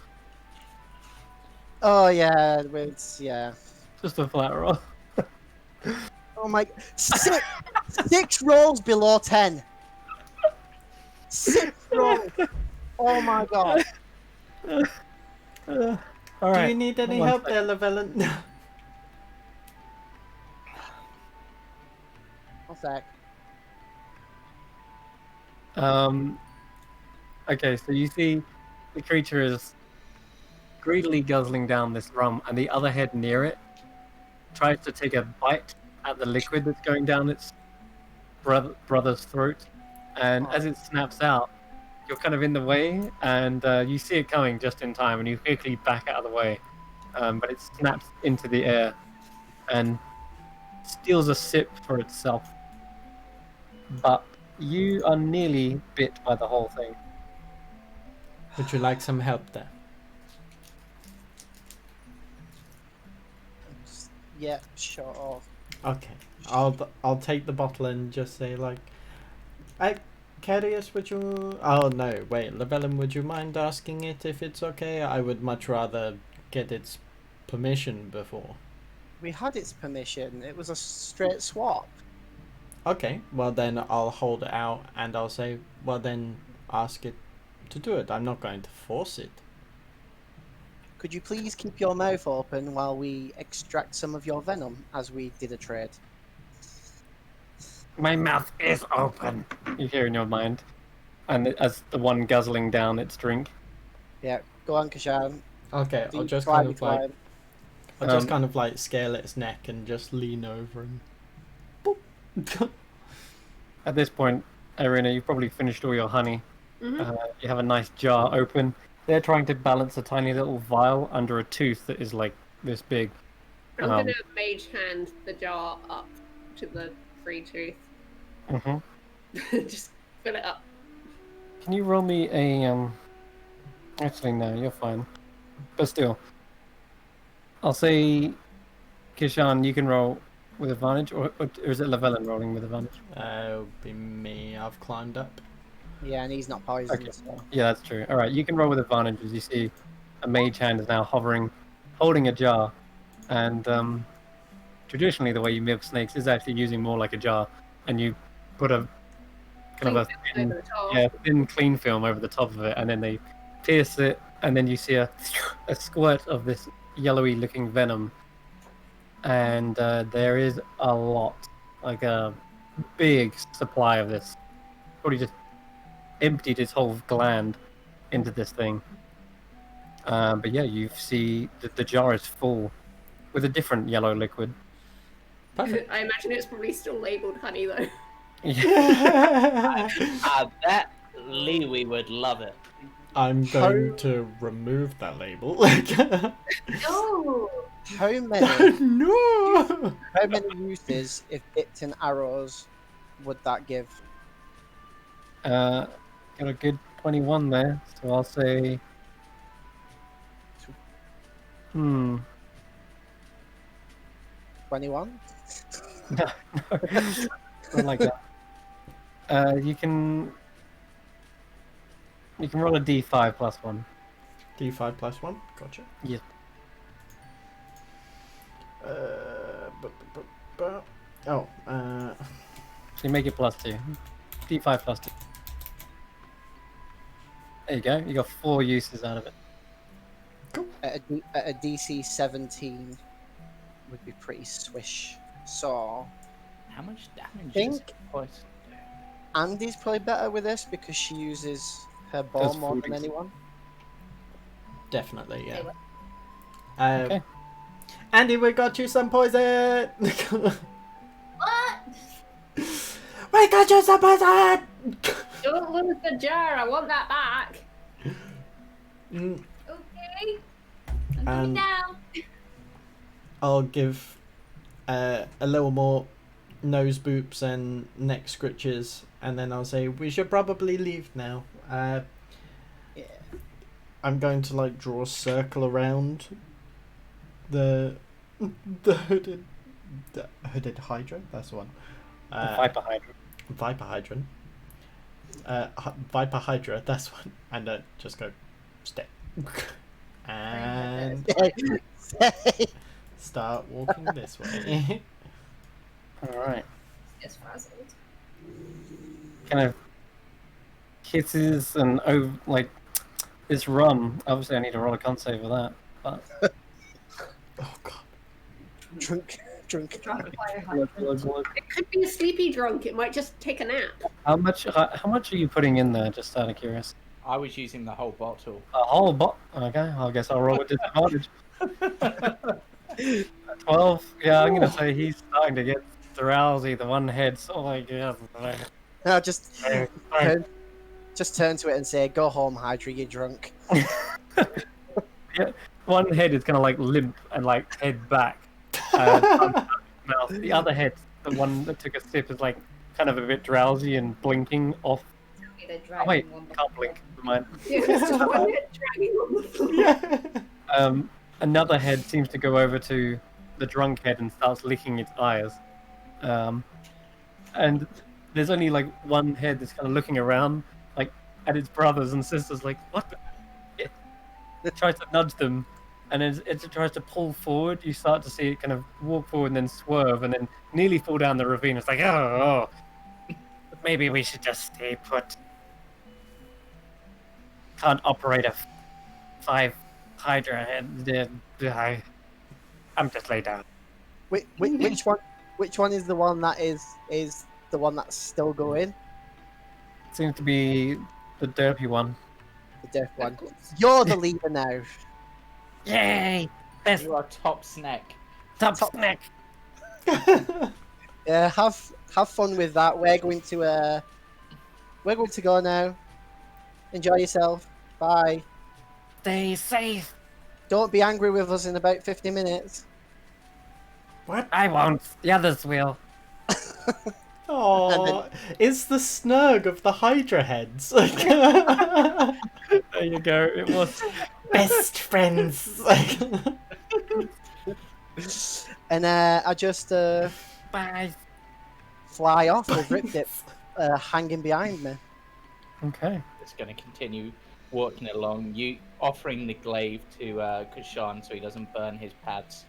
Oh yeah, with yeah. Just a flat roll. Oh my, 6 rolls below 10. 6 rolls. Oh my god. All Do right. you need any Hold on help a there, Llewellyn? One sec. Okay, so you see the creature is greedily guzzling down this rum, and the other head near it tries to take a bite at the liquid that's going down its brother's throat. And as it snaps out, you're kind of in the way, and you see it coming just in time, and you quickly back out of the way. But it snaps into the air and steals a sip for itself. But you are nearly bit by the whole thing. Would you like some help there? Yeah, sure. Okay, I'll take the bottle and just say like, Carius, would you? Oh no, wait, Llewellyn, would you mind asking it if it's okay? I would much rather get its permission before. We had its permission. It was a straight swap. Okay, well then I'll hold it out and I'll say, well then ask it to do it. I'm not going to force it. Could you please keep your mouth open while we extract some of your venom, as we did a trade? My mouth is open. You hear in your mind, and as the one guzzling down its drink. Yeah, go on, Kashan. Okay, I'll Deep just try kind me of like, climb. I'll just Um, kind of like scale its neck and just lean over and. Boop. At this point, Irina, you've probably finished all your honey. Mhm. You have a nice jar open. They're trying to balance a tiny little vial under a tooth that is like this big. I'm Um, gonna mage hand the jar up to the free tooth. mhm. Just fill it up. Can you roll me a Actually, no, you're fine. but still, I'll say, Kishan, you can roll with advantage, or is it Llewellyn rolling with advantage? It'll be me. I've climbed up. Yeah, and he's not poisoned. Okay. So. Yeah, that's true. All right, you can roll with advantage as you see a mage hand is now hovering, holding a jar, and traditionally the way you milk snakes is actually using more like a jar, and you put a kind of a Clean thin, over the top. yeah, thin clean film over the top of it, and then they pierce it, and then you see a squirt of this yellowy looking venom, and there is a lot, like a big supply of this. Probably just emptied its whole gland into this thing. But yeah, you see the jar is full with a different yellow liquid. Perfect. I imagine it's probably still labeled honey though. Yeah. I bet Lewy would love it. I'm going to remove that label. No. How many No! how many uses, if dipped in arrows, would that give? Got a good 21 there, so I'll say. 21? No, not like that. You can roll a d5 plus 1. D5 plus 1. Gotcha. Yeah. Oh, So you make it plus 2. d5 plus 2. There you go. You got 4 uses out of it. At a DC 17 would be pretty swish. So How much damage Think- does it poison do? Andy's probably better with this because she uses her bow Does more food than ex- anyone. definitely, yeah. Okay. Andy, we got you some poison! What? We got you some poison! Don't lose the jar. I want that back. Mm, Okay. I'm coming down. I'll give a little more nose boops and neck scritches, and then I'll say we should probably leave now. Yeah. I'm going to like draw a circle around the hooded hydra. That's the one. Viper Hydra. Viper hydrant. Viper hydra. That's one. And just go step and start walking this way. Alright. Just frazzled. Kind of kisses and like this rum. Obviously, I need to roll a con save for that. But Oh god. Drunk. Drunk fire look, hydrant. look, look. It could be a sleepy drunk. It might just take a nap. How much are you putting in there? Just out of curiosity. I was using the whole bottle. A whole bot. Okay, I guess I'll roll with disadvantage. 12. Yeah, I'm gonna say he's starting to get drowsy. The one head's like, yeah. No, just turn to it and say, "Go home, Hydra. You're drunk." Yeah, one head is kind of like limp and like head back. Mouth. The other head, the one that took a sip, is like kind of a bit drowsy and blinking off. They're Oh dragging wait, one by can't blink. Never mind. Yeah, it's just one head dragging on the floor. Yeah. Another head seems to go over to the drunk head and starts licking its eyes. And there's only like one head that's kind of looking around, like at its brothers and sisters, like, what the? It tries to nudge them, and as it tries to pull forward, you start to see it kind of walk forward and then swerve and then nearly fall down the ravine. It's like, oh. Maybe we should just stay put. Can't operate a 5 Hydra head. I'm just laid down. Which one? Which one is the one that is the one that's still going? Seems to be the derpy one. The deaf one. You're the leader now. Yay! Best You are top snack. top snack. Yeah, have fun with that. We're going to go now. Enjoy yourself. Bye. Stay safe. Don't be angry with us in about 50 minutes. What? I won't. The others will. Oh, it's the snug of the Hydra heads. There you go. It was best friends. And I just Bye. fly off with Rip Dip hanging behind me. Okay. Just going to continue walking along, you offering the glaive to Kushan so he doesn't burn his pads.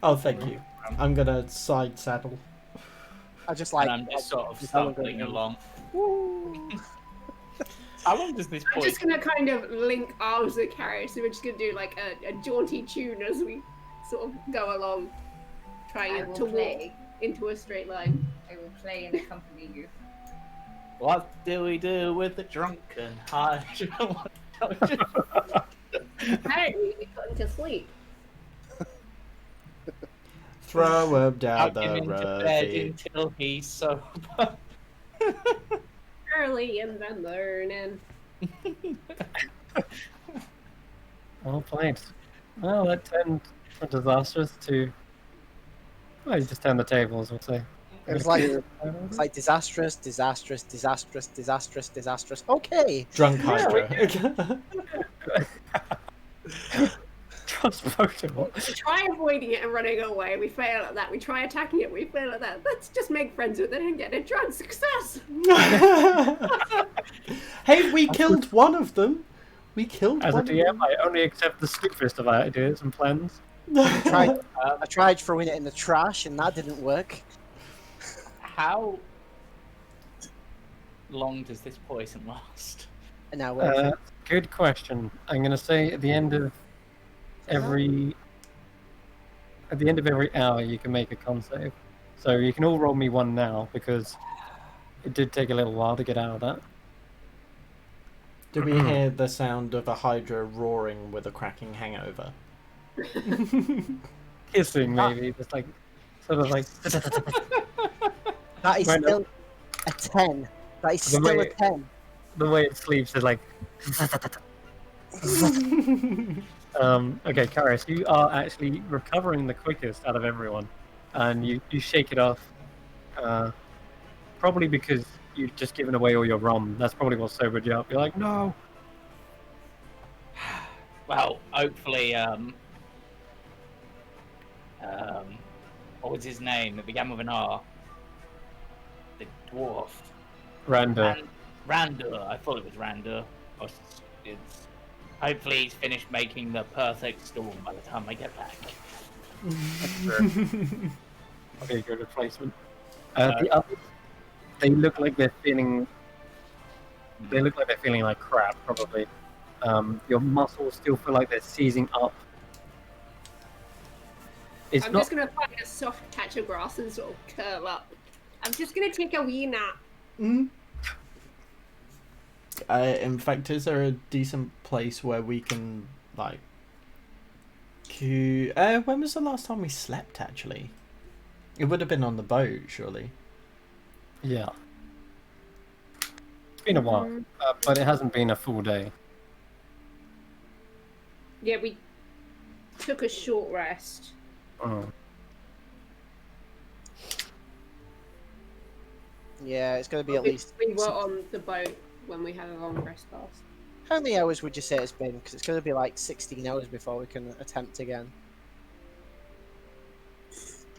Oh, thank you. I'm gonna side saddle. I just like. And I'm just sort of just going stumbling around. along. Woo. How long does this I'm boy... just gonna kind of link arms with Carrie, so we're just gonna do like a jaunty tune as we sort of go along, I trying will to walk play. into a straight line. I will play and accompany you. What do we do with the drunken heart? Apparently, we put him to sleep. Throw him down Tuck him the into bed road. until he's sober. Early in the morning. Well played. Well, that turned from disastrous to. Well, you just turned the tables, we'll say. It was like it's like disastrous, disastrous, disastrous, disastrous, disastrous. Okay. Drunk Hydra. Trust protocol. We try avoiding it and running away. We fail at that. We try attacking it. We fail at that. Let's just make friends with it and get it drunk. Success. Hey, we killed one of them. We killed As a one of DM, them. I only accept the stupidest of ideas and plans. I tried throwing it in the trash and that didn't work. How long does this poison last? And now Good question. I'm going to say at the end of every hour you can make a con save. So you can all roll me one now because it did take a little while to get out of that. Do we hear the sound of a Hydra roaring with a cracking hangover? Hissing maybe, just like sort of like that is Right, no. still a 10. That is The still a way- 10. the way it sleeps is like. Okay, Karius, you are actually recovering the quickest out of everyone, and you shake it off. Probably because you've just given away all your rum. That's probably what sobered you up. You're like, no. Well, hopefully, what was his name? It began with an R. The dwarf. Randa. Randur. I thought it was Randur. Hopefully he's finished making the perfect storm by the time I get back. Okay, good replacement. The others, they look like they're feeling. They look like they're feeling like crap, probably. Your muscles still feel like they're seizing up. It's I'm not. just gonna find a soft patch of grass and sort of curl up. I'm just gonna take a wee nap. In fact, is there a decent place where we can, like... when was the last time we slept, actually? It would have been on the boat, surely. Yeah. It's been a while, but it hasn't been a full day. Yeah, we took a short rest. Oh. Yeah, it's going to be at least. We were on the boat when we had a long rest past. How many hours would you say it's been? Because it's going to be like 16 hours before we can attempt again.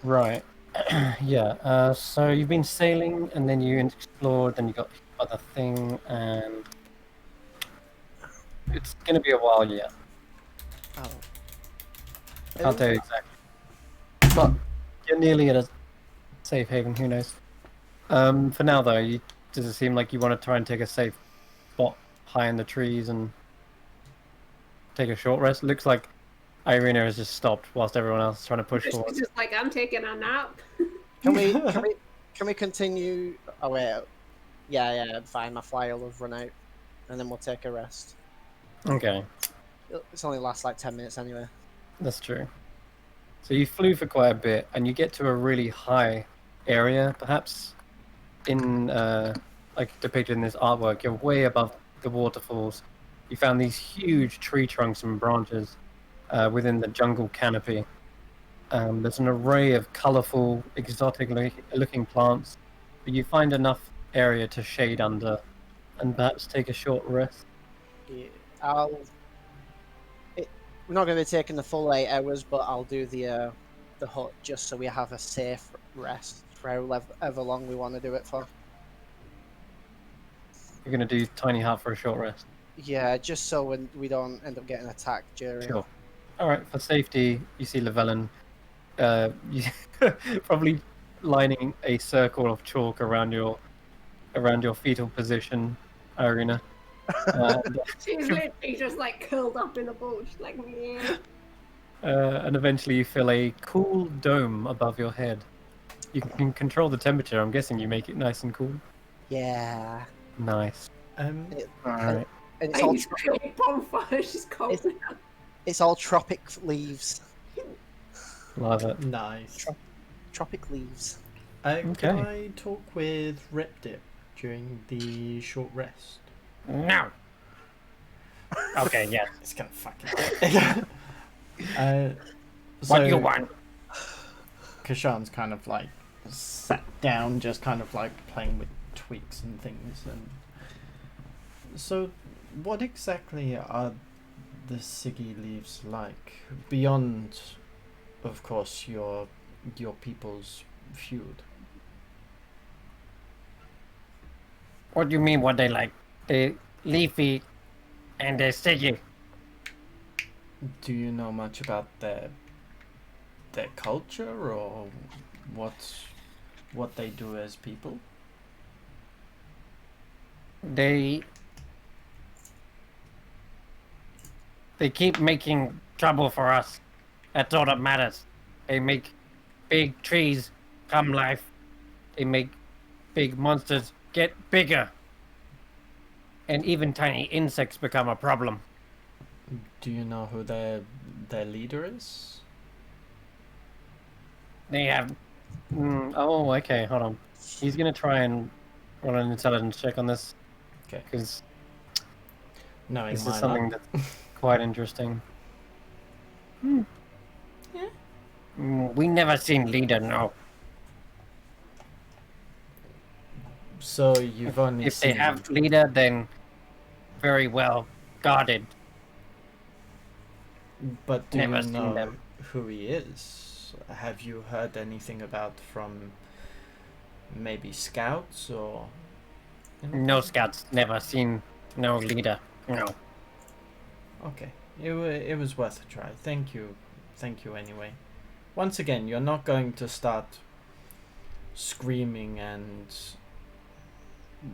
Right. Yeah. So you've been sailing, and then you explored, then you got the other thing, and it's going to be a while yet. Oh. I can't tell you exactly. But you're nearly at a safe haven. Who knows? For now, though, does it seem like you want to try and take a safe spot high in the trees and take a short rest? Looks like Irina has just stopped whilst everyone else is trying to push She's forward. just like, I'm taking a nap. Can we continue? Oh wait, yeah, fine. My flyer will have run out, and then we'll take a rest. Okay, It's only lasts like 10 minutes anyway. that's true. So you flew for quite a bit, and you get to a really high area, perhaps in like depicted in this artwork. You're way above the waterfalls. You found these huge tree trunks and branches within the jungle canopy. There's an array of colourful, exotic-looking plants, but you find enough area to shade under and perhaps take a short rest. Yeah, we're not going to be taking the full 8 hours, but I'll do the hut just so we have a safe rest for however long we want to do it for. You're gonna do tiny hut for a short rest. Yeah, just so we don't end up getting attacked during. Sure. All right. For safety, you see Llewellyn, you probably lining a circle of chalk around your fetal position, Irina. And, She's literally just like curled up in a ball. She's like, yeah. and eventually you feel a cool dome above your head. You can control the temperature. I'm guessing you make it nice and cool. Yeah. Nice. All right. And it's all She's creating bonfire. She's cold. it's all tropic leaves. Love it. Nice. Tropic leaves. Can Okay. I talk with Repdip during the short rest? No. Okay, yes. It's gonna fucking. What do you want? Kashan's kind of like sat down, just kind of like playing with tweaks and things. And so, what exactly are the Siggy leaves like? Beyond, of course, your people's feud. What do you mean? What they like? They leafy, and they're sticky. Do you know much about their culture or what they do as people? They keep making trouble for us. That's all that matters. They make big trees come life. They make big monsters get bigger. And even tiny insects become a problem. Do you know who their leader is? They have Oh, okay. Hold on. He's gonna try and run an intelligence check on this Okay. because Knowing this is mine something up. that's quite interesting. we never seen leader, no. So you've only If seen they have leader, then very well guarded. but do never you seen know them. who he is? Have you heard anything about from maybe scouts or No scouts, never seen no leader, no. Okay. It was worth a try. Thank you anyway. Once again, you're not going to start screaming and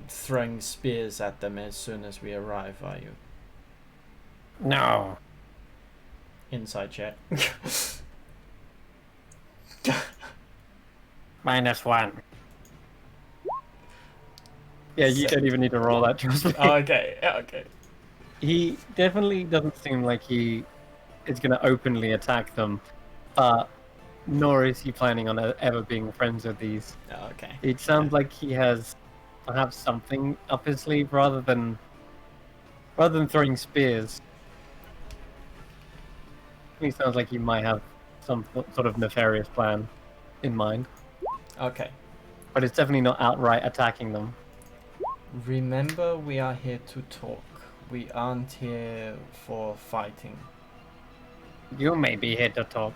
throwing spears at them as soon as we arrive, are you? No. Inside check. -1. Yeah, you don't even need to roll that. Trust me. Okay, okay. He definitely doesn't seem like he is going to openly attack them, but nor is he planning on ever being friends with these. Okay. It sounds like he has perhaps something up his sleeve rather than throwing spears. He sounds like he might have some sort of nefarious plan in mind, Okay. but it's definitely not outright attacking them. Remember, we are here to talk. We aren't here for fighting. You may be here to talk.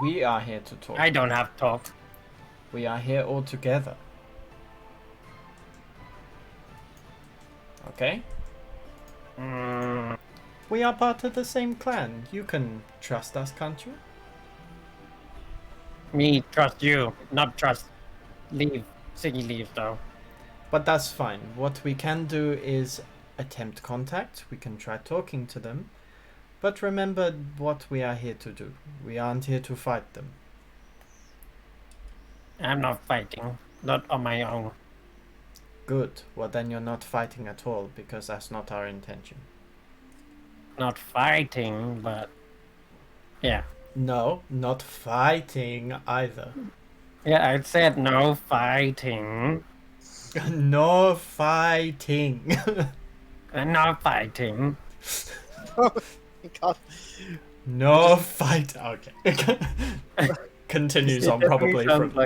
We are here to talk. I don't have talk. We are here all together. Okay? Mm, We are part of the same clan. You can trust us, can't you? me trust you, not trust leave. Siggy leave though. But that's fine. What we can do is attempt contact. We can try talking to them. But remember what we are here to do. We aren't here to fight them. I'm not fighting. Not on my own. Good. Well, then you're not fighting at all, because that's not our intention. Not fighting, but yeah. No, not fighting either. Yeah, I said no fighting. No fighting. No fighting. God. No fight. Okay. Continues on probably from.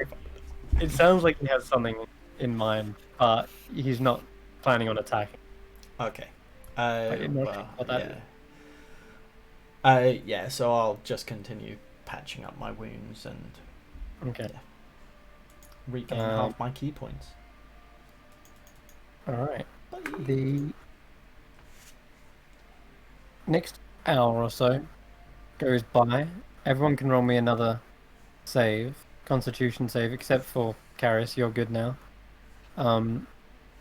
It sounds like he has something in mind, but he's not planning on attacking. Okay. Wait, no, Well, what that yeah. Yeah, so I'll just continue patching up my wounds and Okay. regain half my key points. All right. The next hour or so goes by. Everyone can roll me another Constitution save, except for Karis. You're good now.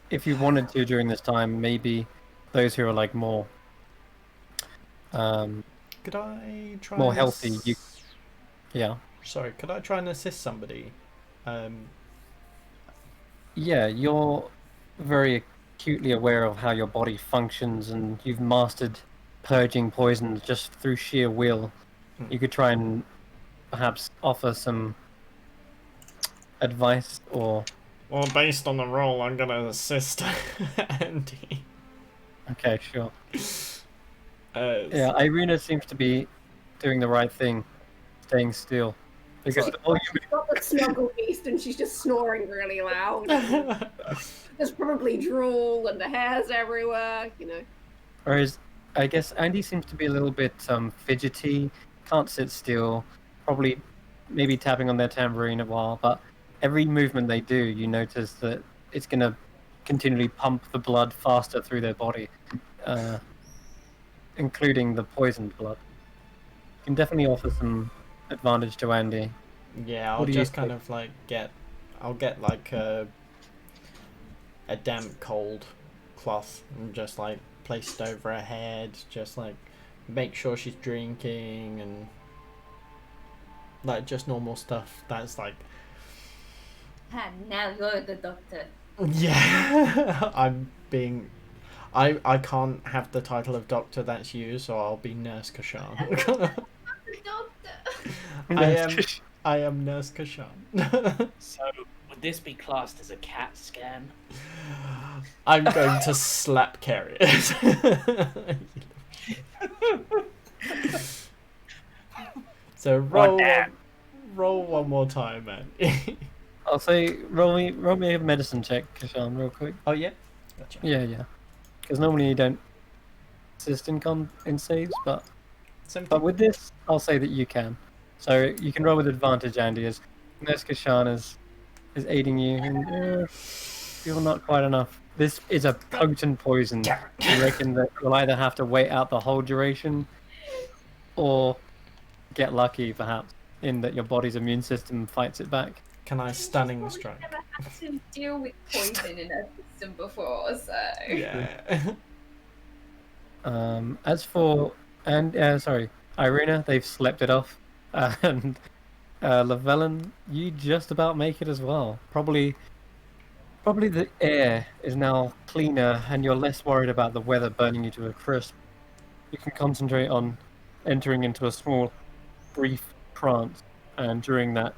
If you wanted to during this time, maybe those who are like more Could I try more and healthy, yeah. Sorry, could I try and assist somebody? Yeah, you're very acutely aware of how your body functions, and you've mastered purging poisons just through sheer will. You could try and perhaps offer some advice or... Well, based on the roll, I'm gonna assist Andy. Okay, sure. Yeah, Irina seems to be doing the right thing, staying still. Because She's got the snuggle beast and she's just snoring really loud. There's probably drool and the hair's everywhere, you know. Whereas, I guess Andy seems to be a little bit fidgety, can't sit still, probably maybe tapping on their tambourine a while, but every movement they do, you notice that it's going to continually pump the blood faster through their body, including the poisoned blood. You can definitely offer some advantage to Andy. Yeah, I'll just kind of like I'll get like a damp cold cloth and just like place it over her head, just like make sure she's drinking and like just normal stuff that's like... And now you're the doctor. Yeah. I can't have the title of doctor that's you, so I'll be Nurse Kashan. Doctor. I am Nurse Kashan. So, would this be classed as a CAT scan? I'm going to slap Carrot. So roll one more time, man. I'll say roll me a medicine check, Kashan, real quick. Oh yeah, gotcha. Yeah. Because normally you don't assist in saves, but with this, I'll say that you can. So you can roll with advantage, Andy, as Nurse Kashan is aiding you, and you're not quite enough. This is a potent poison. You reckon that you'll either have to wait out the whole duration, or get lucky, perhaps, in that your body's immune system fights it back. Can I stunning strike? I've never had to deal with poison in a system before, so... Yeah. As for... Irina, they've slept it off. And Llewellyn, you just about make it as well. Probably the air is now cleaner and you're less worried about the weather burning you to a crisp. You can concentrate on entering into a small, brief trance, and during that,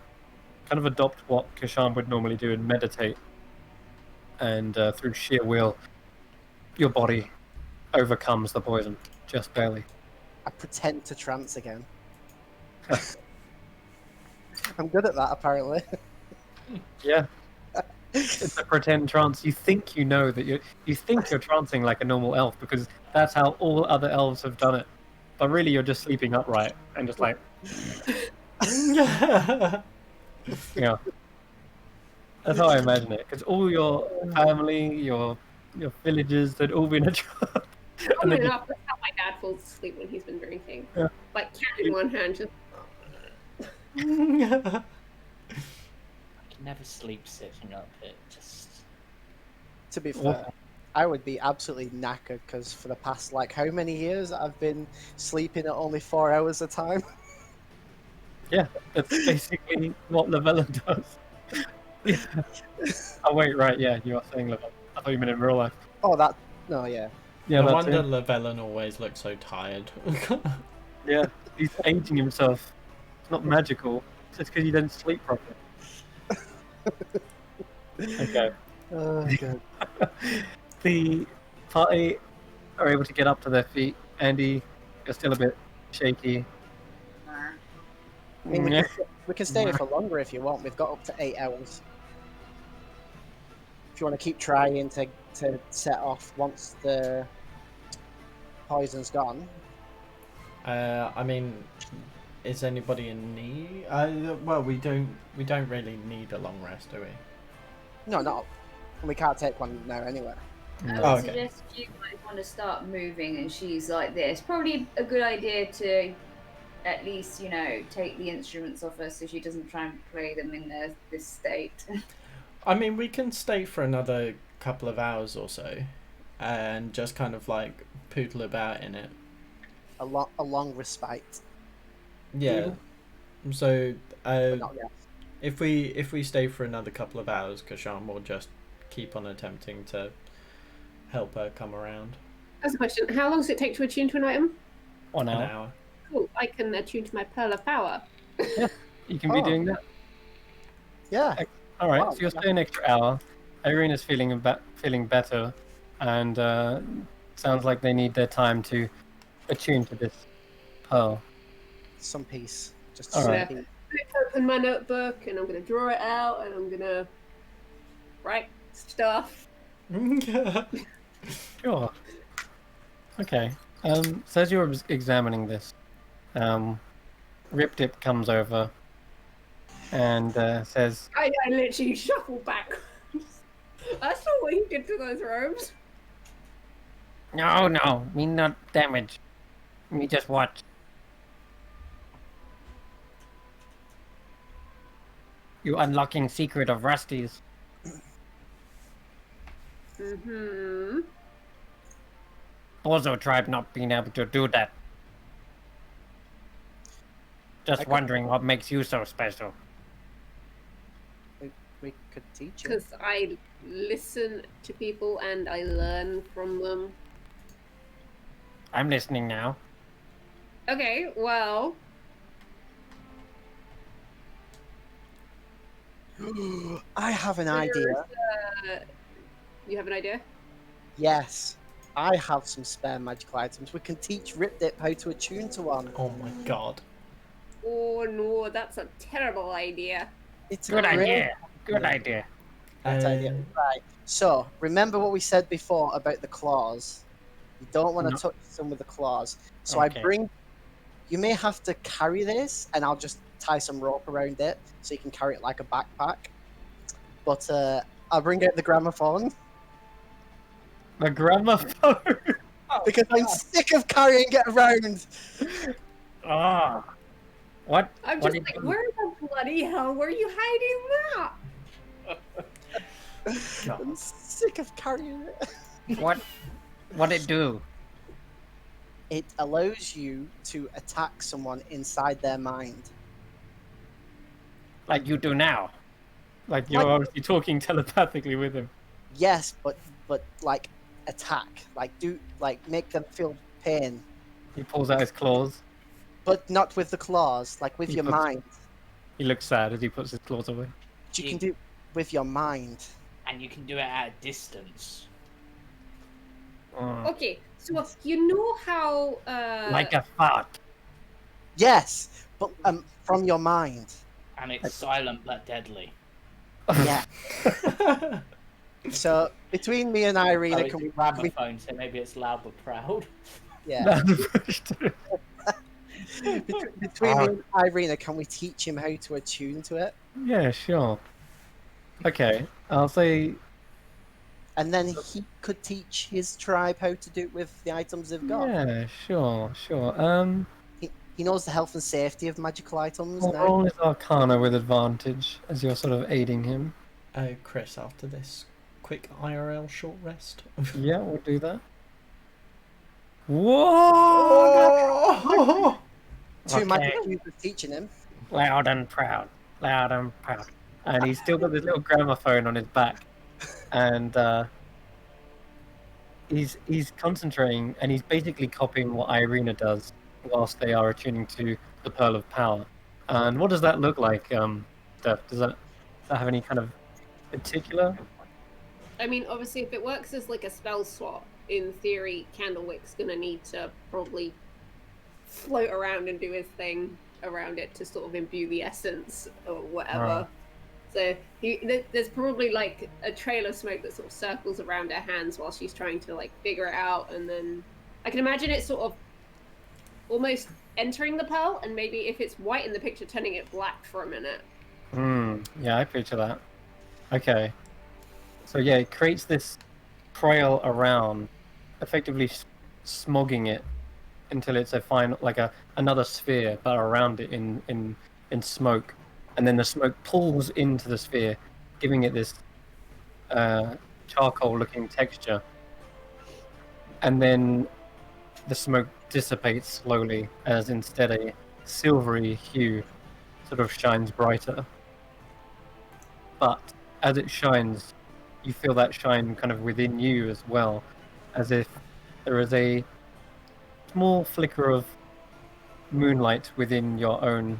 kind of adopt what Kashan would normally do and meditate. And through sheer will, your body overcomes the poison, just barely. I pretend to trance again. I'm good at that, apparently. Yeah. It's a pretend trance. You think you know that you think you're trancing like a normal elf because that's how all other elves have done it. But really you're just sleeping upright and just like... Yeah. That's how I imagine it. Because all your family, your villagers, they'd all been a trance. Funny enough, that's how my dad falls asleep when he's been drinking. Yeah. Like cat in one hand, just... I can never sleep sitting up. It just... To be fair, I would be absolutely knackered because for the past, like, how many years I've been sleeping at only 4 hours a time? Yeah, that's basically what Llewellyn does. Yeah. Oh wait, right, yeah, you are saying Llewellyn. I thought you meant in real life. Oh, no, yeah. Yeah, no that's wonder it. Llewellyn always looks so tired. Yeah, he's aging himself. It's not magical. It's just because you don't sleep properly. Okay. Oh, God. The party are able to get up to their feet. Andy, you're still a bit shaky. I mean, we can stay here for longer if you want. We've got up to 8 hours. If you want to keep trying to set off once the poison's gone. I mean, is anybody in need? Well, we don't really need a long rest, do we? No, not. We can't take one now anyway. I would Oh, okay. suggest if you might want to start moving and she's like this. Probably a good idea to at least, take the instruments off her so she doesn't try and play them in this state. I mean, we can stay for another couple of hours or so, and just kind of like poodle about in it. A long respite. Yeah. So, But not yet. if we stay for another couple of hours, Kashan will just keep on attempting to help her come around. That's a question. How long does it take to attune to an item? 1 An hour. hour. Cool. I can attune to my Pearl of Power. You can be Oh. doing that. Yeah. All right, Wow. so you'll stay an extra hour. Irina's feeling better, and sounds like they need their time to attune to this pearl. Some peace. Just All some right. peace. Open my notebook and I'm going to draw it out and I'm going to write stuff. Sure. Okay. So as you're examining this, Rip Dip comes over and says, I literally shuffle backwards. That's not what he did to those robes. No, me not damage. Me just watch. You unlocking secret of Rusty's. Mm-hmm. Bozo tribe not being able to do that. Just wondering what makes you so special. We could teach it. Because I listen to people and I learn from them. I'm listening now. Okay, well, I have an idea. you have an idea? Yes. I have some spare magical items. We can teach Rip Dip how to attune to one. Oh my god. Oh no, that's a terrible idea. It's Good a great idea. Good idea. idea. Right. So, remember what we said before about the claws? You don't want to No. touch them with the claws. So Okay. you may have to carry this, and I'll just tie some rope around it so you can carry it like a backpack. But I'll bring out the gramophone The gramophone. because I'm sick of carrying it around. Ah. What? I'm What just did like, you- where the bloody hell were you hiding that? I'm sick of carrying it. What it do? It allows you to attack someone inside their mind. Like you do now. Like you're Like- obviously talking telepathically with him. Yes, but like attack, like make them feel pain, He pulls out his claws. but not with the claws, like with He your puts- mind. He looks sad as he puts his claws away. You You- can do with your mind. And you can do it at a distance. Mm. Okay, so you know how Like a fart. Yes, but from your mind. And it's silent but deadly. Yeah. So between me and Irina, Oh, can it's we? a gramophone, so maybe it's loud but proud. Yeah. Yeah, Between me and Irina, can we teach him how to attune to it? sure. Okay, I'll say And then he could teach his tribe how to do it with the items they've got. yeah, sure. He knows the health and safety of magical items I'll now. roll his Arcana with advantage as you're sort of aiding him. Chris, after this quick IRL short rest. Yeah, we'll do that. Whoa! Two Okay. magic users teaching him. Loud and proud. Loud and proud. And he's still got this little gramophone on his back. And he's concentrating and he's basically copying what Irina does whilst they are attuning to the Pearl of Power. And what does that look like, Steph? Does that have any kind of particular? I mean, obviously, if it works as like a spell slot, in theory, Candlewick's gonna need to probably float around and do his thing around it to sort of imbue the essence or whatever. So there's probably like a trail of smoke that sort of circles around her hands while she's trying to like figure it out, and then I can imagine it sort of almost entering the pearl, and maybe if it's white in the picture, turning it black for a minute. Yeah, I picture that. Okay. So yeah, it creates this trail around, effectively smogging it until it's a final, like another sphere, but around it in smoke, and then the smoke pulls into the sphere, giving it this charcoal-looking texture, and then the smoke dissipates slowly as instead a silvery hue sort of shines brighter. But as it shines, you feel that shine kind of within you as well, as if there is a small flicker of moonlight within your own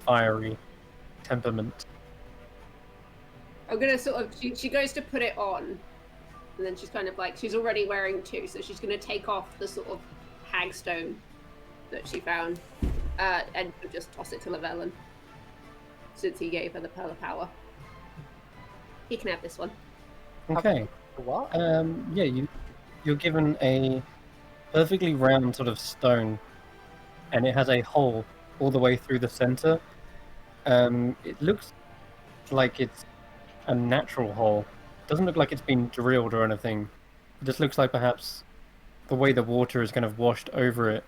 fiery temperament. I'm gonna sort of. She goes to put it on, and then she's kind of like she's already wearing two, so she's gonna take off the sort of hagstone that she found, and just toss it to Llewellyn, since he gave her the pearl of power. He can have this one. Okay. What? Yeah, you're given a perfectly round sort of stone, and it has a hole all the way through the center. It looks like it's a natural hole. Doesn't look like it's been drilled or anything. It just looks like perhaps the way the water is kind of washed over it,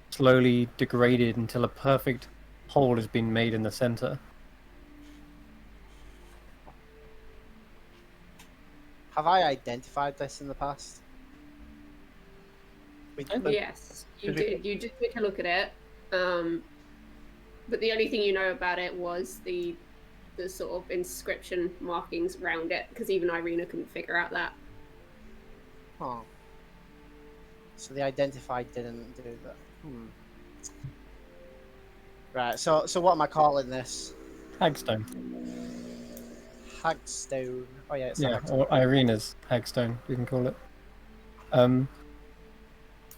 slowly degraded until a perfect hole has been made in the center. Have I identified this in the past? Yes, you did. You did take a look at it, but the only thing you know about it was the sort of inscription markings around it, because even Irina couldn't figure out that. Oh. So the identified didn't do that. Right, so what am I calling this? Hagstone. Hagstone. Oh yeah, it's Yeah, hagstone. or Irina's hagstone, you can call it.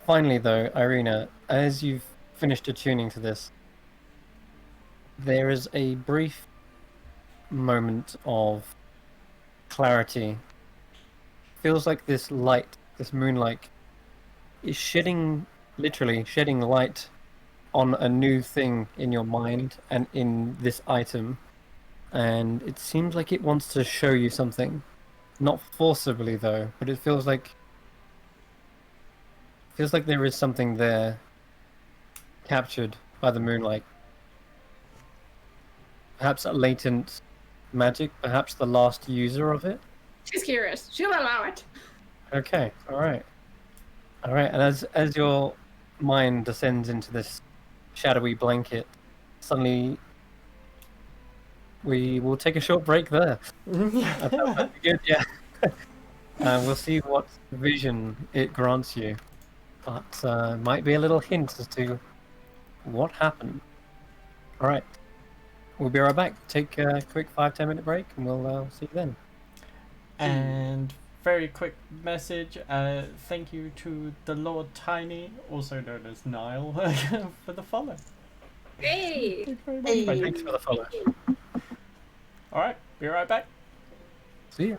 Finally, though, Irina, as you've finished attuning to this, there is a brief moment of clarity. Feels like this light, this moonlight, is literally shedding light on a new thing in your mind and in this item. And it seems like it wants to show you something. Not forcibly, though, but it feels like there is something there captured by the moonlight. Perhaps a latent magic, perhaps the last user of it. She's curious. She'll allow it. Okay, alright. Alright, and as your mind descends into this shadowy blanket, suddenly we will take a short break there. That'd be good, yeah. We'll see what vision it grants you, but might be a little hint as to what happened. Alright, we'll be right back. Take a quick 5-10 minute break and we'll see you then. And very quick message. Thank you to the Lord Tiny, also known as Nile, for the follow. Hey! Thank you very much. Right, thanks for the follow. Alright, be right back. See you.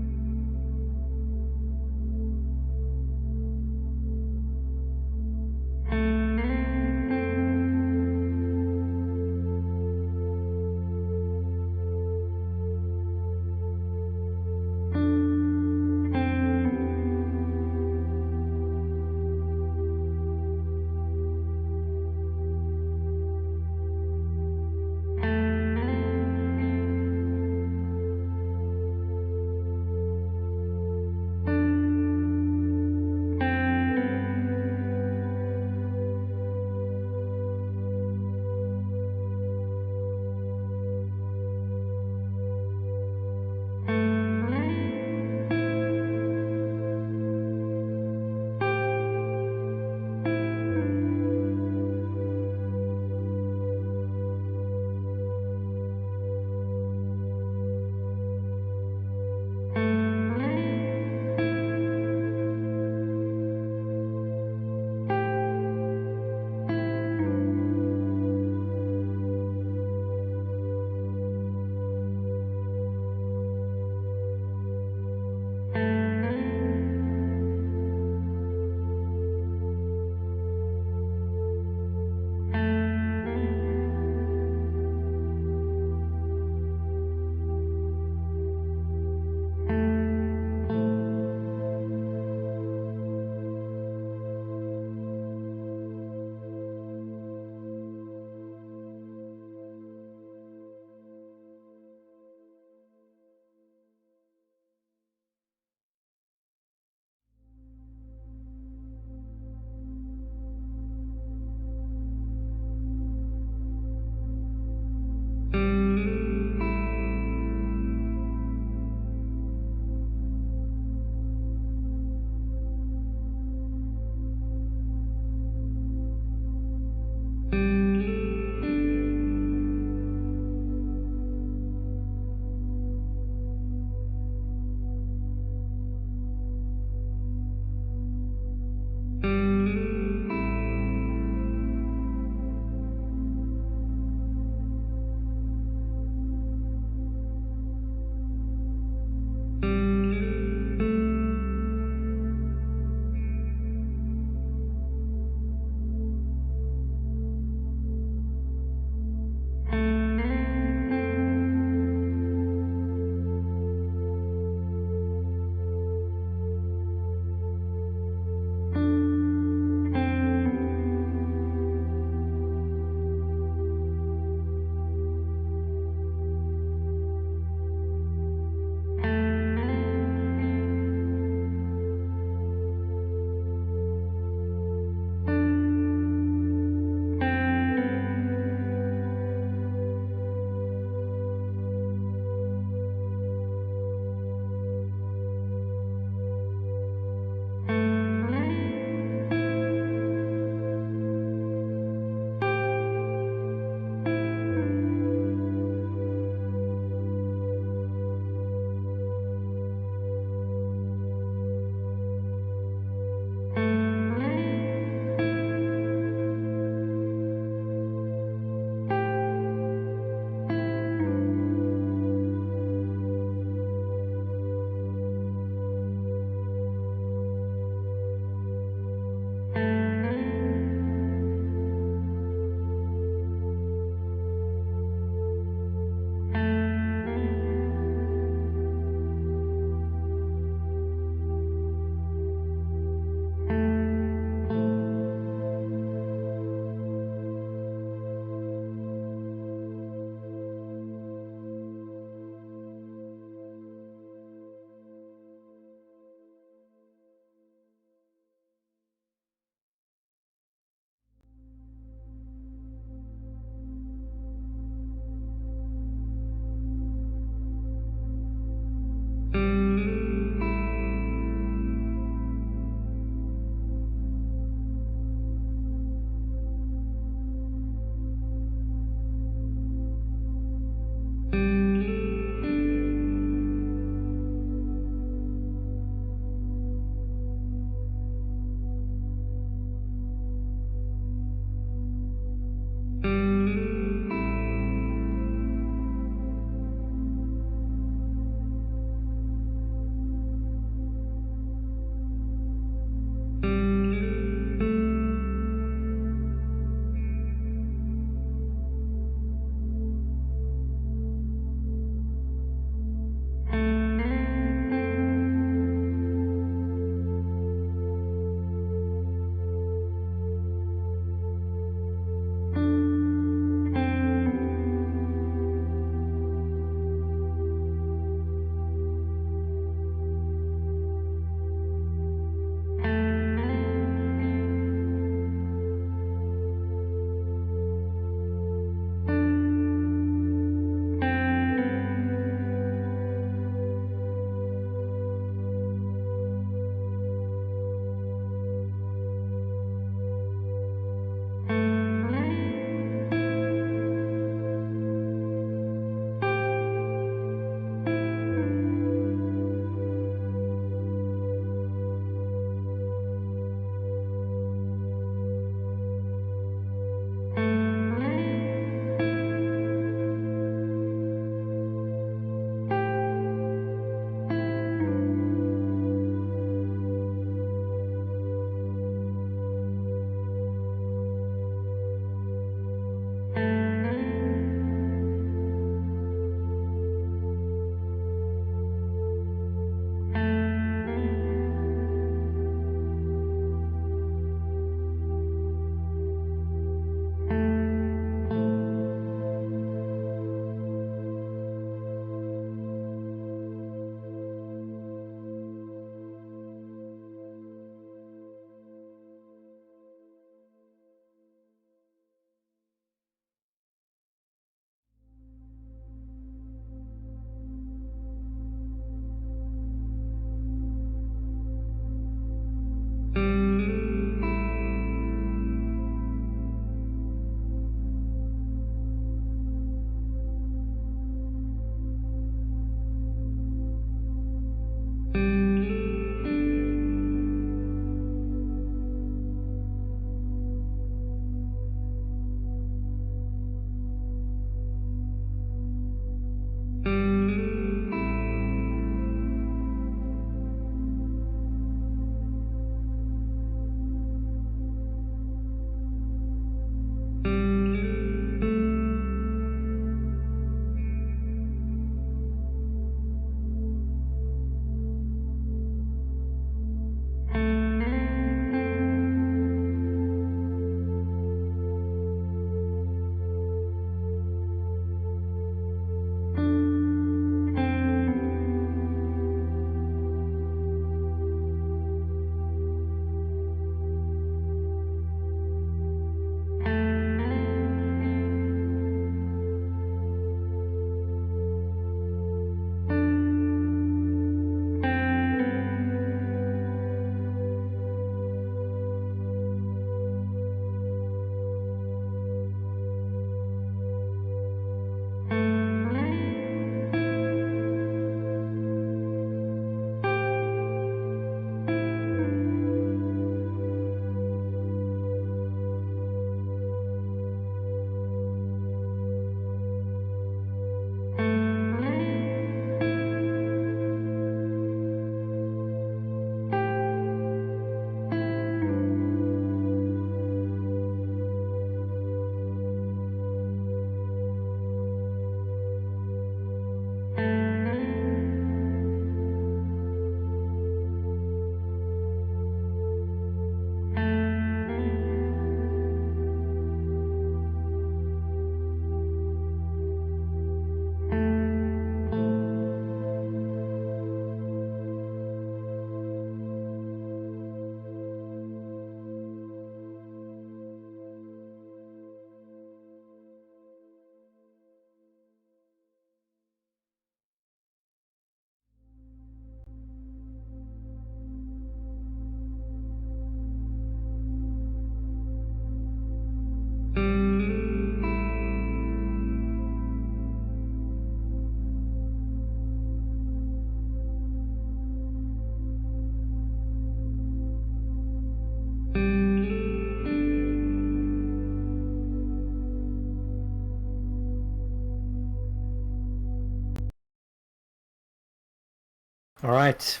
All right,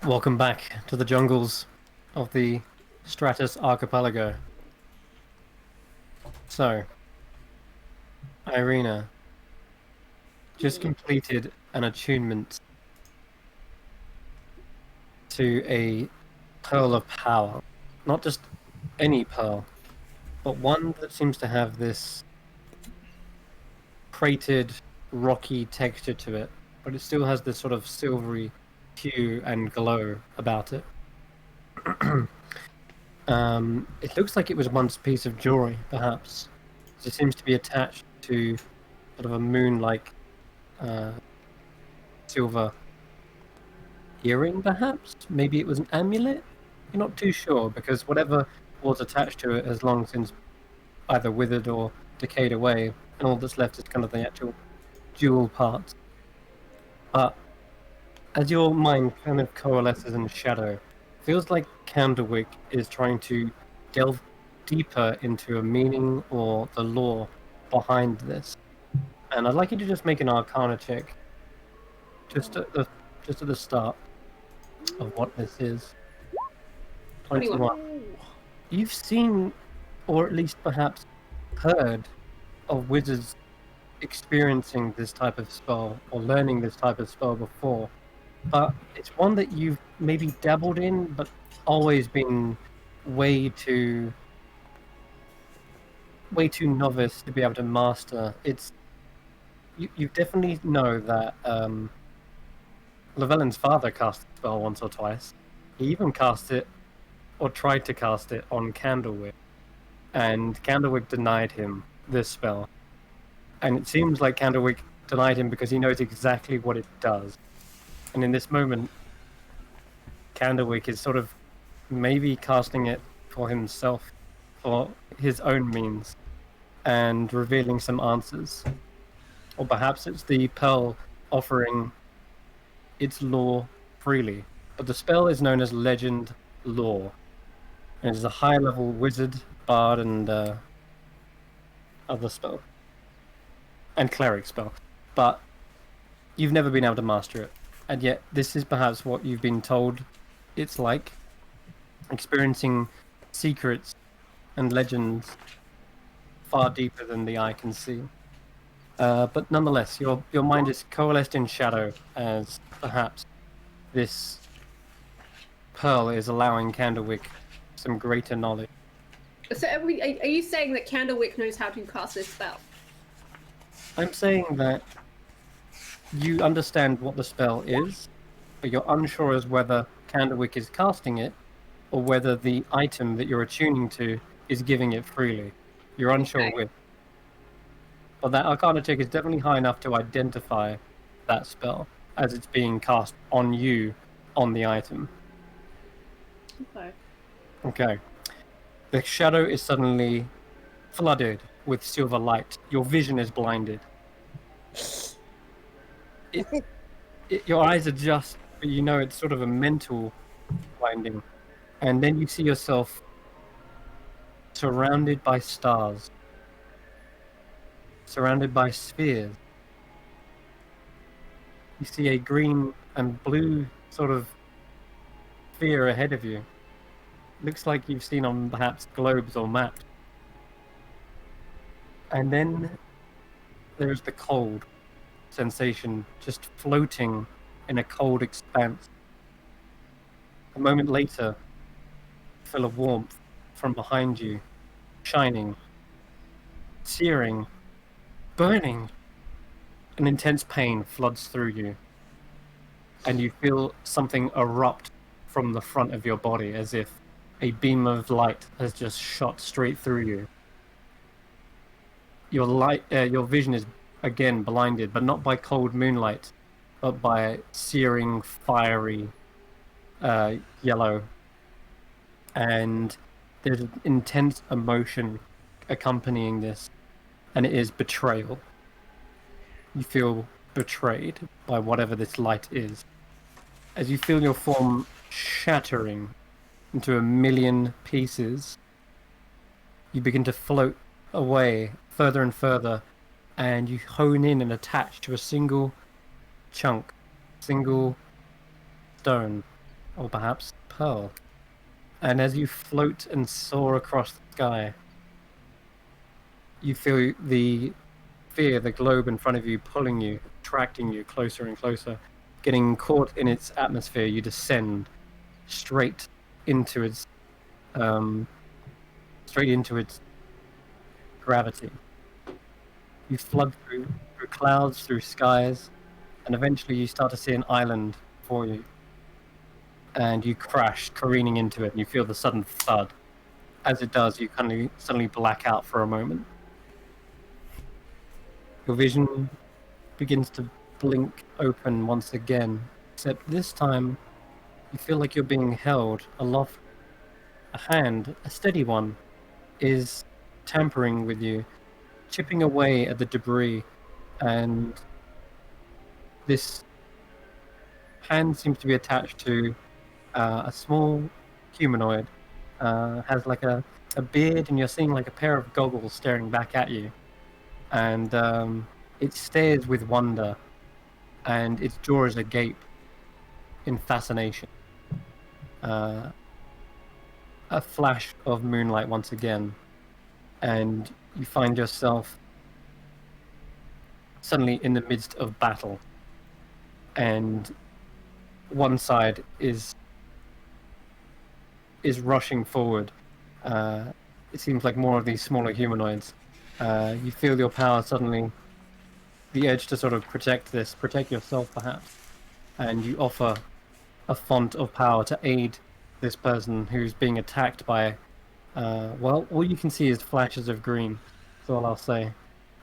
welcome back to the jungles of the Stratus Archipelago. So, Irina just completed an attunement to a pearl of power. Not just any pearl, but one that seems to have this cratered, rocky texture to it, but it still has this sort of silvery hue and glow about it. It looks like it was once a piece of jewelry, perhaps. It seems to be attached to sort of a moon-like silver earring, perhaps? Maybe it was an amulet? You're not too sure, because whatever was attached to it has long since either withered or decayed away, and all that's left is kind of the actual jewel part. But as your mind kind of coalesces in shadow, feels like Candlewick is trying to delve deeper into a meaning or the lore behind this. And I'd like you to just make an Arcana check, just at the start of what this is. 21. You've seen, or at least perhaps heard, of wizards experiencing this type of spell or learning this type of spell before, but it's one that you've maybe dabbled in, but always been way too novice to be able to master. You definitely know that Llewellyn's father cast the spell once or twice. He even cast it, or tried to cast it, on Candlewick, and Candlewick denied him this spell. And it seems like Candlewick denied him because he knows exactly what it does. And in this moment, Candlewick is sort of maybe casting it for himself, for his own means, and revealing some answers. Or perhaps it's the Pearl offering its lore freely. But the spell is known as Legend Lore. And it is a high-level wizard, bard, and other spell. And cleric spell. But you've never been able to master it. And yet, this is perhaps what you've been told it's like. Experiencing secrets and legends far deeper than the eye can see. But nonetheless, your mind is coalesced in shadow as perhaps this pearl is allowing Candlewick some greater knowledge. So are you saying that Candlewick knows how to cast this spell? I'm saying that you understand what the spell is, but you're unsure as whether Candlewick is casting it, or whether the item that you're attuning to is giving it freely. You're unsure with. But that Arcana check is definitely high enough to identify that spell as it's being cast on you, on the item. Okay. Okay. The shadow is suddenly flooded with silver light. Your vision is blinded. Your eyes adjust, but you know it's sort of a mental blinding. And then you see yourself surrounded by stars, surrounded by spheres. You see a green and blue sort of sphere ahead of you. Looks like you've seen on perhaps globes or maps. And then there's the cold sensation, just floating in a cold expanse. A moment later, you feel a warmth from behind you, shining, searing, burning. An intense pain floods through you, and you feel something erupt from the front of your body as if a beam of light has just shot straight through you. Your vision is again blinded, but not by cold moonlight, but by searing, fiery yellow. And there's an intense emotion accompanying this, and it is betrayal. You feel betrayed by whatever this light is. As you feel your form shattering into a million pieces, you begin to float away further and further, and you hone in and attach to a single chunk, single stone, or perhaps pearl. And as you float and soar across the sky, you feel the globe in front of you pulling you, attracting you closer and closer. Getting caught in its atmosphere, you descend straight into its gravity. You flood through clouds, through skies, and eventually you start to see an island before you. And you crash, careening into it, and you feel the sudden thud. As it does, you kind of suddenly black out for a moment. Your vision begins to blink open once again, except this time you feel like you're being held aloft. A hand, a steady one, is tampering with you, chipping away at the debris, and this hand seems to be attached to a small humanoid. Has like a beard, and you're seeing like a pair of goggles staring back at you. And it stares with wonder, and its jaw is agape in fascination. A flash of moonlight once again, and you find yourself suddenly in the midst of battle. And one side is rushing forward. It seems like more of these smaller humanoids. You feel your power suddenly, the urge to sort of protect yourself perhaps, and you offer a font of power to aid this person who's being attacked by, well, all you can see is flashes of green. That's all I'll say.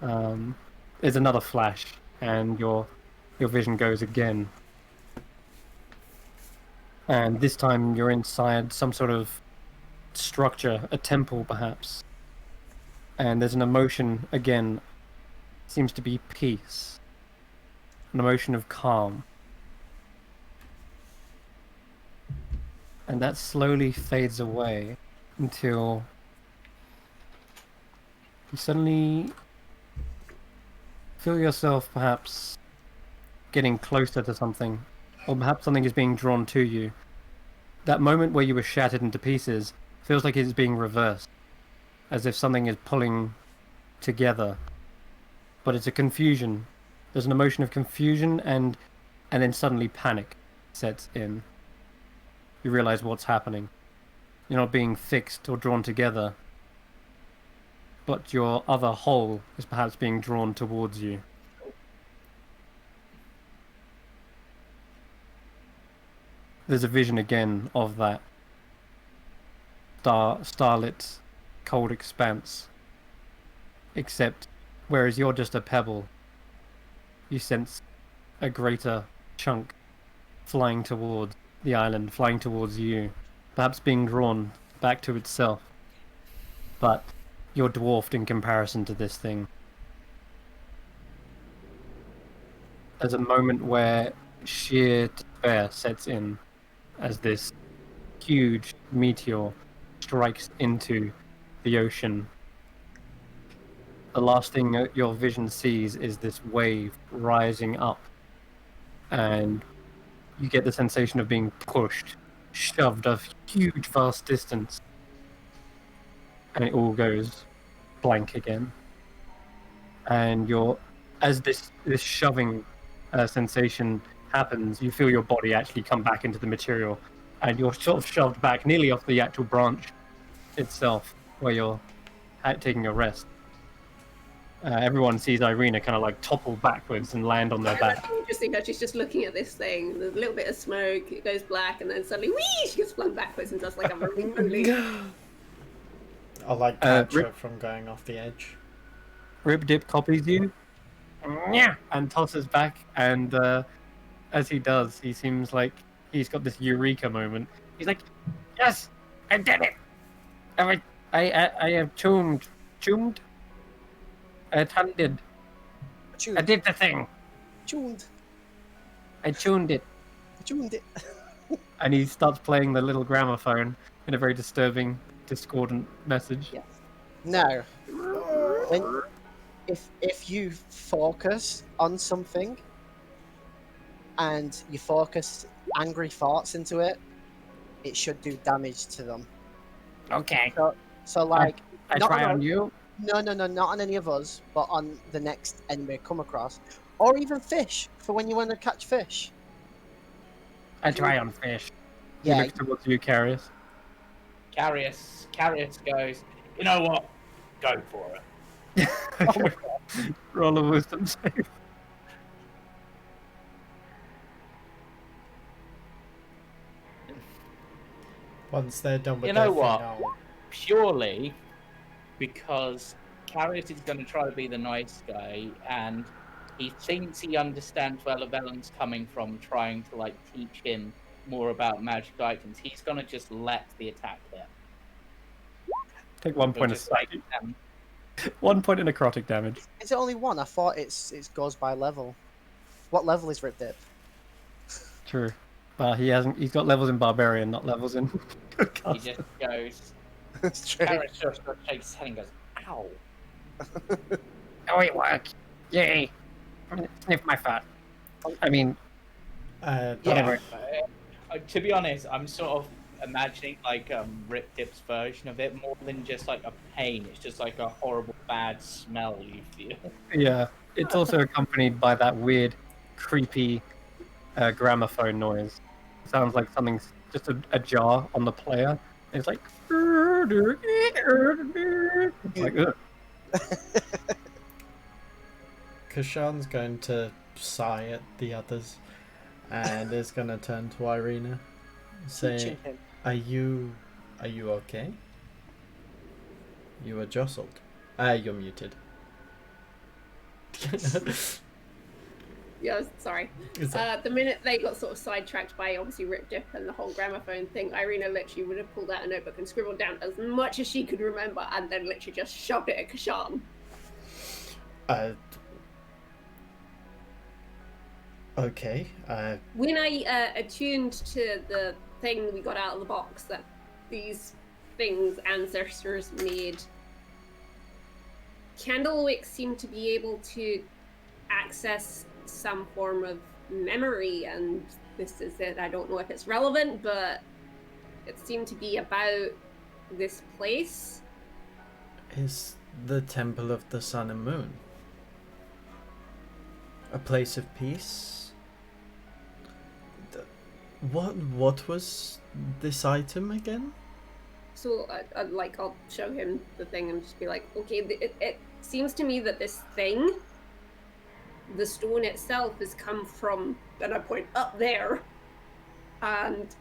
There's another flash, and your vision goes again. And this time you're inside some sort of structure, a temple perhaps. And there's an emotion again, seems to be peace, an emotion of calm. And that slowly fades away until you suddenly feel yourself perhaps getting closer to something, or perhaps something is being drawn to you. That moment where you were shattered into pieces feels like it's being reversed, as if something is pulling together. But it's a confusion. There's an emotion of confusion, and then suddenly panic sets in. You realize what's happening. You're not being fixed or drawn together, but your other whole is perhaps being drawn towards you. There's a vision again of that starlit, cold expanse. Except, whereas you're just a pebble, you sense a greater chunk flying towards the island, flying towards you, perhaps being drawn back to itself. But you're dwarfed in comparison to this thing. There's a moment where sheer despair sets in as this huge meteor strikes into the ocean. The last thing that your vision sees is this wave rising up, and you get the sensation of being pushed, shoved a huge vast distance, and it all goes blank again. And as this shoving sensation happens, you feel your body actually come back into the material, and you're sort of shoved back nearly off the actual branch itself where you're taking a rest. Everyone sees Irina kind of like topple backwards and land on their back. You just think that she's just looking at this thing. There's a little bit of smoke. It goes black, and then suddenly, whee! She gets flung backwards and does like a rolling. I like catch her from going off the edge. Rib Dip copies you, and tosses back, and as he does, he seems like he's got this eureka moment. He's like, "Yes, I did it! I have tuned. I tuned. I did the thing. Tuned. I tuned it." Tuned it. And he starts playing the little gramophone in a very disturbing, discordant message. Yes. Now, if you focus on something, and you focus angry thoughts into it, it should do damage to them. Okay. So like, I not try on on you. no, not on any of us, but on the next enemy come across, or even fish for when you want to catch fish. I try on fish. He Yeah, looks towards you, Carius. Carius goes, you know what? Go for it. Roll a wisdom save. Once they're done with You their know thing, what? I'll... Purely because Carius is going to try to be the nice guy, and he thinks he understands where Llewellyn's coming from, trying to like teach him more about magic items. He's going to just let the attack hit. Take 1 He'll point of just like, psychic. 1 point of necrotic damage. is it only one? I thought it goes by level. What level is Rip Dip? True. But he hasn't. He's got levels in barbarian, not levels in. he just goes. It's true. Carius just shakes his head and goes, "Ow!" Oh, it works! Yay! Sniff my fat. I mean, Yeah. To be honest, I'm sort of imagining like Rip Dip's version of it more than just like a pain. It's just like a horrible bad smell you feel. yeah. It's also accompanied by that weird, creepy gramophone noise. Sounds like something's just a jar on the player. It's like. Like, ugh. Kashan's going to sigh at the others and is going to turn to Irina, saying, Him. Are you okay? You were jostled. You're muted. Yeah, sorry. Is that- The minute they got sort of sidetracked by obviously Rip Dip and the whole gramophone thing, Irina literally would have pulled out a notebook and scribbled down as much as she could remember and then literally just shoved it at Kashan. Okay. When I attuned to the thing we got out of the box that these things ancestors made, Candlewick seemed to be able to access some form of memory, and this is it. I don't know if it's relevant, but it seemed to be about this place. Is the Temple of the Sun and Moon a place of peace? What was this item again? So I'll show him the thing and just be like, okay, it seems to me that this thing, the stone itself, has come from, and I point up there, and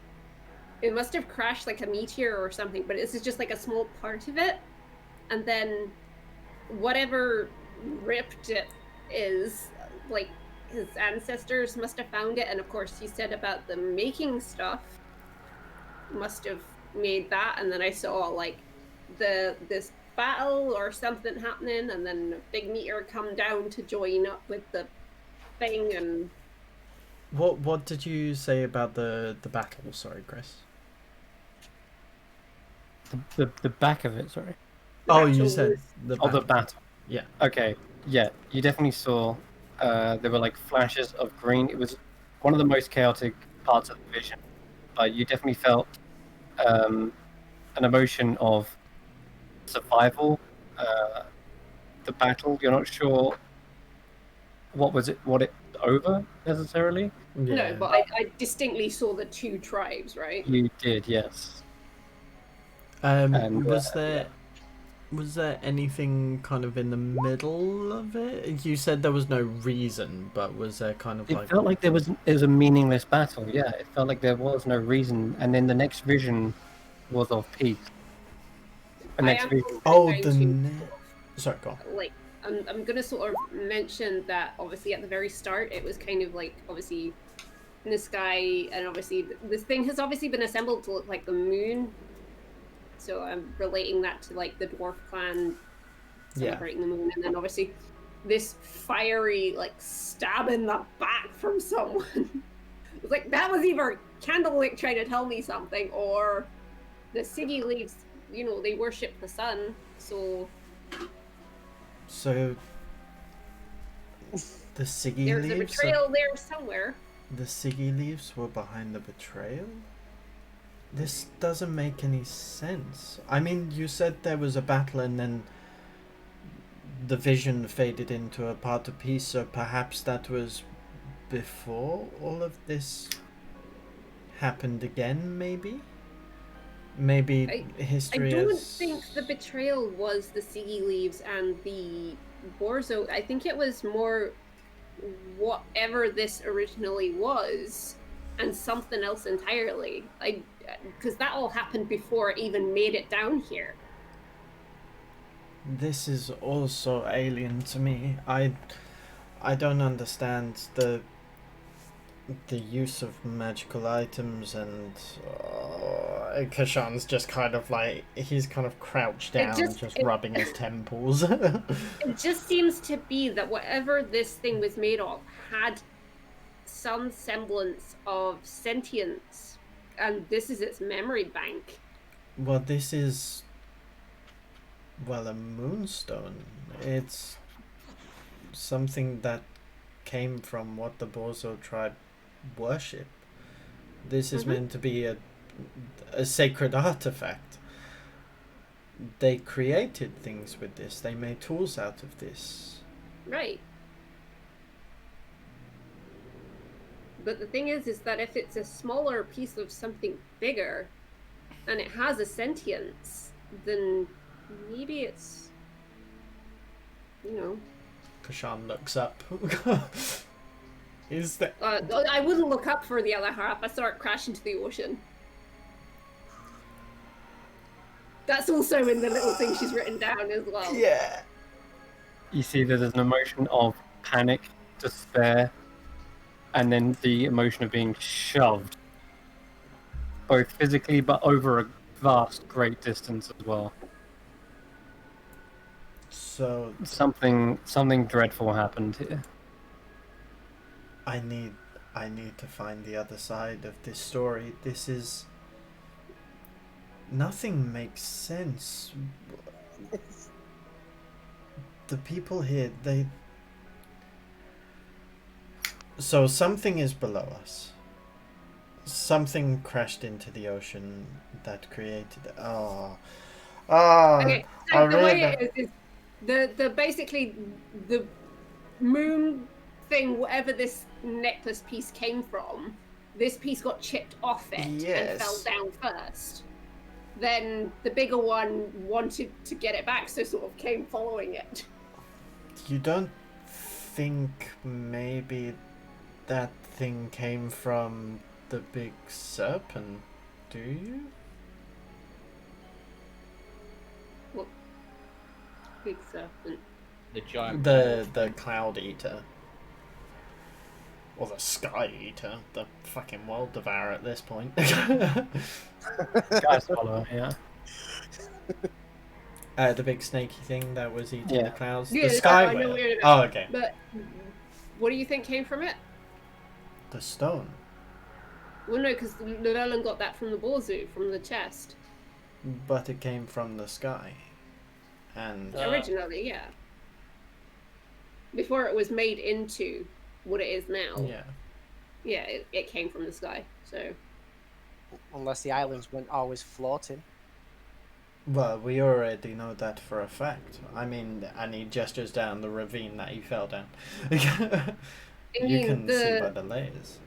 it must have crashed like a meteor or something, but this is just like a small part of it, and then whatever ripped it is, like, his ancestors must have found it, and of course he said about the making stuff must have made that, and then I saw like this battle or something happening, and then a big meteor come down to join up with the thing. And What did you say about the battle? Sorry, Chris. The back of it, sorry. Oh, you battle said was- the Oh, the battle. battle. Yeah. Okay, yeah. You definitely saw there were like flashes of green. It was one of the most chaotic parts of the vision. But you definitely felt an emotion of survival. The battle, you're not sure what it's over necessarily. Yeah. No, but I distinctly saw the two tribes, right? You did, yes. Was there anything kind of in the middle of it? You said there was no reason, but was there kind of It like... felt like it was a meaningless battle. Yeah, it felt like there was no reason, and then the next vision was of peace. The next vision. Oh, going the... to- Sorry, go on. Like, I'm gonna sort of mention that obviously at the very start it was kind of like obviously in the sky, and obviously this thing has obviously been assembled to look like the moon. So I'm relating that to like the dwarf clan celebrating the moon, and then obviously this fiery like stab in the back from someone. It was like that was either Candlewick trying to tell me something, or the Siggy leaves. You know, they worship the sun, so. So the Siggy There's a leaves betrayal there somewhere. The Siggy leaves were behind the betrayal? This doesn't make any sense. I mean, you said there was a battle and then the vision faded into a part of peace, so perhaps that was before all of this happened again, maybe? Maybe I history don't has... think the betrayal was the Siggy leaves and the Borzo. I think it was more whatever this originally was and something else entirely. Because that all happened before it even made it down here. This is also alien to me. I don't understand the use of magical items, and Kashan's just kind of like, he's kind of crouched down, just rubbing his temples. It just seems to be that whatever this thing was made of had some semblance of sentience, and this is its memory bank. Well, this is, well, a moonstone. It's something that came from what the Borzo tribe worship. This is meant to be a sacred artifact. They created things with this. They made tools out of this. Right. But the thing is that if it's a smaller piece of something bigger, and it has a sentience, then maybe it's, you know. Kashan looks up. Is that... I wouldn't look up for the other half. I saw it crash into the ocean. That's also in the little thing she's written down as well. Yeah. You see that there's an emotion of panic, despair, and then the emotion of being shoved, both physically but over a vast, great distance as well. So something dreadful happened here. I need to find the other side of this story. This is... Nothing makes sense. The people here, they... So something is below us. Something crashed into the ocean that created... Okay, so the way it is the basically the moon thing, whatever this necklace piece came from, this piece got chipped off it and fell down first. Then the bigger one wanted to get it back, so sort of came following it. You don't think maybe that thing came from the big serpent, do you? What big serpent? The giant. The Cloud Eater. Or the Sky Eater, the fucking world devourer at this point. Sky Swallower, yeah. The big snaky thing that was eating the clouds. Yeah, the Sky Whale. Oh, okay. But what do you think came from it? The stone. Well, no, because Llewellyn got that from the Borzu, from the chest. But it came from the sky. And originally, yeah. Before it was made into what it is now. Yeah. Yeah, it came from the sky, so... Unless the islands weren't always floating. Well, we already know that for a fact. I mean, and he gestures down the ravine that he fell down. You can see by the layers.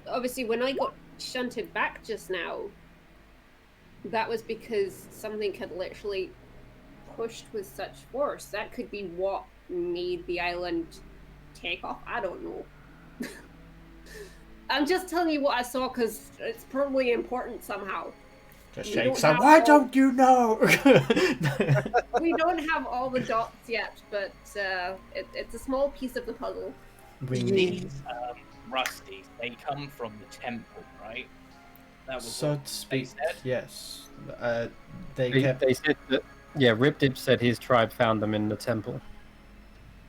Obviously, when I got shunted back just now, that was because something had literally pushed with such force. That could be what made the island take off. I don't know. I'm just telling you what I saw because it's probably important somehow. Just shakes up. Why don't you know? We don't have all the dots yet, but it's a small piece of the puzzle. These rusties, they come from the temple, right? That was so what to speak, they said? yes. They said that, yeah, Ripdip said his tribe found them in the temple.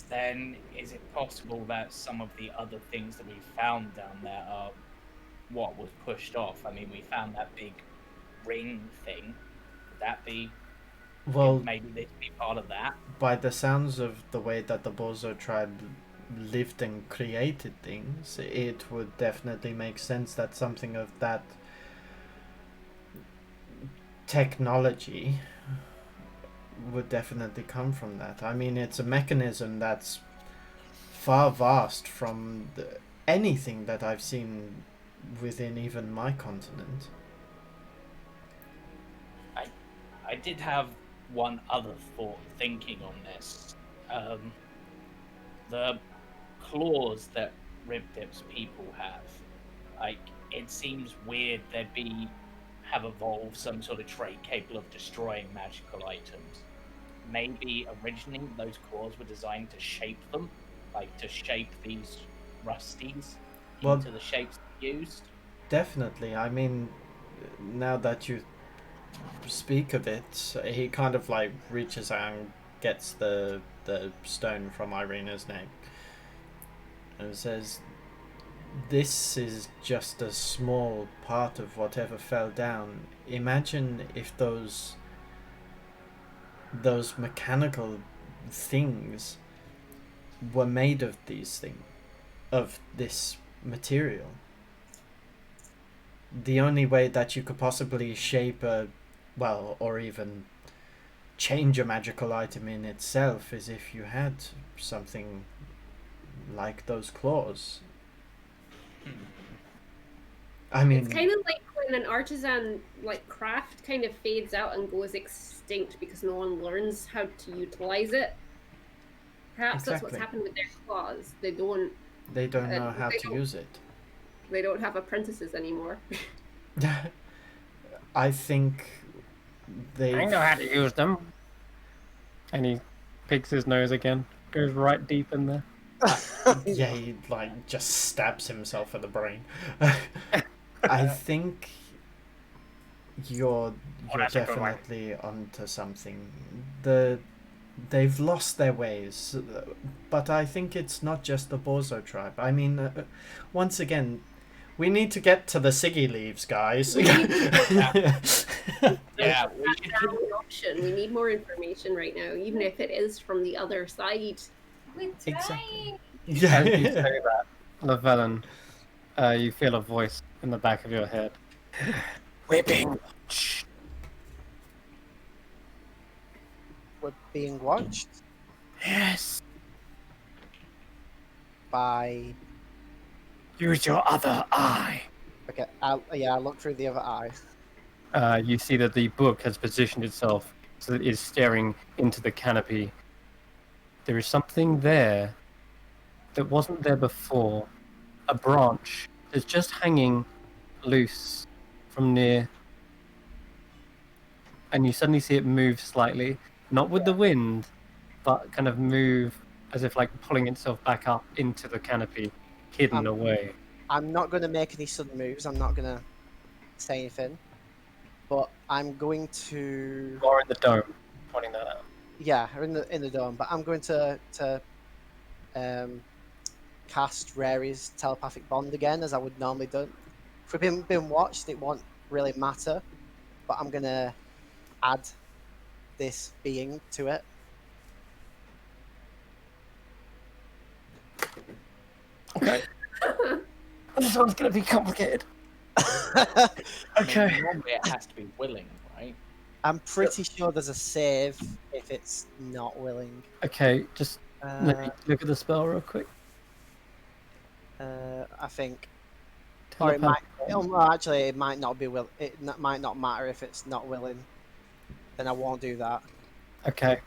Then is it possible that some of the other things that we found down there are what was pushed off? I mean, we found that big ring thing. Would that be... Well, maybe this be part of that? by the sounds of the way that the Borzo tribe lived and created things, it would definitely make sense that something of that technology would definitely come from that. I mean, it's a mechanism that's far vast from anything that I've seen within even my continent. I did have one other thought thinking on this. The claws that Ribdip's people have, like, it seems weird have evolved some sort of trait capable of destroying magical items. Maybe originally those claws were designed to shape them, like to shape these rusties into the shapes they used. Definitely. I mean, now that you speak of it, he kind of like reaches out and gets the stone from Irina's neck and says, "This is just a small part of whatever fell down. Imagine if those mechanical things were made of of this material. The only way that you could possibly shape or even change a magical item in itself is if you had something like those claws." I mean, it's kind of like when an artisan craft kind of fades out and goes extinct because no one learns how to utilize it. Perhaps that's what's Exactly. happened with their claws. They don't know how to use it. They don't have apprentices anymore. I think I know how to use them. And he picks his nose again, goes right deep in there. Yeah, he just stabs himself in the brain. I think you're that's a good one. definitely onto something. They've lost their ways, but I think it's not just the Bozo tribe. I mean, once again, we need to get to the Siggy leaves, guys. Yeah, we That's should not an option. We need more information right now, even if it is from the other side. We're Exactly. trying. As you say that, Llewellyn, you feel a voice in the back of your head. We're being watched. We're being watched Yes. by. Use your other eye. Okay, I look through the other eye. You see that the book has positioned itself so that it is staring into the canopy. There is something there that wasn't there before. A branch that's just hanging loose from near. And you suddenly see it move slightly, not with the wind, but kind of move as if like pulling itself back up into the canopy, hidden away. I'm not going to make any sudden moves. I'm not going to say anything. But I'm going to. Or in the dome, pointing that out. Yeah, in the dome. But I'm going to cast Rary's telepathic bond again, as I would normally do. If we've been watched, it won't really matter. But I'm going to add this being to it. Okay. This one's going to be complicated. Okay. Normally it has to be willing, right? I'm pretty sure there's a save if it's not willing. Okay, just let me look at the spell real quick. I think. Or it might. Actually, it might not be will. It might not matter if it's not willing. Then I won't do that. Okay.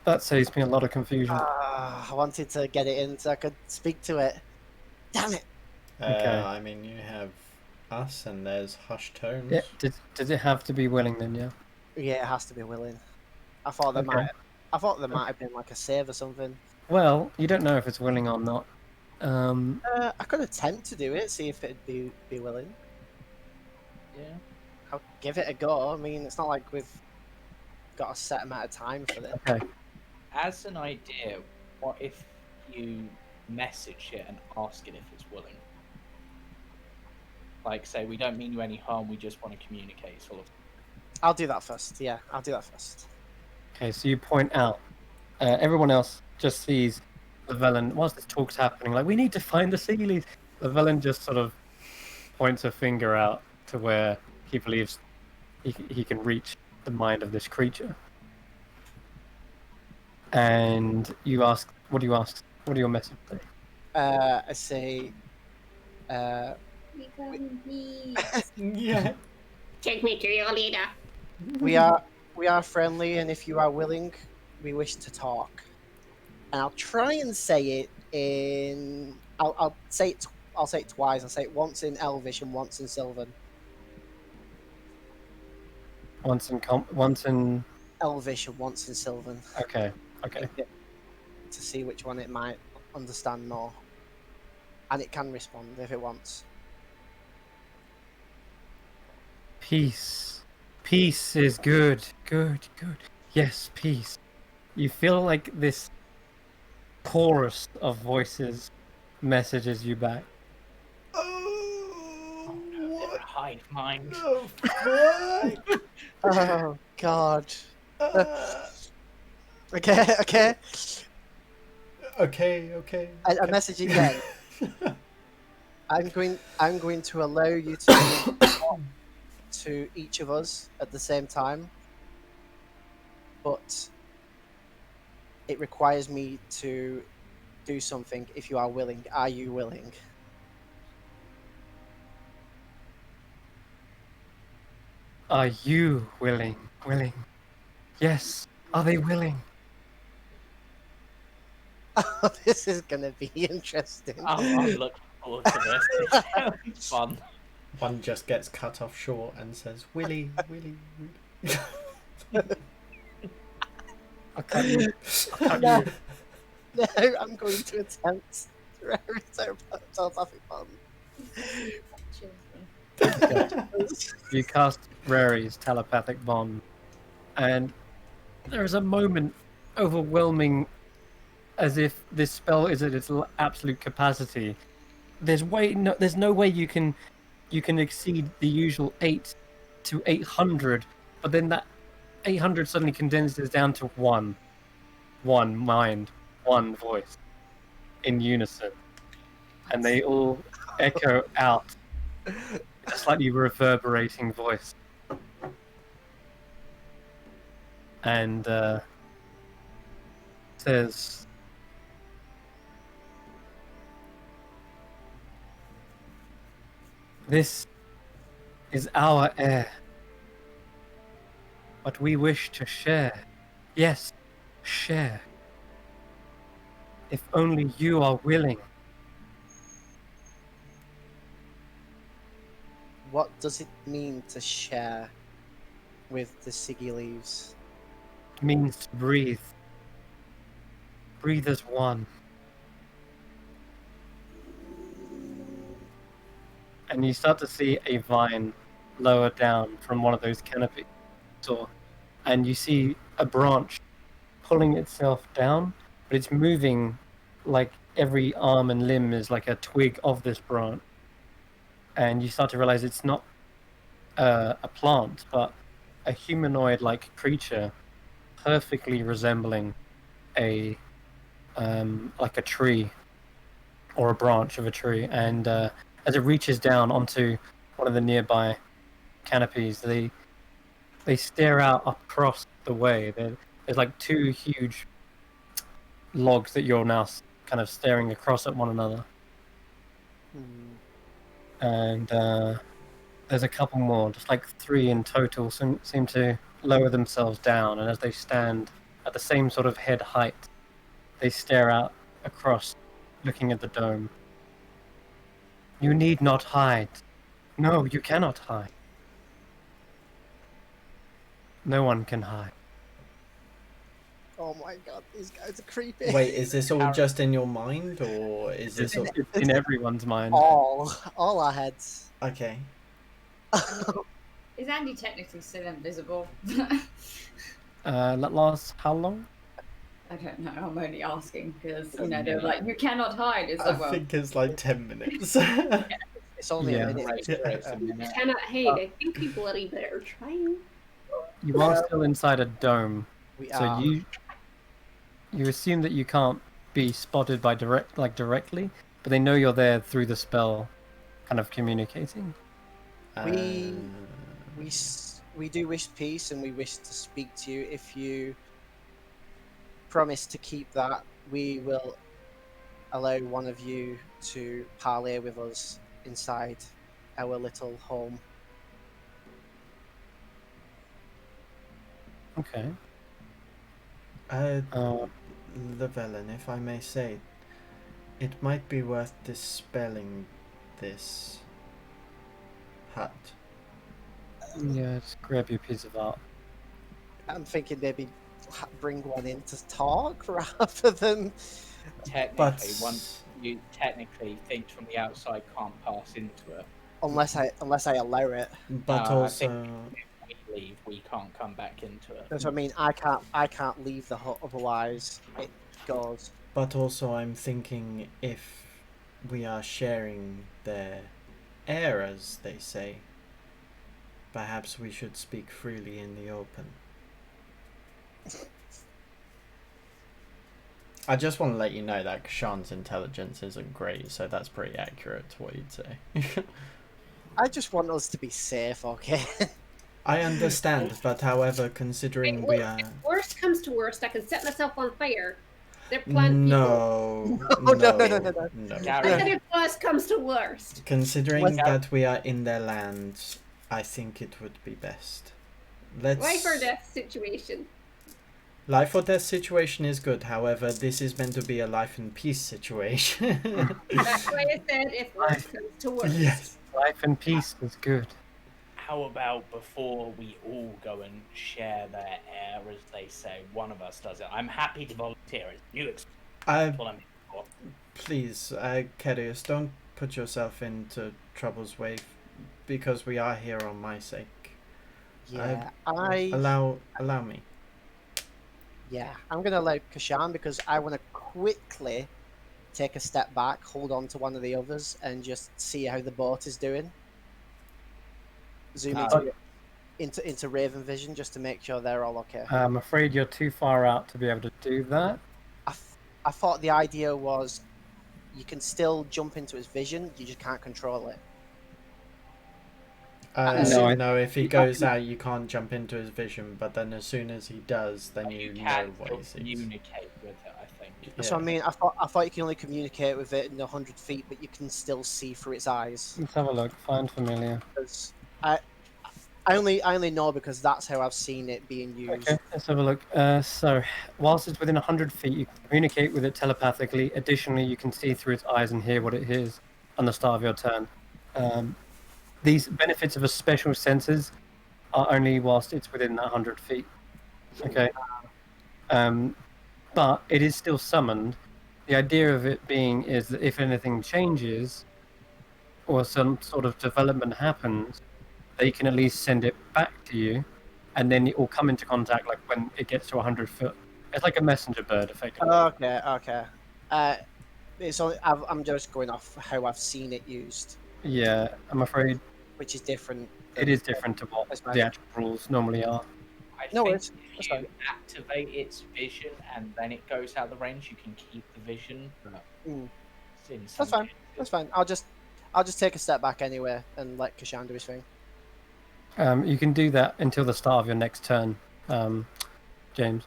That saves me a lot of confusion. I wanted to get it in so I could speak to it. Damn it! Okay. I mean, you have us, and there's hushed tones. Yeah, did it have to be willing then, yeah? Yeah, it has to be willing. I thought there Okay. might have been like a save or something. Well, you don't know if it's willing or not. I could attempt to do it, see if it'd be willing. Yeah. I'll give it a go. I mean, it's not like we've got a set amount of time for this. Okay. As an idea, what if you message it and ask it if it's willing? Like, say, we don't mean you any harm, we just want to communicate, sort of. I'll do that first. Yeah, I'll do that first. Okay, so you point out. Everyone else just sees Llewellyn, whilst this talk's happening, like, we need to find the Seagleys. Llewellyn just sort of points a finger out to where he believes he can reach the mind of this creature. And you ask, what do you ask? What do your message say? I say, We can be. Yeah. Take me to your leader. we are friendly, and if you are willing, we wish to talk. And I'll try and say it in. I'll say it. I'll say it twice. I'll say it once in Elvish and once in Sylvan. Once in. Elvish and once in Sylvan. Okay. To see which one it might understand more, and it can respond if it wants. Peace. Peace is good. Good. Yes, peace. You feel like this chorus of voices messages you back. Oh, what Hive mind. the fuck? Oh God. Okay. Okay. A message again. I'm going to allow you to talk to each of us at the same time, but it requires me to do something. If you are willing, are you willing? Are you willing? Willing. Yes. Are they willing? Oh, this is gonna be interesting. I'm looking forward to this. It's fun. One just gets cut off short and says, Willy. I'll cut you. No, no, I'm going to attempt to return telepathic bond. You cast Rary's telepathic bond, and there is a moment overwhelming, as if this spell is at its absolute capacity. There's no way you can exceed the usual 8 to 800, but then that 800 suddenly condenses down to one mind, one voice, in unison, and they all echo out in a slightly reverberating voice. And says, "This is our air, but we wish to share. Yes, share. If only you are willing." What does it mean to share with the Siggy leaves? It means to breathe. Breathe as one. And you start to see a vine lower down from one of those canopies. And you see a branch pulling itself down, but it's moving like every arm and limb is like a twig of this branch. And you start to realize it's not a plant, but a humanoid-like creature, perfectly resembling a like a tree or a branch of a tree. And as it reaches down onto one of the nearby canopies, they stare out across the way. There's like two huge logs that you're now kind of staring across at one another. And there's a couple more, just like 3 in total, seem to lower themselves down, and as they stand at the same sort of head height, they stare out across, looking at the dome. "You need not hide. No, you cannot hide. No one can hide." Oh my God, these guys are creepy. Wait, is this all just in your mind, or is this all... It's in everyone's mind. all our heads. Okay. Is Andy technically still invisible? That lasts how long? I don't know. I'm only asking because they're like, you cannot hide. It's I like, well, think it's like 10 minutes. It's only Yeah. a minute. You cannot hate. I think people are either trying. You are still inside a dome, We so are. you assume that you can't be spotted by directly, but they know you're there through the spell, kind of communicating. We we do wish peace, and we wish to speak to you. If you promise to keep that, we will allow one of you to parley with us inside our little home. Okay. Uh, Uh, Llewellyn, if I may say, it might be worth dispelling this hut. yeah, just grab your piece of art. I'm thinking maybe bring one in to talk rather than. Technically, But one you technically things from the outside can't pass into it. Unless I allow it. but I think also if we leave, we can't come back into it. That's what I mean. I can't leave the hut, otherwise it goes. but also I'm thinking if we are sharing their air, as they say, perhaps we should speak freely in the open. I just want to let you know that Kashan's intelligence isn't great, so that's pretty accurate to what you'd say. I just want us to be safe, okay? I understand, but however, considering we are... If worst comes to worst, I can set myself on fire. They're plant people. No, Oh, no. no. I said if worst comes to worst. Considering What's that we are in their land, I think it would be best. Let's... Life or death situation. Life or death situation is good, however, this is meant to be a life and peace situation. That's why I said if worst comes to worst. Yes. Life and peace is good. How about before we all go and share their air, as they say, one of us does it? I'm happy to volunteer. You explain what I'm here for. Please, Kerius, don't put yourself into trouble's way, because we are here on my sake. Yeah, Allow me. Yeah, I'm gonna allow Kashan because I want to quickly take a step back, hold on to one of the others, and just see how the boat is doing. Zoom into Raven Vision just to make sure they're all okay. I'm afraid you're too far out to be able to do that. I thought the idea was you can still jump into his vision, you just can't control it. No, if he goes out, you can't jump into his vision, but then as soon as he does, then you know can what he sees. communicate with it, I think. That's what I mean. I thought you can only communicate with it in 100 feet, but you can still see through its eyes. Let's have a look. Find familiar. Because I only know because that's how I've seen it being used. Okay, let's have a look. So, whilst it's within 100 feet, you can communicate with it telepathically. Additionally, you can see through its eyes and hear what it hears on the start of your turn. These benefits of a special senses are only whilst it's within that 100 feet. Okay. But it is still summoned. The idea of it being is that if anything changes or some sort of development happens, they can at least send it back to you, and then it will come into contact like when it gets to 100 foot. It's like a messenger bird, effectively. Okay. It's only, I'm just going off how I've seen it used, Yeah, I'm afraid which is different. it is different to what That's the fine. actual rules normally are. I No think worries, that's if you fine. activate its vision and then it goes out of the range, you can keep the vision. But in some That's fine. cases- That's fine. I'll just take a step back anyway and let Kashan do his thing. You can do that until the start of your next turn, James,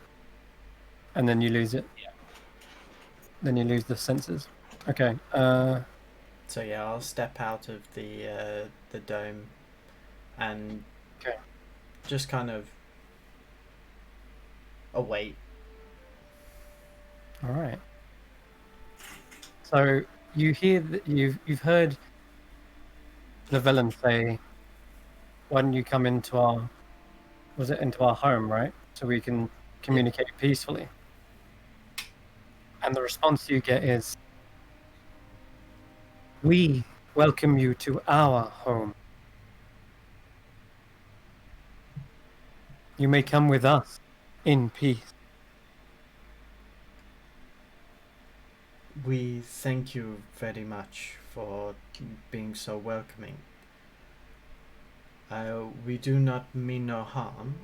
and then you lose it. Yeah. Then you lose the senses. Okay. So yeah, I'll step out of the dome and Okay. just kind of await. All right. So you hear that you've heard Llewellyn say, "Why don't you come into our home, right? So we can communicate peacefully." And the response you get is, "We welcome you to our home. You may come with us in peace." We thank you very much for being so welcoming. We do not mean no harm.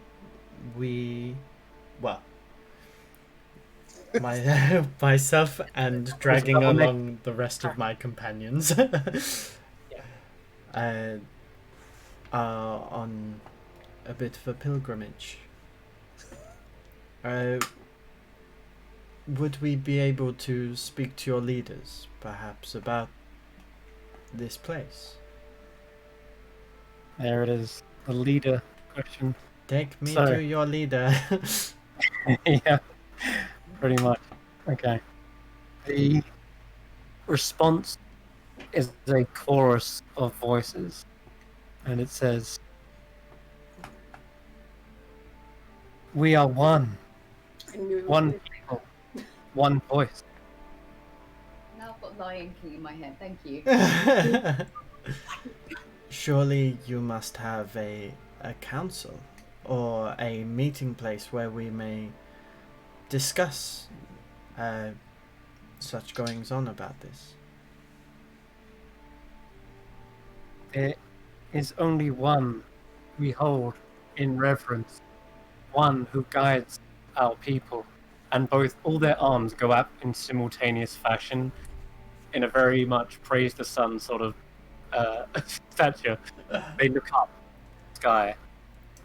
myself and dragging double neck. along the rest of my companions. uh, are on a bit of a pilgrimage. Would we be able to speak to your leaders, perhaps, about this place? There it is. The leader question. Take me So- to your leader. Yeah, pretty much. Okay. The response is a chorus of voices, and it says, "We are one, I knew it was one gonna- people, one voice." Now I've got Lion King in my head. Thank you. Surely you must have a council or a meeting place where we may discuss such goings on about this. There is only one we hold in reverence, one who guides our people, and both all their arms go up in simultaneous fashion, in a very much praise the sun sort of stature. They look up sky,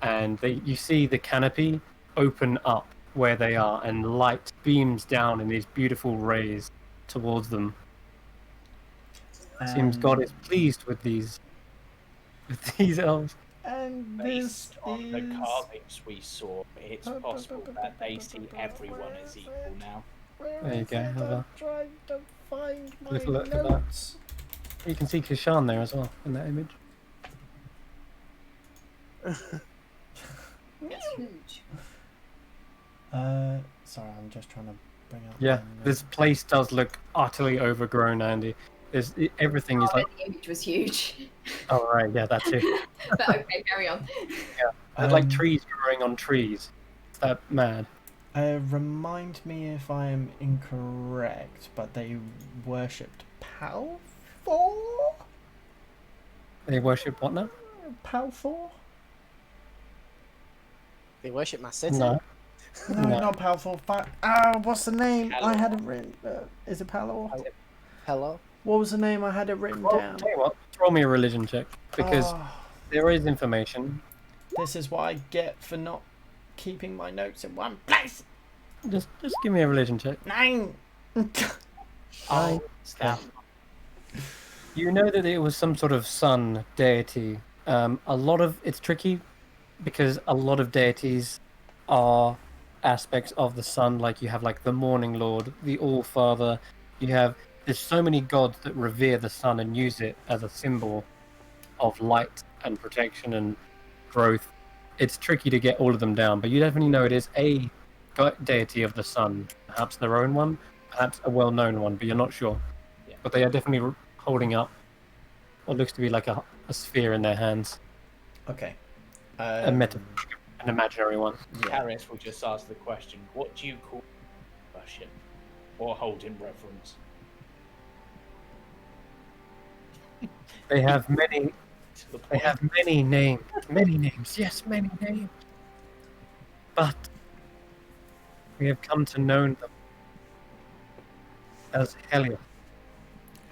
and you see the canopy open up where they are, and light beams down in these beautiful rays towards them. Seems God is pleased with these elves. And this Based on the is... carvings we saw, it's possible that they see everyone as equal now. There you go, have a trying to find my little look at that. notes. You can see Kishan there as well in that image. It's huge. Sorry, I'm just trying to bring up. Yeah, my this notes. place does look utterly overgrown, Andy. Everything is Oh, like, the image was huge. oh right, yeah, that too. But okay, carry on. There's like trees growing on trees. It's that mad. Remind me if I am incorrect, but they worshipped Palfor? They worship what now? Palfor? They worship my city. No. No, No. not Palfor. What's the name? I had it written. Is it Palor? Hello. What was the name? I had it written Well, down. tell you what, throw me a religion check, because Oh, there is information. this is what I get for not keeping my notes in one place. Just give me a religion check. 9. Oh, snap. You know that it was some sort of sun deity. It's tricky because a lot of deities are aspects of the sun. Like you have like the Morning Lord, the All Father. There's so many gods that revere the sun and use it as a symbol of light and protection and growth. It's tricky to get all of them down, but you definitely know it is a deity of the sun. Perhaps their own one, perhaps a well-known one, but you're not sure. Yeah. But they are definitely holding up what looks to be like a sphere in their hands. Okay. An imaginary one. Yeah. Karis will just ask the question, what do you call worship or hold in reverence? They have many. To the They point. have many names. Many names. Yes, many names. But we have come to know them as Helios.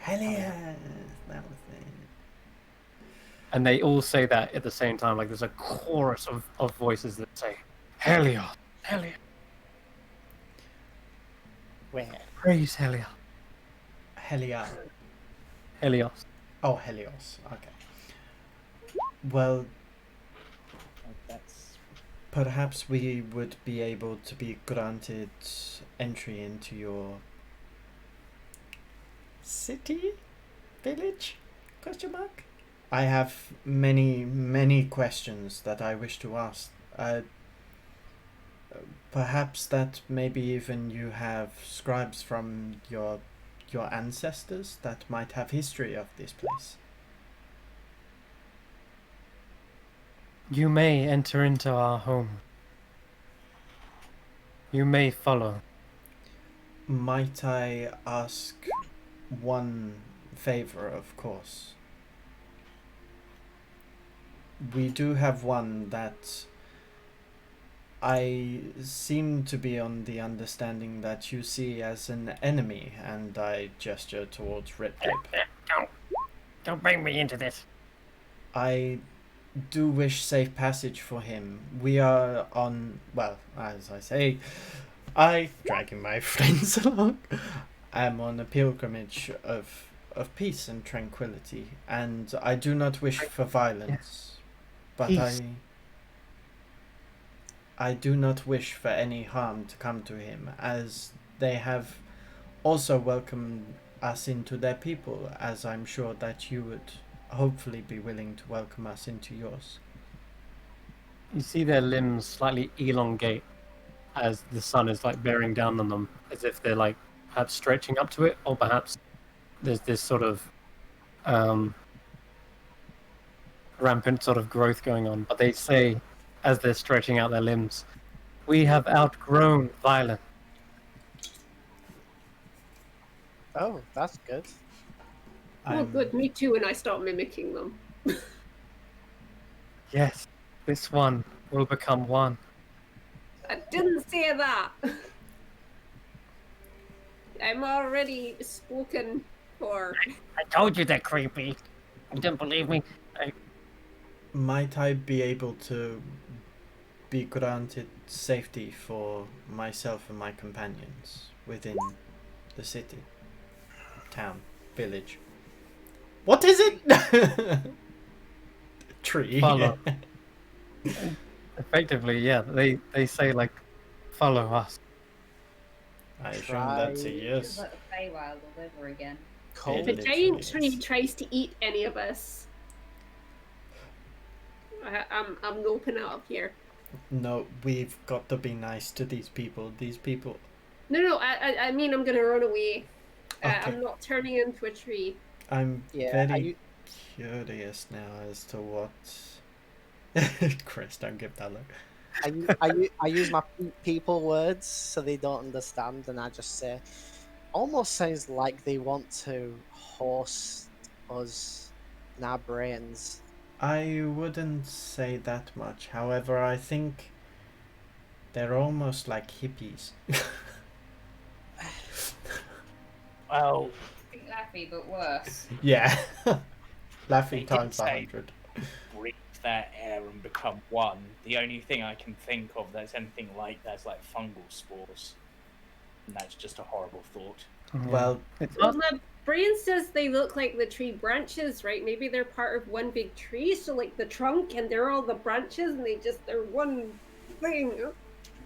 Helios. That was it. And they all say that at the same time. Like there's a chorus of voices that say, Helios, Helios, Where? praise Helios, Helia. Helios. Oh, Helios. Okay. Well, That's perhaps we would be able to be granted entry into your city? Village? Question mark? I have many questions that I wish to ask. Perhaps that maybe even you have scribes from your ancestors that might have history of this place. You may enter into our home. You may follow. Might I ask one favor, of course? We do have one that I seem to be on the understanding that you see as an enemy, and I gesture towards Riptip. Don't bring me into this. I do wish safe passage for him. We are on, well, as I say, I, dragging my friends along, am on a pilgrimage of peace and tranquility, and I do not wish for violence, but Peace. I do not wish for any harm to come to him, as they have also welcomed us into their people, as I'm sure that you would hopefully be willing to welcome us into yours. You see their limbs slightly elongate as the sun is like bearing down on them, as if they're like perhaps stretching up to it, or perhaps there's this sort of rampant sort of growth going on. But they say, as they're stretching out their limbs, "We have outgrown violence." Oh, that's good. Oh, I'm- good. Me too. And I start mimicking them. Yes, this one will become one. I didn't say that. I'm already spoken for. I told you they're creepy. You didn't believe me. Might I be able to be granted safety for myself and my companions within the city, town, village? What is it? Tree. Follow. Effectively, yeah. They say like, follow us. I assume that's a Try- yes. It's like the Feywild all over again. Cold. If a literally giant tree is. tries to eat any of us, I'm noping out of here. No, we've got to be nice to these people. These people. No, I mean I'm gonna run away. Okay. I'm not turning into a tree. I'm Yeah, very curious now as to what. Chris, don't give that look. I use my people words so they don't understand, and I just say, almost sounds like they want to horse us in our brains. I wouldn't say that much. However, I think they're almost like hippies. Well, I think Laffy, but worse. Yeah. They Laughing did times say- 100. breathe their air and become one. The only thing I can think of that's anything like that's like fungal spores. And that's just a horrible thought. Well, it's Well, not. my brain says they look like the tree branches, right? Maybe they're part of one big tree, so like the trunk, and they're all the branches, and they're one thing. You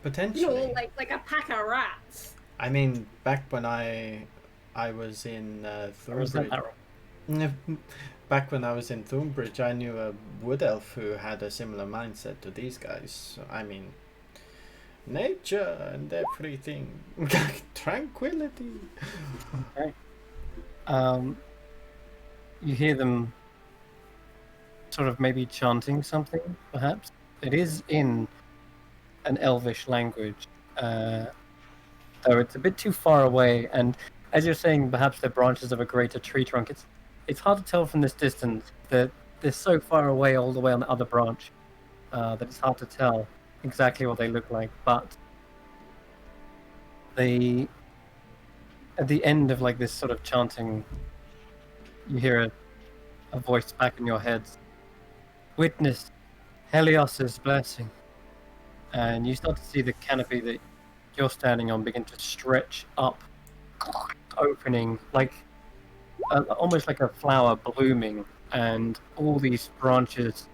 potentially. know, like a pack of rats. I mean, back when I was in Or is that Thornbridge. arrow? Back when I was in Thornbridge, I knew a wood elf who had a similar mindset to these guys. So, I mean, nature and everything, tranquility. You hear them sort of maybe chanting something, perhaps. It is in an elvish language, though it's a bit too far away. And as you're saying, perhaps they're branches of a greater tree trunk. It's hard to tell from this distance that they're so far away, all the way on the other branch, that it's hard to tell exactly what they look like. But at the end of like this sort of chanting, you hear a voice back in your heads. Witness Helios's blessing. And you start to see the canopy that you're standing on begin to stretch up, opening like almost like a flower blooming, and all these branches,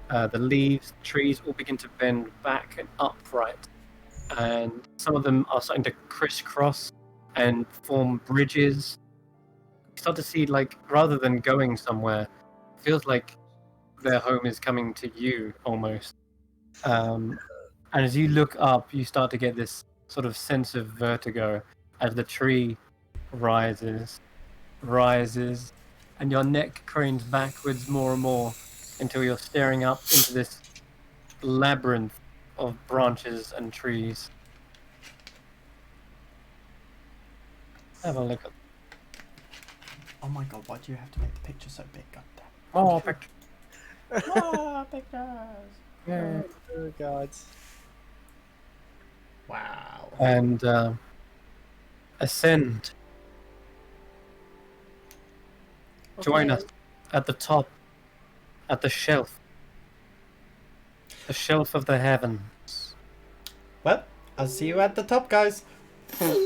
the leaves, trees all begin to bend back and upright, and some of them are starting to crisscross and form bridges. You start to see, like, rather than going somewhere, it feels like their home is coming to you almost. And as you look up, you start to get this sort of sense of vertigo as the tree rises, and your neck cranes backwards more and more until you're staring up into this labyrinth of branches and trees. Have a look at. Oh my god, why do you have to make the picture so big? God damn. Oh, picture. Ah, pictures. Yeah. Oh god. Wow. and ascend. Join us at the top, at the shelf of the heavens. Well, I'll see you at the top, guys. You're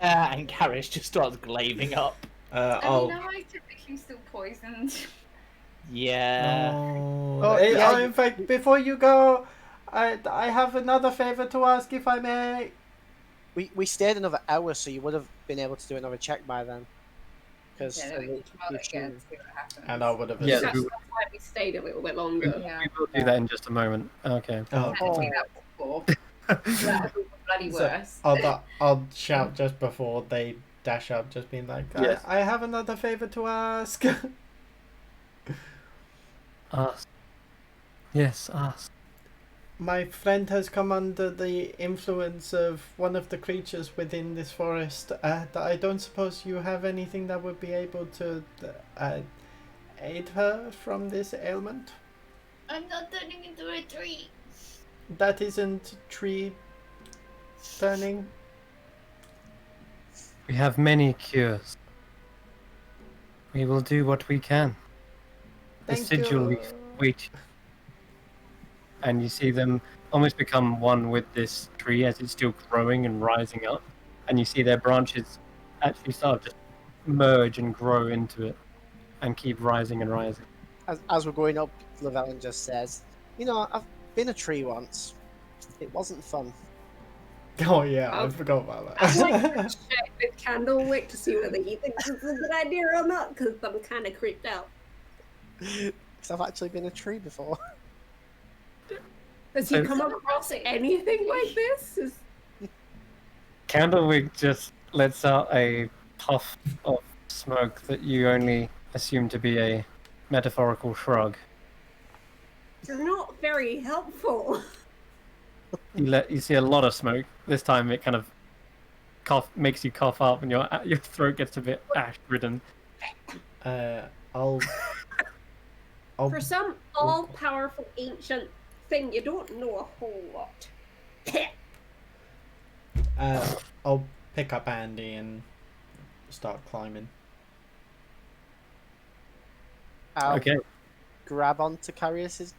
there, and Carius just starts glazing up. I I'll. mean, am I typically still poisoned? Yeah. Oh, yeah, in fact, before you go, I have another favor to ask, if I may. We stayed another hour, so you would have been able to do another check by then. Because Yeah, we can try that again, see what happens. And I would have. Yeah, That's we- why we stayed a little bit longer. Yeah. We will do that in just a moment. Okay. Oh, Had to do that before. That was bloody So, worse. I'll shout just before they dash up, just being like, Yes. I have another favor to ask. Ask. Yes, ask. My friend has come under the influence of one of the creatures within this forest. I don't suppose you have anything that would be able to aid her from this ailment? I'm not turning into a tree. That isn't tree turning. We have many cures. We will do what we can. The Thank sigil you. leaf wait. And you see them almost become one with this tree as it's still growing and rising up. And you see their branches actually start to merge and grow into it and keep rising and rising. As we're going up, Llewellyn just says, "You know, I've been a tree once. It wasn't fun." Oh yeah, I Oh. forgot about I'd like that. to check with Candlewick to see whether he thinks it's a good idea or not, because I'm kind of creeped out. Because I've actually been a tree before. Has he So- come across anything like this? Candlewick just lets out a puff of smoke that you only assume to be a metaphorical shrug. You're not very helpful. You see a lot of smoke. This time it kind of makes you cough up, and your throat gets a bit ash-ridden. I'll For some all-powerful ancient thing, you don't know a whole lot. I'll pick up Andy and start climbing. I'll Okay. grab onto Carius's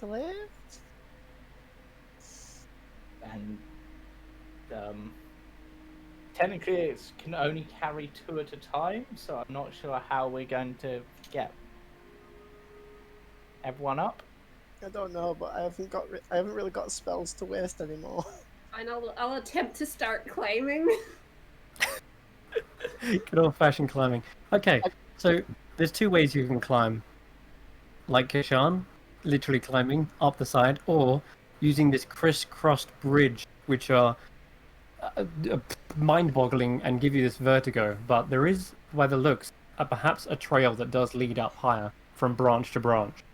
glaive. And technically it can only carry 2 at a time, so I'm not sure how we're going to get everyone up. I don't know, but I haven't really got spells to waste anymore. And I'll attempt to start climbing. Good old-fashioned climbing. Okay, so there's 2 ways you can climb. Like Kishan, literally climbing up the side, or using this crisscrossed bridge, which are mind-boggling and give you this vertigo. But there is, by the looks, perhaps a trail that does lead up higher from branch to branch.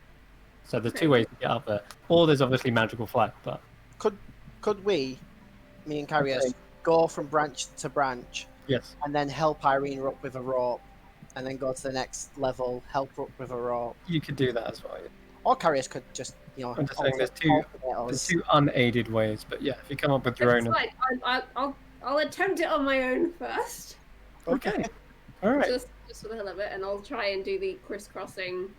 So there's 2 ways to get up there. Or there's obviously magical flag, but Could we, me and Carius, go from branch to branch yes. and then help Irene up with a rope, and then go to the next level, help her up with a rope? You could do that as well. Yeah. Or Carius could just, I'm just saying there's alternate There's us. 2 unaided ways, but yeah, if you come up with your It's own... fine. I'll attempt it on my own first. Okay. Alright. Just for the hell of it, and I'll try and do the crisscrossing.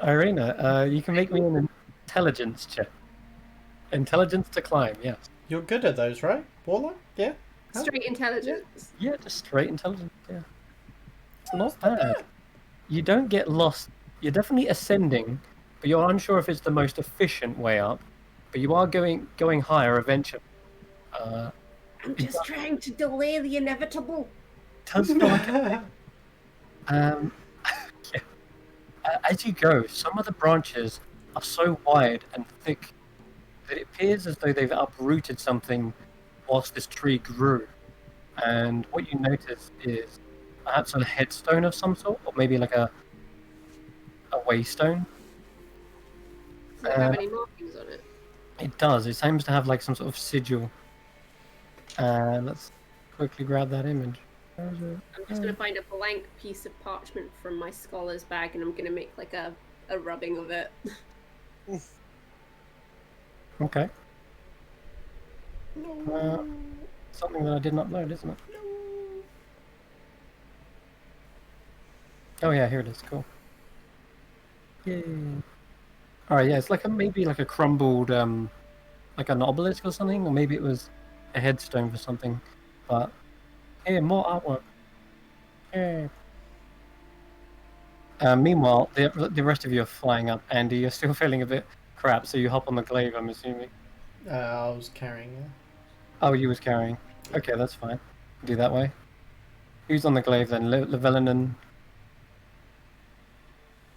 Irina, you can make me an intelligence check. Intelligence to climb, yes. You're good at those, right? Warlock? Yeah? Huh? Straight intelligence. Yeah, just straight intelligence, yeah. It's not bad. You don't get lost. You're definitely ascending, but you're unsure if it's the most efficient way up. But you are going higher eventually. I'm just trying to delay the inevitable. Does feel like yeah. As you go, some of the branches are so wide and thick that it appears as though they've uprooted something whilst this tree grew. And what you notice is perhaps a headstone of some sort, or maybe like a waystone. Does it have any markings on it? It does. It seems to have like some sort of sigil. Let's quickly grab that image. Where is it? I'm just gonna find a blank piece of parchment from my scholar's bag, and I'm gonna make like a rubbing of it. Okay. Something that I didn't upload, isn't it? Oh yeah, here it is. Cool. Yay. All right, yeah, it's like maybe like a crumbled, like an obelisk or something, or maybe it was a headstone for something. But hey, more artwork. Hey. Meanwhile, the rest of you are flying up. Andy, you're still feeling a bit crap, so you hop on the glaive, I'm assuming. I was carrying it. Oh, you was carrying. Okay, that's fine. Do that way. Who's on the glaive then? Llewellyn and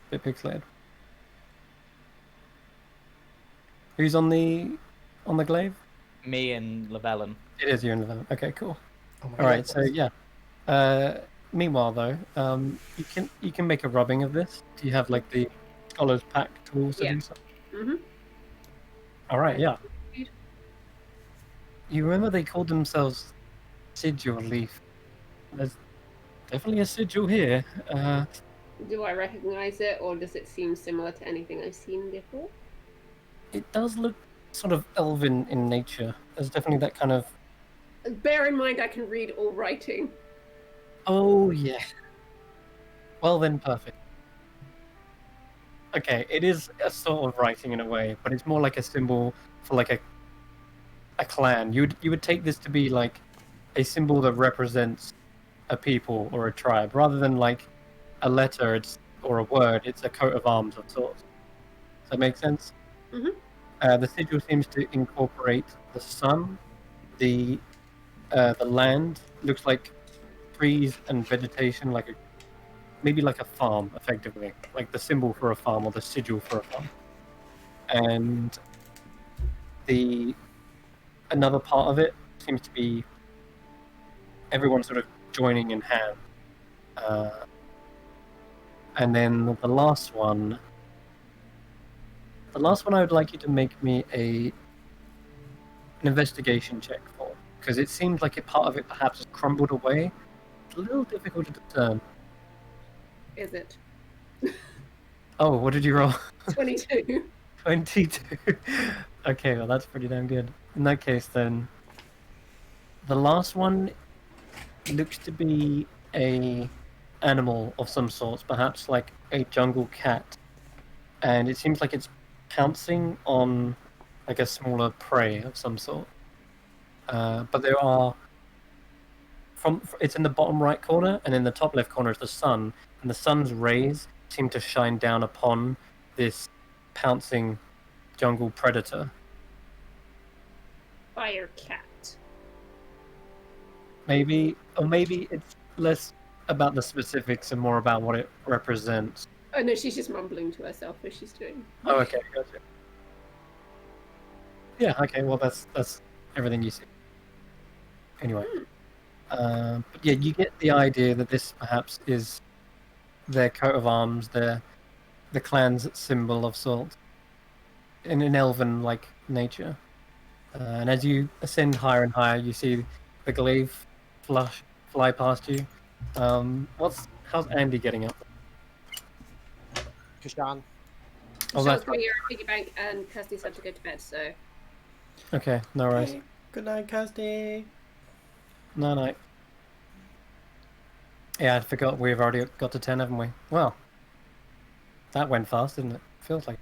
Bit Pixelated. Who's on the glaive? Me and Lavellum. It is you and Llewellyn. Okay, cool. Oh my All God. right, so yeah. Meanwhile, though, you can make a rubbing of this. Do you have like the scholar's pack tools to Yeah. do so? Mm-hmm. All right, yeah. You remember they called themselves Sigil Leaf? There's definitely a sigil here. Do I recognize it, or does it seem similar to anything I've seen before? It does look sort of elven in nature. There's definitely that kind of. Bear in mind I can read all writing. Oh yeah. Well then, perfect. Okay, it is a sort of writing in a way, but it's more like a symbol for like a clan. You would take this to be like a symbol that represents a people or a tribe, rather than like a letter or a word. It's a coat of arms of sorts. Does that make sense? Mhm. The sigil seems to incorporate the sun, the land. Looks like trees and vegetation, like maybe like a farm, effectively, like the symbol for a farm or the sigil for a farm. And another part of it seems to be everyone sort of joining in hand. And then the last one I would like you to make me an investigation check for, because it seems like part of it perhaps has crumbled away. It's a little difficult to discern. Is it? Oh, what did you roll? 22. 22. Okay, well that's pretty damn good. In that case, then, the last one looks to be a animal of some sorts, perhaps like a jungle cat, and it seems like it's pouncing on like a smaller prey of some sort. But there are it's in the bottom right corner, and in the top left corner is the sun, and the sun's rays seem to shine down upon this pouncing jungle predator. Fire cat. Maybe it's less about the specifics and more about what it represents. Oh no, she's just mumbling to herself as she's doing. Oh, okay, gotcha. Yeah, okay, well that's everything you see. Anyway, but yeah, you get the idea that this perhaps is their coat of arms, the clan's symbol of sorts, in an elven-like nature. And as you ascend higher and higher, you see the glaive fly past you. How's Andy getting up? Kashan. Oh, Sean's that's coming here at piggy bank, and Kirsty's had to go to bed, so. okay. No worries. Hey, good night, Kirsty. No. Yeah, I forgot we've already got to 10, haven't we? Well, that went fast, didn't it? Feels like.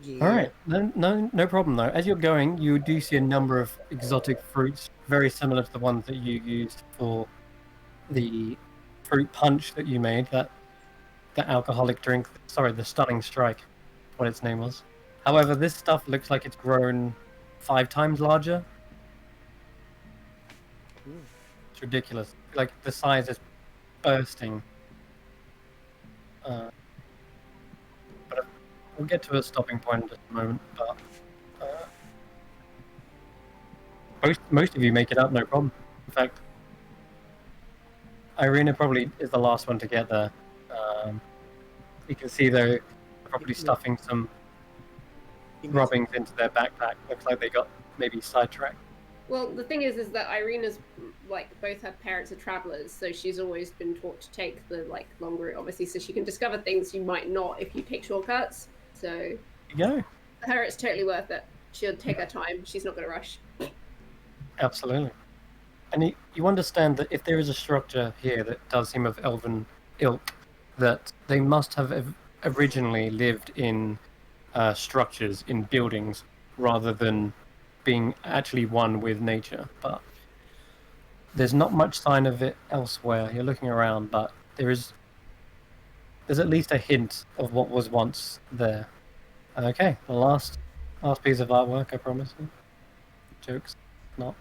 Yeah. All right, no problem though. As you're going, you do see a number of exotic fruits, very similar to the ones that you used for the fruit punch that you made. That alcoholic drink. Sorry, the stunning strike, what its name was. However, this stuff looks like it's grown 5 times larger. It's ridiculous. Like the size is bursting. But we'll get to a stopping point in just a moment. But most of you make it up, no problem. In fact, Irina probably is the last one to get there. You can see they're probably stuffing some rubbings into their backpack. Looks like they got maybe sidetracked. Well, the thing is that Irina's, like, both her parents are travelers, so she's always been taught to take the, like, long route, obviously, so she can discover things you might not if you take shortcuts. So, There you go. for her, it's totally worth it. She'll take her time. She's not going to rush. Absolutely. And you understand that if there is a structure here that does seem of elven ilk, that they must have originally lived in structures, in buildings, rather than being actually one with nature. But there's not much sign of it elsewhere. You're looking around, but there's at least a hint of what was once there. Okay, the last piece of artwork, I promise you. Jokes, not.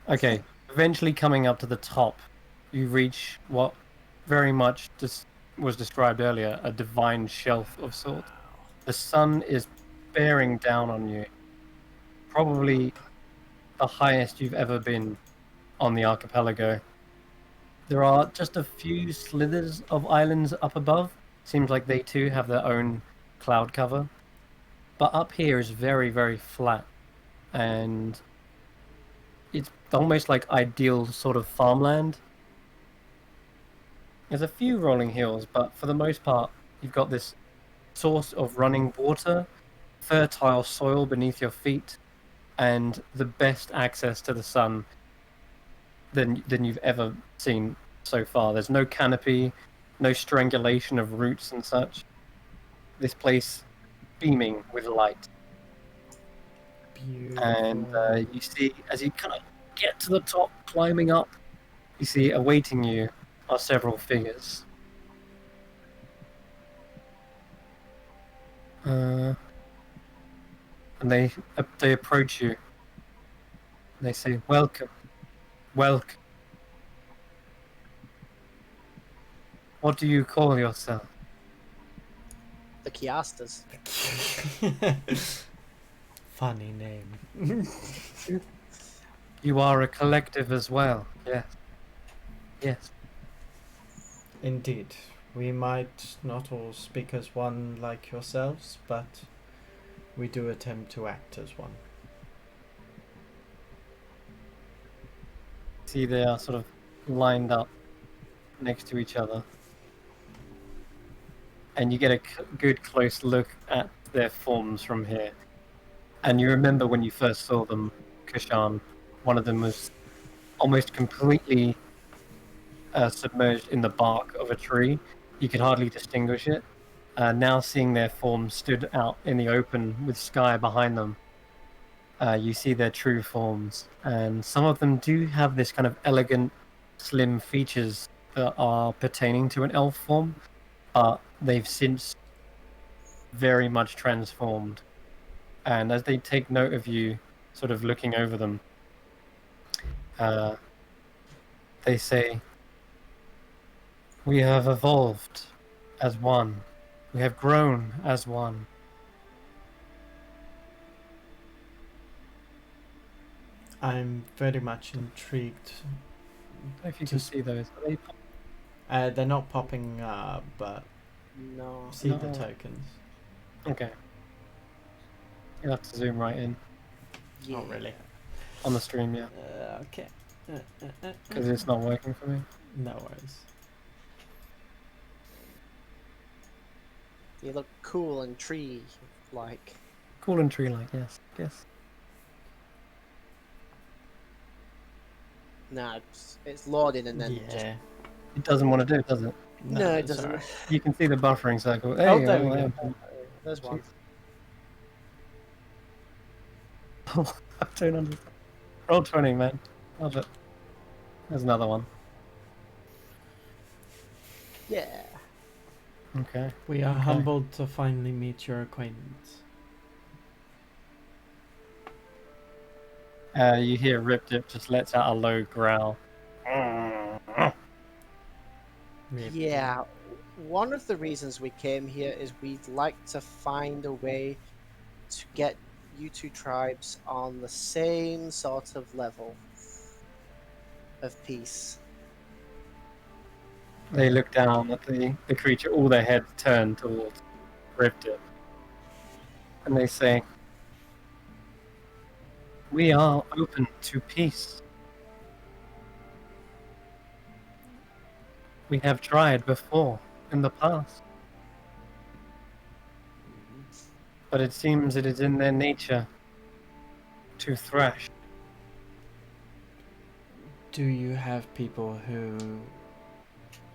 Okay, eventually coming up to the top, you reach what very much was described earlier, a divine shelf of sorts. The sun is bearing down on you, probably the highest you've ever been on the archipelago. There are just a few slithers of islands up above. Seems like they too have their own cloud cover. But up here is very, very flat. And it's almost like ideal sort of farmland. There's a few rolling hills, but for the most part, you've got this source of running water, fertile soil beneath your feet, and the best access to the sun than you've ever seen so far. There's no canopy, no strangulation of roots and such. This place beaming with light. Beautiful. And you see, as you kind of get to the top, climbing up, you see awaiting you are several figures. And they approach you. They say, "Welcome, welcome. What do you call yourself?" The Kiastas. Funny name. You are a collective as well. Yes. Yes. Indeed. We might not all speak as one like yourselves, but we do attempt to act as one. See, they are sort of lined up next to each other. And you get a good close look at their forms from here. And you remember when you first saw them, Kushan, one of them was almost completely submerged in the bark of a tree. You could hardly distinguish it. Now seeing their forms stood out in the open with sky behind them, you see their true forms. And some of them do have this kind of elegant, slim features that are pertaining to an elf form, but they've since very much transformed. And as they take note of you, sort of looking over them, they say, "We have evolved as one. We have grown as one." I'm very much intrigued. I don't know if you can see those. Are they They're not popping up, but No. see the No. tokens. okay. You'll have to zoom right in Yeah. Not really. on the stream, yeah, Okay. because it's not working for me. No worries. You look cool and tree-like. Cool and tree-like, yes, yes. Nah, it's loading and then just... Yeah. It doesn't want to do it, does it? No, it it's doesn't. alright. You can see the buffering circle. Hey, Oh, there we oh, go. There's one. Oh, I don't understand. Roll 20, man. Love it. There's another one. Yeah. Okay. We are Okay. humbled to finally meet your acquaintance. You hear Rip Dip just lets out a low growl. Really. Yeah. One of the reasons we came here is we'd like to find a way to get you two tribes on the same sort of level of peace. They look down at the creature, all their heads turned towards Rip Dip. And they say, "We are open to peace. We have tried before in the past. but it seems it is in their nature to thrash. Do you have people who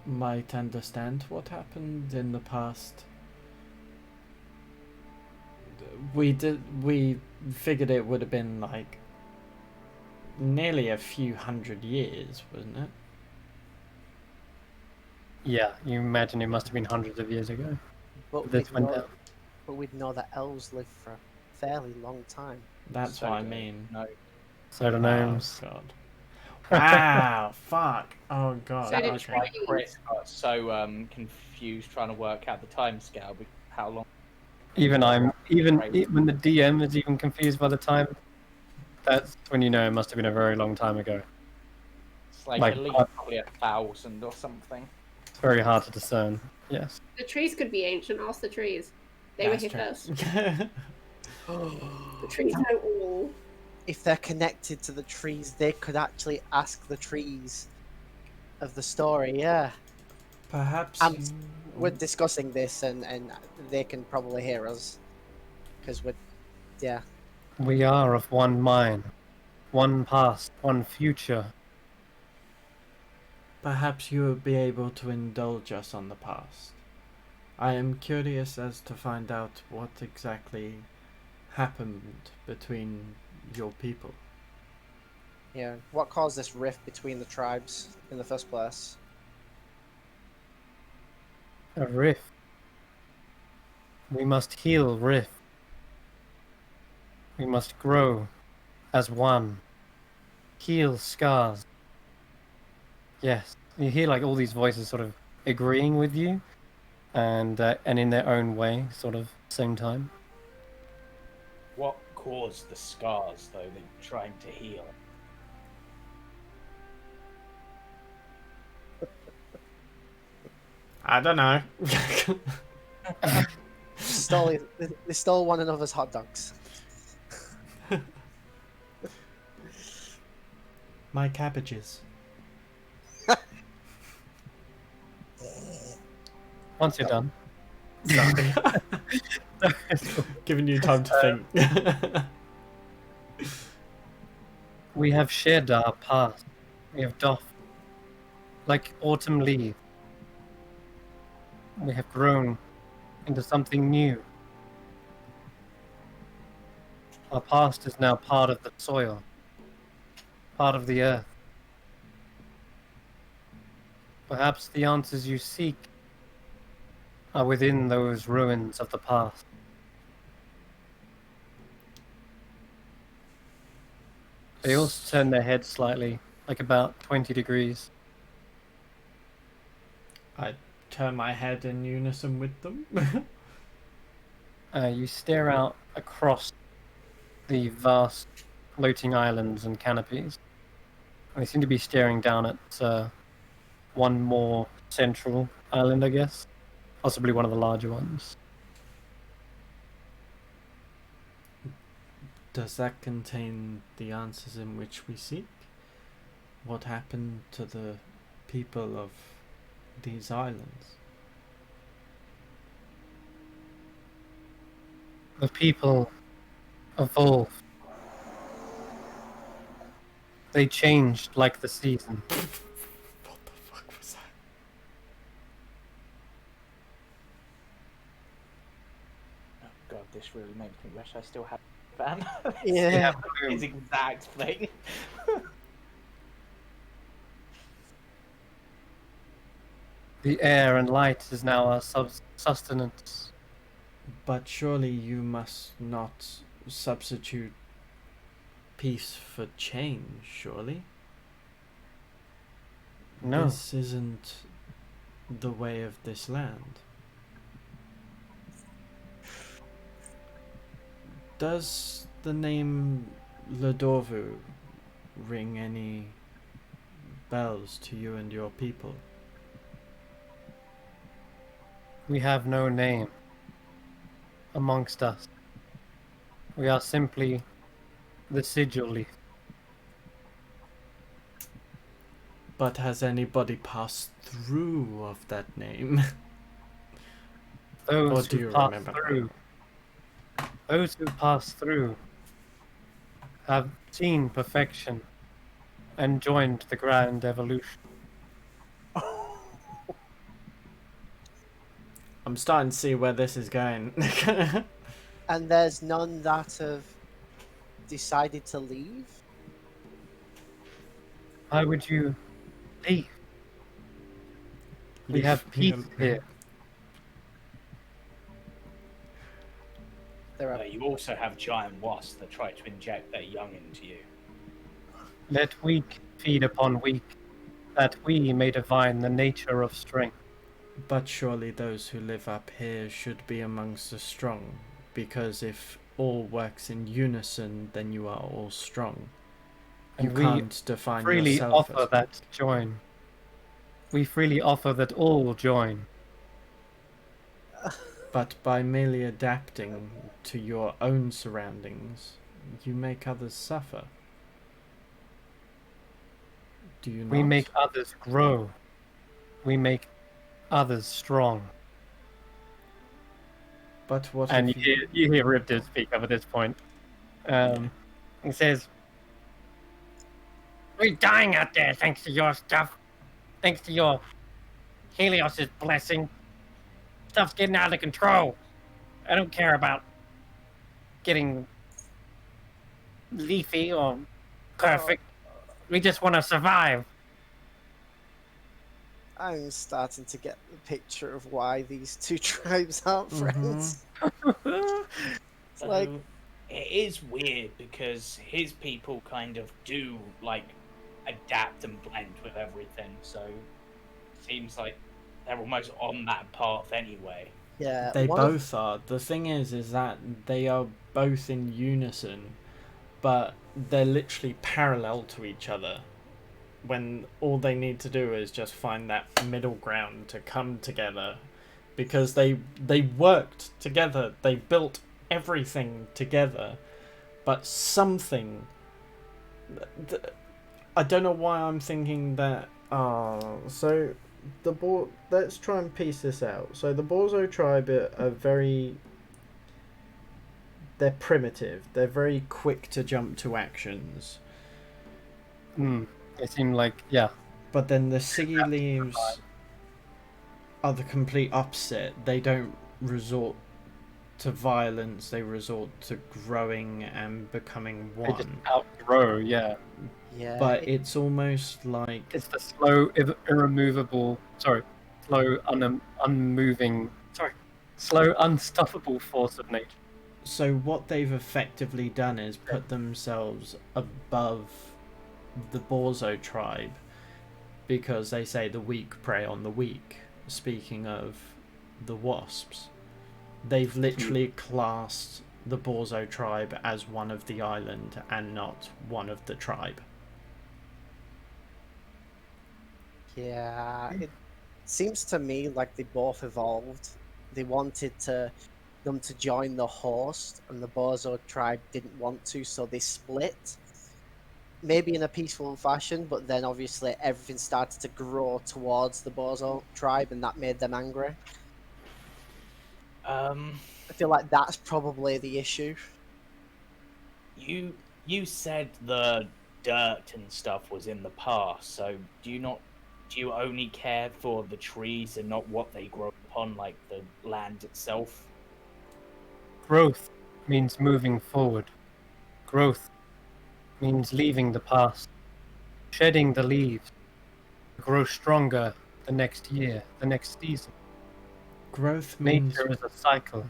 might understand what happened in the past? We figured it would have been like nearly a few hundred years, wasn't it? Yeah, you imagine it must have been hundreds of years ago. But This went down. we'd know that elves live for a fairly long time. That's So what I do- mean. No. So the gnomes. Oh god. Wow, fuck. Oh god. So did That's why trees. Chris got so confused trying to work out the time scale. How long? Even Right. when the DM is even confused by the time, that's when you know it must have been a very long time ago. It's like, Like, at least probably 1,000 or something. It's very hard to discern. Yes. The trees could be ancient. Ask the trees. They That's were here true. first. The trees know all. If they're connected to the trees, they could actually ask the trees of the story. Yeah, Perhaps And we're discussing this, and they can probably hear us because we're, yeah. We are of one mind, one past, one future. perhaps you will be able to indulge us on the past. I am curious as to find out what exactly happened between your people. Yeah, what caused this rift between the tribes in the first place? A rift. We must heal rift. We must grow as one. Heal scars. Yes. You hear like all these voices sort of agreeing with you, and in their own way, sort of same time. What caused the scars, though, that you're trying to heal? I don't know. They stole one another's hot dogs. My cabbages. Once you're done. Giving you time to think. We have shared our past. We have doffed. Like autumn leaves. We have grown into something new. Our past is now part of the soil, part of the earth. Perhaps the answers you seek are within those ruins of the past. They also turn their heads slightly, like about 20 degrees. I turn my head in unison with them. You stare out across the vast floating islands and canopies. They seem to be staring down at one more central island, I guess. Possibly one of the larger ones. Does that contain the answers in which we seek? What happened to the people of these islands? The people evolved. They changed like the season. What the fuck was that? Oh god, this really makes me wish I still had a fan. Yeah. His exact thing. The air and light is now our sustenance. But surely you must not substitute peace for change, surely? No. This isn't the way of this land. Does the name Ladorvu ring any bells to you and your people? We have no name amongst us. We are simply the sigil leaf. But has anybody passed through of that name? Those Or do who you pass remember? through Those who pass through have seen perfection and joined the grand evolution. I'm starting to see where this is going. And there's none that have decided to leave? Why would you leave? We have peace here. There are You also have giant wasps that try to inject their young into you. Let weak feed upon weak, that we may divine the nature of strength. But surely those who live up here should be amongst the strong, because if all works in unison, then you are all strong. You And we can't define freely yourself offer as... that join. We freely offer that all join. But by merely adapting to your own surroundings, you make others suffer. Do you not? We make others grow. We make others strong. But what And if you hear Riptide speak up at this point. He says, "We're dying out there thanks to your stuff. Thanks to your Helios' blessing. Stuff's getting out of control. I don't care about getting leafy or perfect. We just want to survive." I'm starting to get the picture of why these two tribes aren't friends. It's like, It is weird because his people kind of do like adapt and blend with everything, so it seems like they're almost on that path anyway. yeah, They one of- both are. The thing is that they are both in unison, but they're literally parallel to each other. When all they need to do is just find that middle ground to come together, because they worked together, they built everything together, but something. I don't know why I'm thinking that. So the let's try and piece this out. So the Borzo tribe are very. They're primitive. They're very quick to jump to actions. They seem like, yeah. But then the Sea Leaves are the complete opposite. They don't resort to violence. They resort to growing and becoming They just one. outgrow, yeah. yeah, But it's almost like It's the slow, slow, unstoppable force of nature. so what they've effectively done is put themselves above the Borzo tribe, because they say the weak prey on the weak. Speaking of the wasps, they've literally classed the Borzo tribe as one of the island and not one of the tribe. yeah. It seems to me like they both evolved. They wanted them to join the host, and the Bozo tribe didn't want to, so they split. Maybe in a peaceful fashion, but then obviously everything started to grow towards the Bozo tribe, and that made them angry. I feel like that's probably the issue. You said the dirt and stuff was in the past, so do you only care for the trees and not what they grow upon, like the land itself? Growth means moving forward. Growth means leaving the past, shedding the leaves, to grow stronger the next year, the next season. Growth means Nature is a cycle,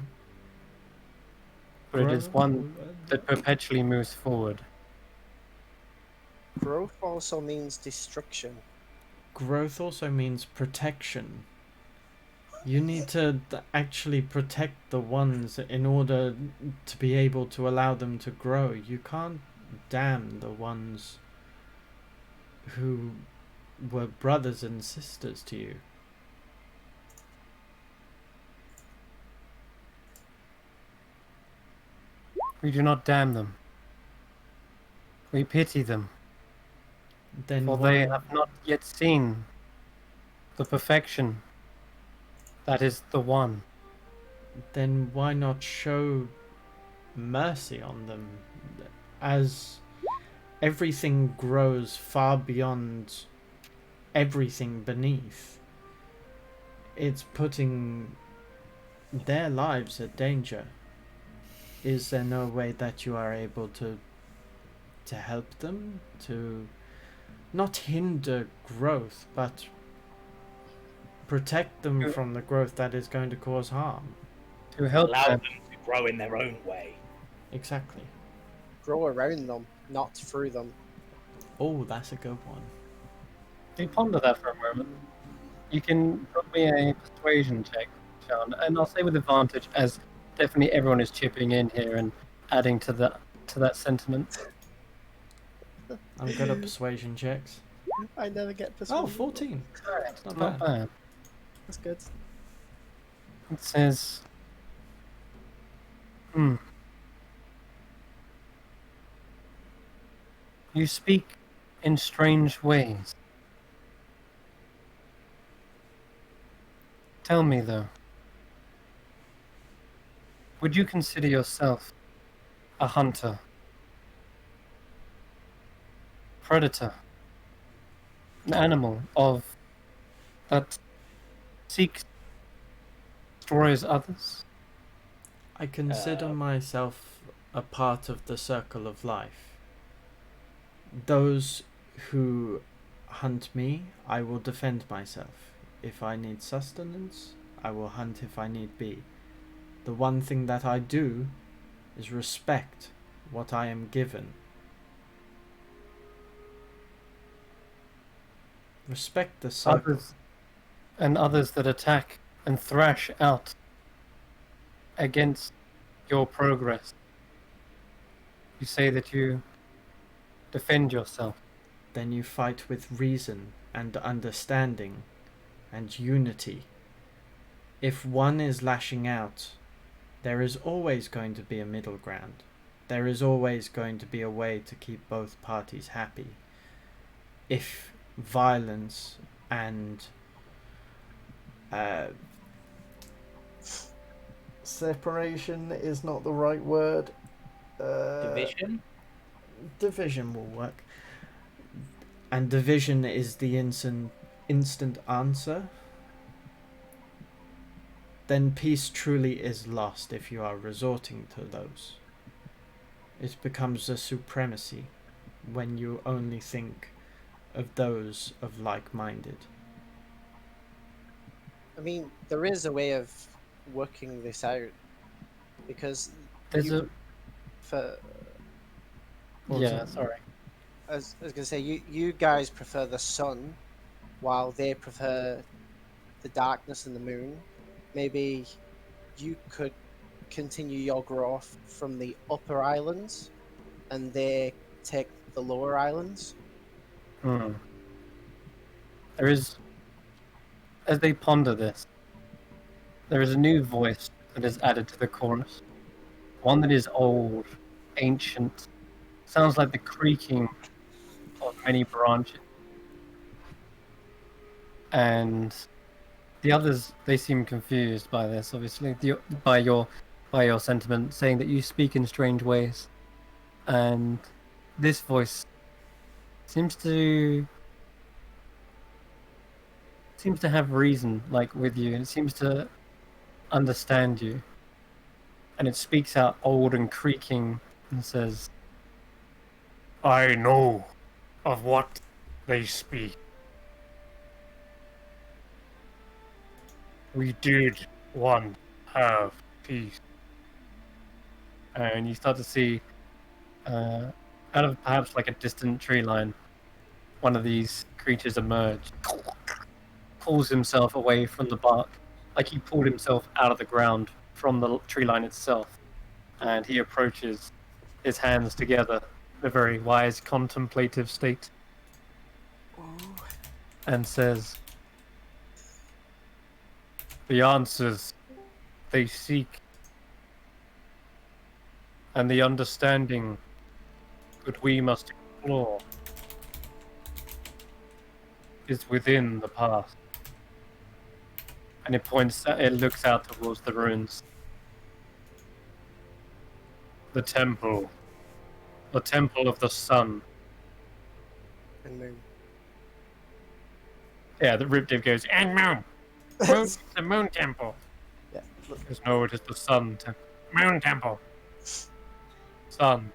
but it is one that perpetually moves forward. Growth also means destruction. Growth also means protection. You need to actually protect the ones in order to be able to allow them to grow. You can't damn the ones who were brothers and sisters to you. We do not damn them. We pity them, Then for why, they have not yet seen the perfection that is the one. then why not show mercy on them as everything grows far beyond everything beneath. It's putting their lives at danger. Is there no way that you are able to help them, to not hinder growth, but protect them from the growth that is going to cause harm? To help Allow them. them to grow in their own way. Exactly. Grow around them, not through them. Oh, that's a good one. You ponder that for a moment. You can put me a persuasion check, Sean, and I'll say with advantage, as definitely everyone is chipping in here and adding to that sentiment. I'm good at persuasion checks. I never get persuaded. Oh, 14. Alright, It's not not bad. bad. That's good. It says, you speak in strange ways. Tell me, though, would you consider yourself a hunter, predator, an animal that seeks, destroys others? I consider myself a part of the circle of life. Those who hunt me, I will defend myself. If I need sustenance, I will hunt if I need be. The one thing that I do is respect what I am given. Respect the circle. Others that attack and thrash out against your progress. You say that you defend yourself. Then you fight with reason and understanding and unity. If one is lashing out, there is always going to be a middle ground. There is always going to be a way to keep both parties happy. If violence and separation is not the right word. Division? Division will work. And division is the instant answer. Then peace truly is lost if you are resorting to those. It becomes a supremacy when you only think of those of like-minded. I mean, there is a way of working this out because There's sorry. I was gonna say you guys prefer the sun, while they prefer the darkness and the moon. Maybe you could continue your growth from the upper islands, and they take the lower islands. There is, as they ponder this, there is a new voice that is added to the chorus. One that is old, ancient, sounds like the creaking of many branches. And the others, they seem confused by this, obviously, by your sentiment, saying that you speak in strange ways. And this voice seems to have reason, like, with you, and it seems to understand you. And it speaks out old and creaking and says, I know of what they speak. We did once have peace. And you start to see, out of perhaps like a distant tree line, one of these creatures emerge, pulls himself away from the bark, like he pulled himself out of the ground from the tree line itself. And he approaches, his hands together, in a very wise, contemplative state, and says, the answers they seek and the understanding that we must explore is within the past. And it looks out towards the ruins. the temple of the sun. And moon. Yeah, the Riptip goes, and moon. Moon, the moon temple. Yeah. Look, Because no, it is the sun temple. Moon temple. Sun.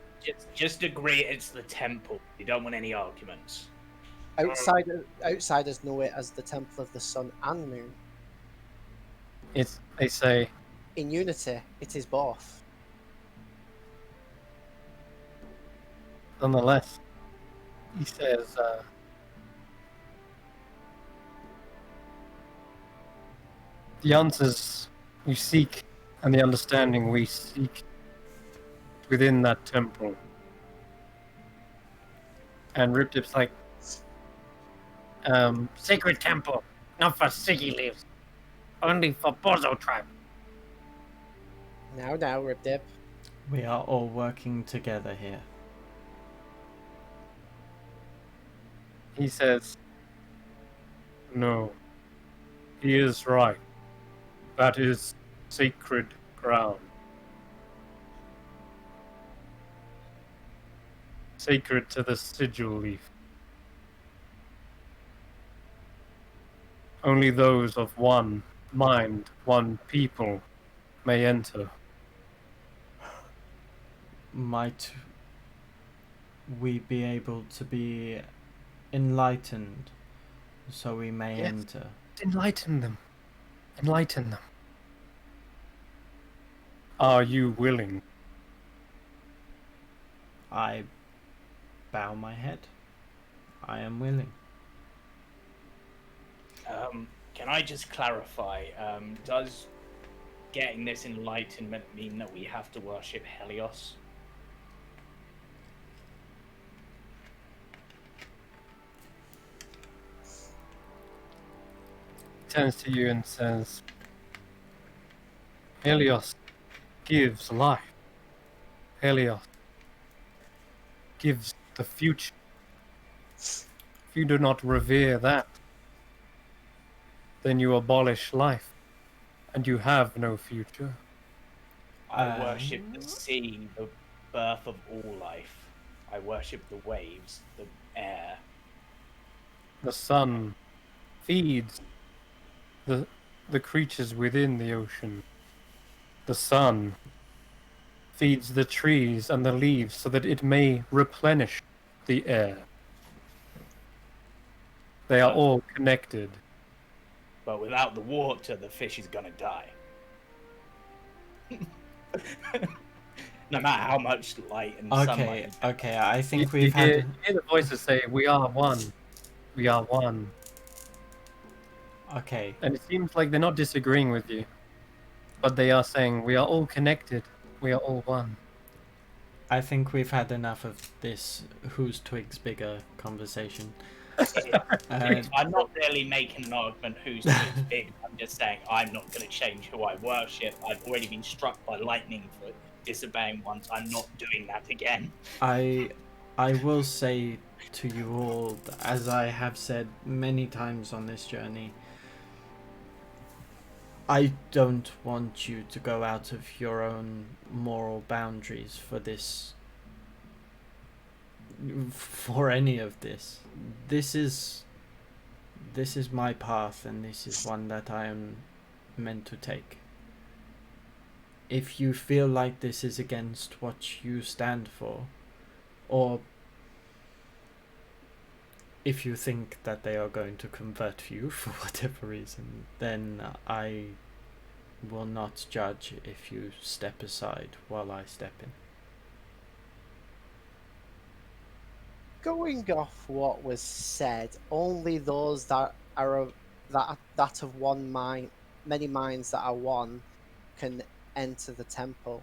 Just agree it's the temple. You don't want any arguments. outsiders know it as the Temple of the Sun and Moon. They say, In Unity, it is both. nonetheless, he says, the answers you seek and the understanding we seek within that temple. And Riptip's like, sacred temple, not for Siggy leaves, only for Bozo tribe. Now, Rip Dip. We are all working together here. He says, no, he is right. That is sacred ground. Sacred to the sigil leaf. Only those of one mind, one people may enter. Might we be able to be enlightened so we may Yes. enter? Enlighten them. Enlighten them. Are you willing? I bow my head. I am willing. Can I just clarify? Does getting this enlightenment mean that we have to worship Helios? Turns to you and says, Helios gives life. Helios gives the future. If you do not revere that, then you abolish life, and you have no future. I worship the sea, the birth of all life. I worship the waves, the air. The sun feeds the creatures within the ocean. The sun feeds the trees and the leaves so that it may replenish the air. They are all connected. But without the water, the fish is gonna die. No matter how much light and sunlight. Okay, I You, think you we've hear, had... you hear the voices say, we are one. We are one. Okay, And it seems like they're not disagreeing with you. But they are saying, we are all connected. We are all one. I think we've had enough of this whose twig's bigger conversation. I'm not really making an argument who's too big. I'm just saying I'm not going to change who I worship. I've already been struck by lightning for disobeying once. I'm not doing that again. I will say to you all, as I have said many times on this journey, I don't want you to go out of your own moral boundaries for this, for any of this. This is my path, and this is one that I am meant to take. If you feel like this is against what you stand for, or if you think that they are going to convert you for whatever reason, then I will not judge if you step aside while I step in. Going off what was said, only those that are of that of one mind, many minds that are one, can enter the temple.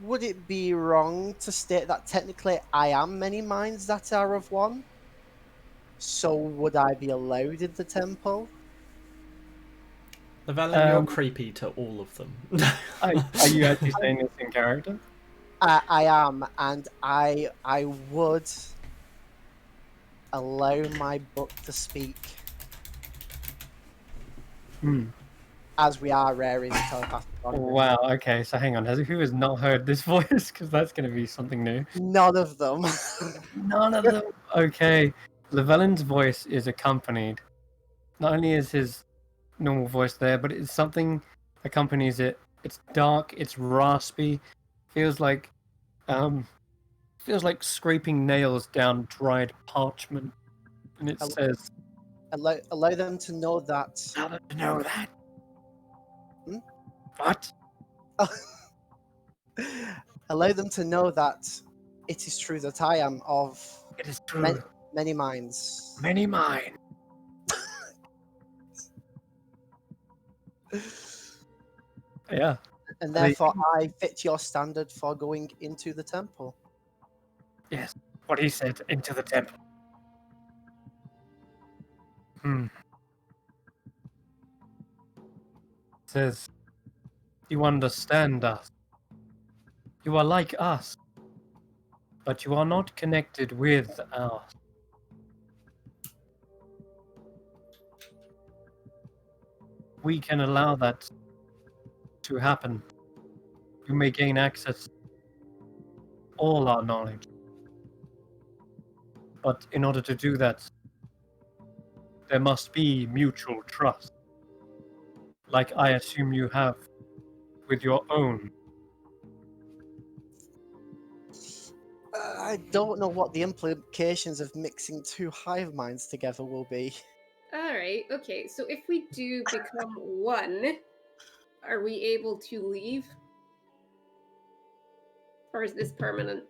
Would it be wrong to state that technically I am many minds that are of one? So would I be allowed in the temple? Lavella, you're creepy to all of them. Are you actually saying this in character? I am, and I would allow my book to speak. as we are Rary's telepathic bond. Wow. Okay. So hang on. Who has not heard this voice? Because that's going to be something new. None of them. None of them. Okay. Llewellyn's voice is accompanied. Not only is his normal voice there, but it's something accompanies it. It's dark. It's raspy. Feels like scraping nails down dried parchment. And it says, allow them to know that. "How did you know that?" Hmm? What? Allow them to know that it is true that I am of It is true. many minds. Many mine. Yeah. And therefore I fit your standard for going into the temple. Yes. What he said, into the temple. Says, you understand us. You are like us. But you are not connected with us. We can allow that to happen. You may gain access to all our knowledge. But in order to do that, there must be mutual trust. Like I assume you have with your own. I don't know what the implications of mixing two hive minds together will be. Alright, okay, so if we do become one, are we able to leave? Or is this permanent?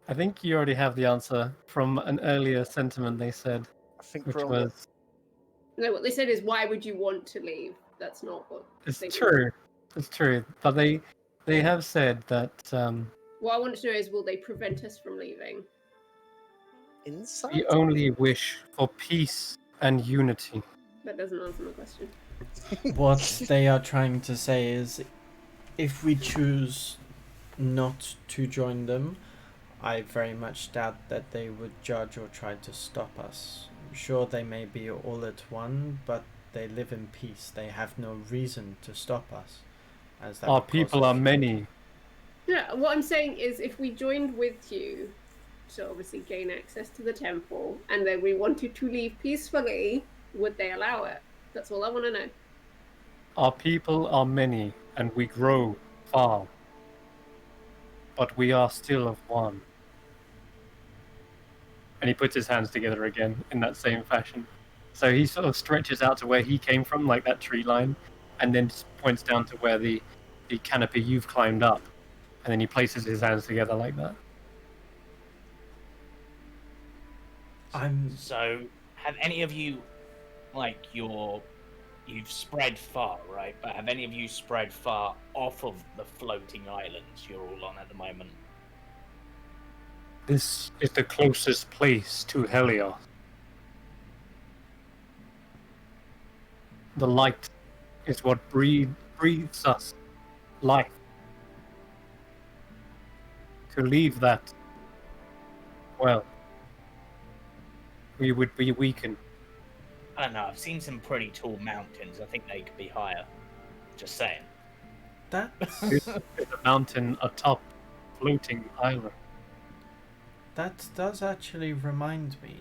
I think you already have the answer from an earlier sentiment they said, I think which we're only... was, No, what they said is, why would you want to leave? That's not what it's they true. It's true. But they have said that What I want to know is, will they prevent us from leaving? Insight? we only wish for peace and unity. That doesn't answer my question. What they are trying to say is, if we choose not to join them, I very much doubt that they would judge or try to stop us. Sure, they may be all at one, but they live in peace. They have no reason to stop us. As that Our would cause people us are to- many. Yeah, what I'm saying is, if we joined with you to obviously gain access to the temple, and then we wanted to leave peacefully, would they allow it? That's all I want to know. Our people are many, and we grow far. But we are still of one. And he puts his hands together again in that same fashion. So he sort of stretches out to where he came from, like that tree line, and then just points down to where the canopy you've climbed up. And then he places his hands together like that. So, have any of you, like, you've spread far, right? But have any of you spread far off of the floating islands you're all on at the moment? This is the closest place to Helios. The light is what breathes us life. To leave that, well, we would be weakened. I don't know, I've seen some pretty tall mountains. I think they could be higher. Just saying. This is a mountain atop floating island. That does actually remind me.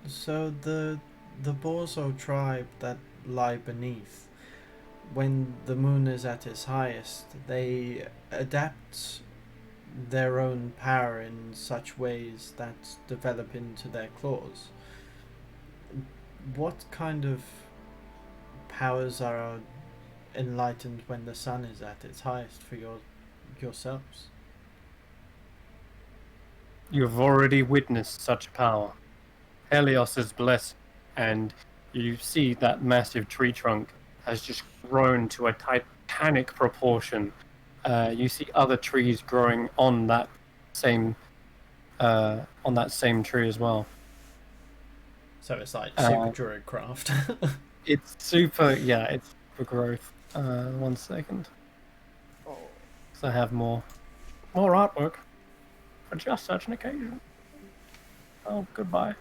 So the Borzo tribe that lie beneath, when the moon is at its highest, they adapt their own power in such ways that develop into their claws. What kind of powers are enlightened when the sun is at its highest for yourselves? You've already witnessed such power. Helios is blessed, and you see that massive tree trunk has just grown to a titanic proportion. You see other trees growing on that same tree as well. So it's like Uh, super druid craft. It's super, yeah, it's for growth. 1 second. Oh. So I have more artwork for just such an occasion. Oh, goodbye.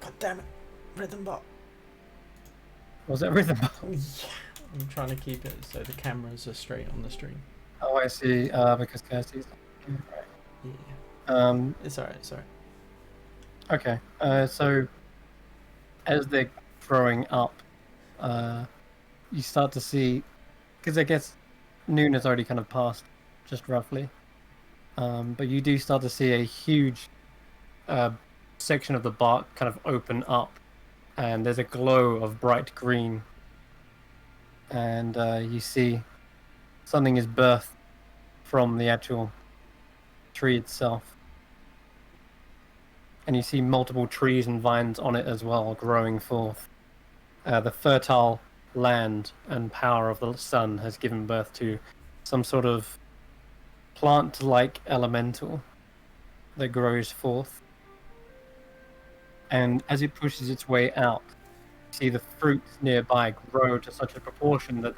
God damn it, rhythm bot. Was everything? Yeah, I'm trying to keep it so the cameras are straight on the stream. Oh, I see. Because Kirsty's. Yeah. Um. It's alright, sorry. Okay. So as they're growing up, you start to see, because I guess noon has already kind of passed, just roughly. But you do start to see a huge section of the bark kind of open up, and there's a glow of bright green, and you see something is birthed from the actual tree itself. And you see multiple trees and vines on it as well, growing forth. The fertile land and power of the sun has given birth to some sort of plant-like elemental that grows forth. And as it pushes its way out, you see the fruits nearby grow to such a proportion that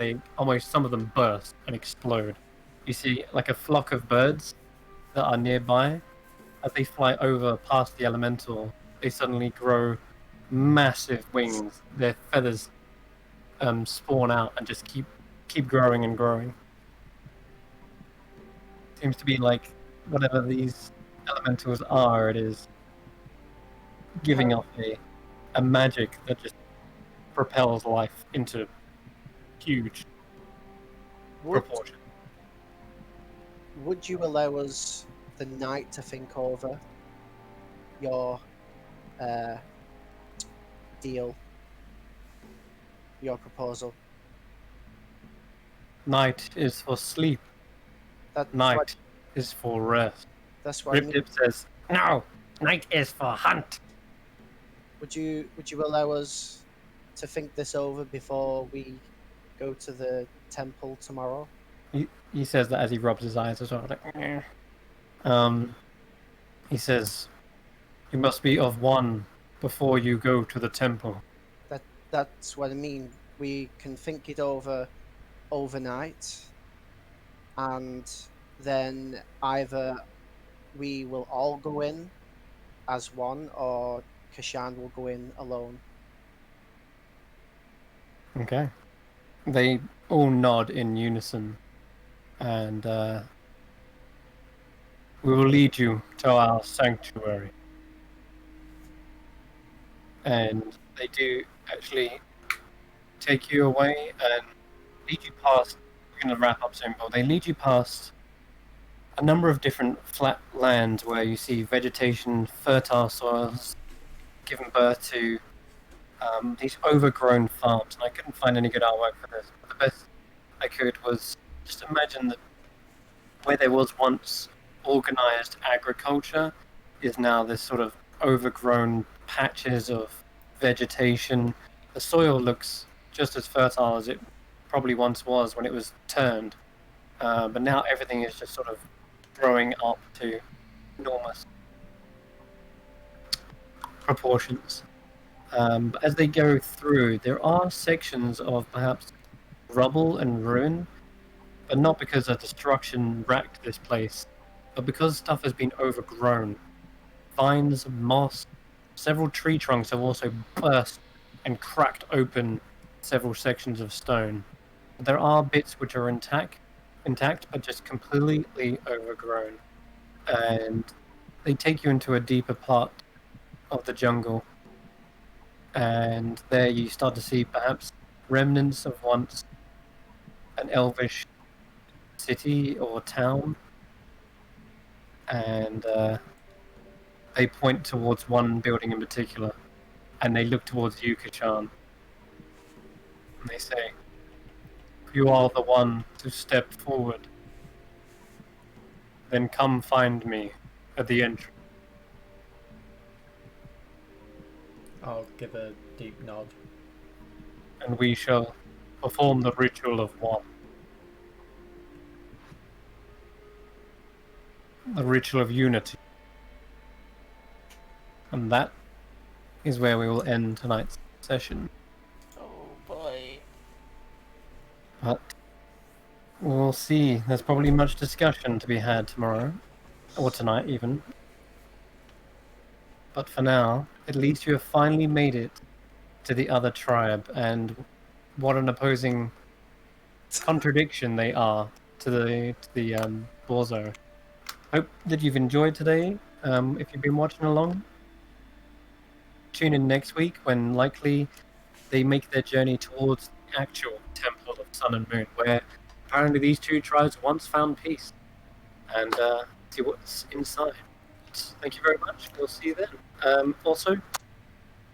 some of them burst and explode. You see like a flock of birds that are nearby. As they fly over past the elemental, they suddenly grow massive wings. Their feathers spawn out and just keep growing and growing. Seems to be like whatever these elementals are, it is giving off a magic that just propels life into huge Would, proportion. would you allow us the night to think over your deal, your proposal? Night is for sleep. That's Night what, is for rest. that's what I Rip mean. Dip says, no, night is for hunt. Would you allow us to think this over before we go to the temple tomorrow? He says that as he rubs his eyes as well. Like, "Eh." He says, you must be of one before you go to the temple. That's what I mean. We can think it over overnight, and then either we will all go in as one, or Kashan will go in alone. Okay. They all nod in unison, and we will lead you to our sanctuary. And they do actually take you away and lead you past. We're going to wrap up soon, but they lead you past a number of different flat lands where you see vegetation, fertile soils, giving birth to these overgrown farms. And I couldn't find any good artwork for this. But the best I could was just imagine that where there was once organized agriculture is now this sort of overgrown patches of vegetation. The soil looks just as fertile as it probably once was when it was turned, but now everything is just sort of growing up to enormous proportions. But as they go through, there are sections of perhaps rubble and ruin, but not because of destruction wrecked this place, but because stuff has been overgrown. Vines, moss, several tree trunks have also burst and cracked open several sections of stone. There are bits which are intact, but just completely overgrown. And they take you into a deeper part of the jungle. And there you start to see perhaps remnants of once an elvish city or town. And they point towards one building in particular, and they look towards you, Kashan. And they say, you are the one to step forward. Then come find me at the entrance. I'll give a deep nod. And we shall perform the ritual of one. The ritual of unity. And that is where we will end tonight's session. Oh boy. But we'll see. There's probably much discussion to be had tomorrow, or tonight even. But for now, at least you have finally made it to the other tribe, and what an opposing contradiction they are to the Borzo. Hope that you've enjoyed today. If you've been watching along, tune in next week when likely they make their journey towards the actual Temple of Sun and Moon, where apparently these two tribes once found peace, and see what's inside. Thank you very much. We'll see you then. Also,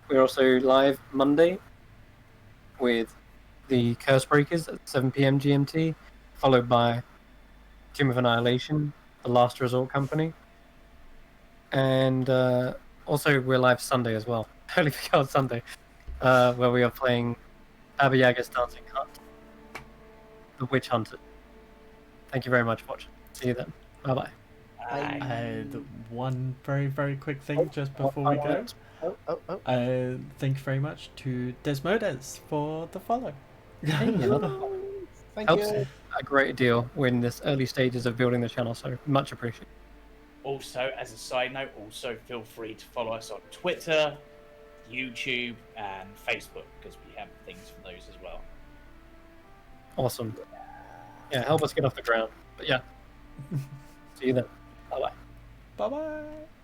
we're also live Monday with the Curse Breakers at 7 p.m. GMT, followed by Tomb of Annihilation, the Last Resort Company, and also we're live Sunday as well. Totally forgot Sunday, where we are playing Baba Yaga's Dancing Hut, The Witch Hunter. Thank you very much for watching. See you then. Bye-bye. And one very, very quick thing just before we go. Thank you very much to Desmodes for the follow. Thank Helps you. a great deal in this early stages of building the channel, so much appreciated. Also, as a side note, also feel free to follow us on Twitter, YouTube, and Facebook, because we have things for those as well. Awesome. Yeah, help us get off the ground. But yeah. See you then. Bye-bye. Bye-bye.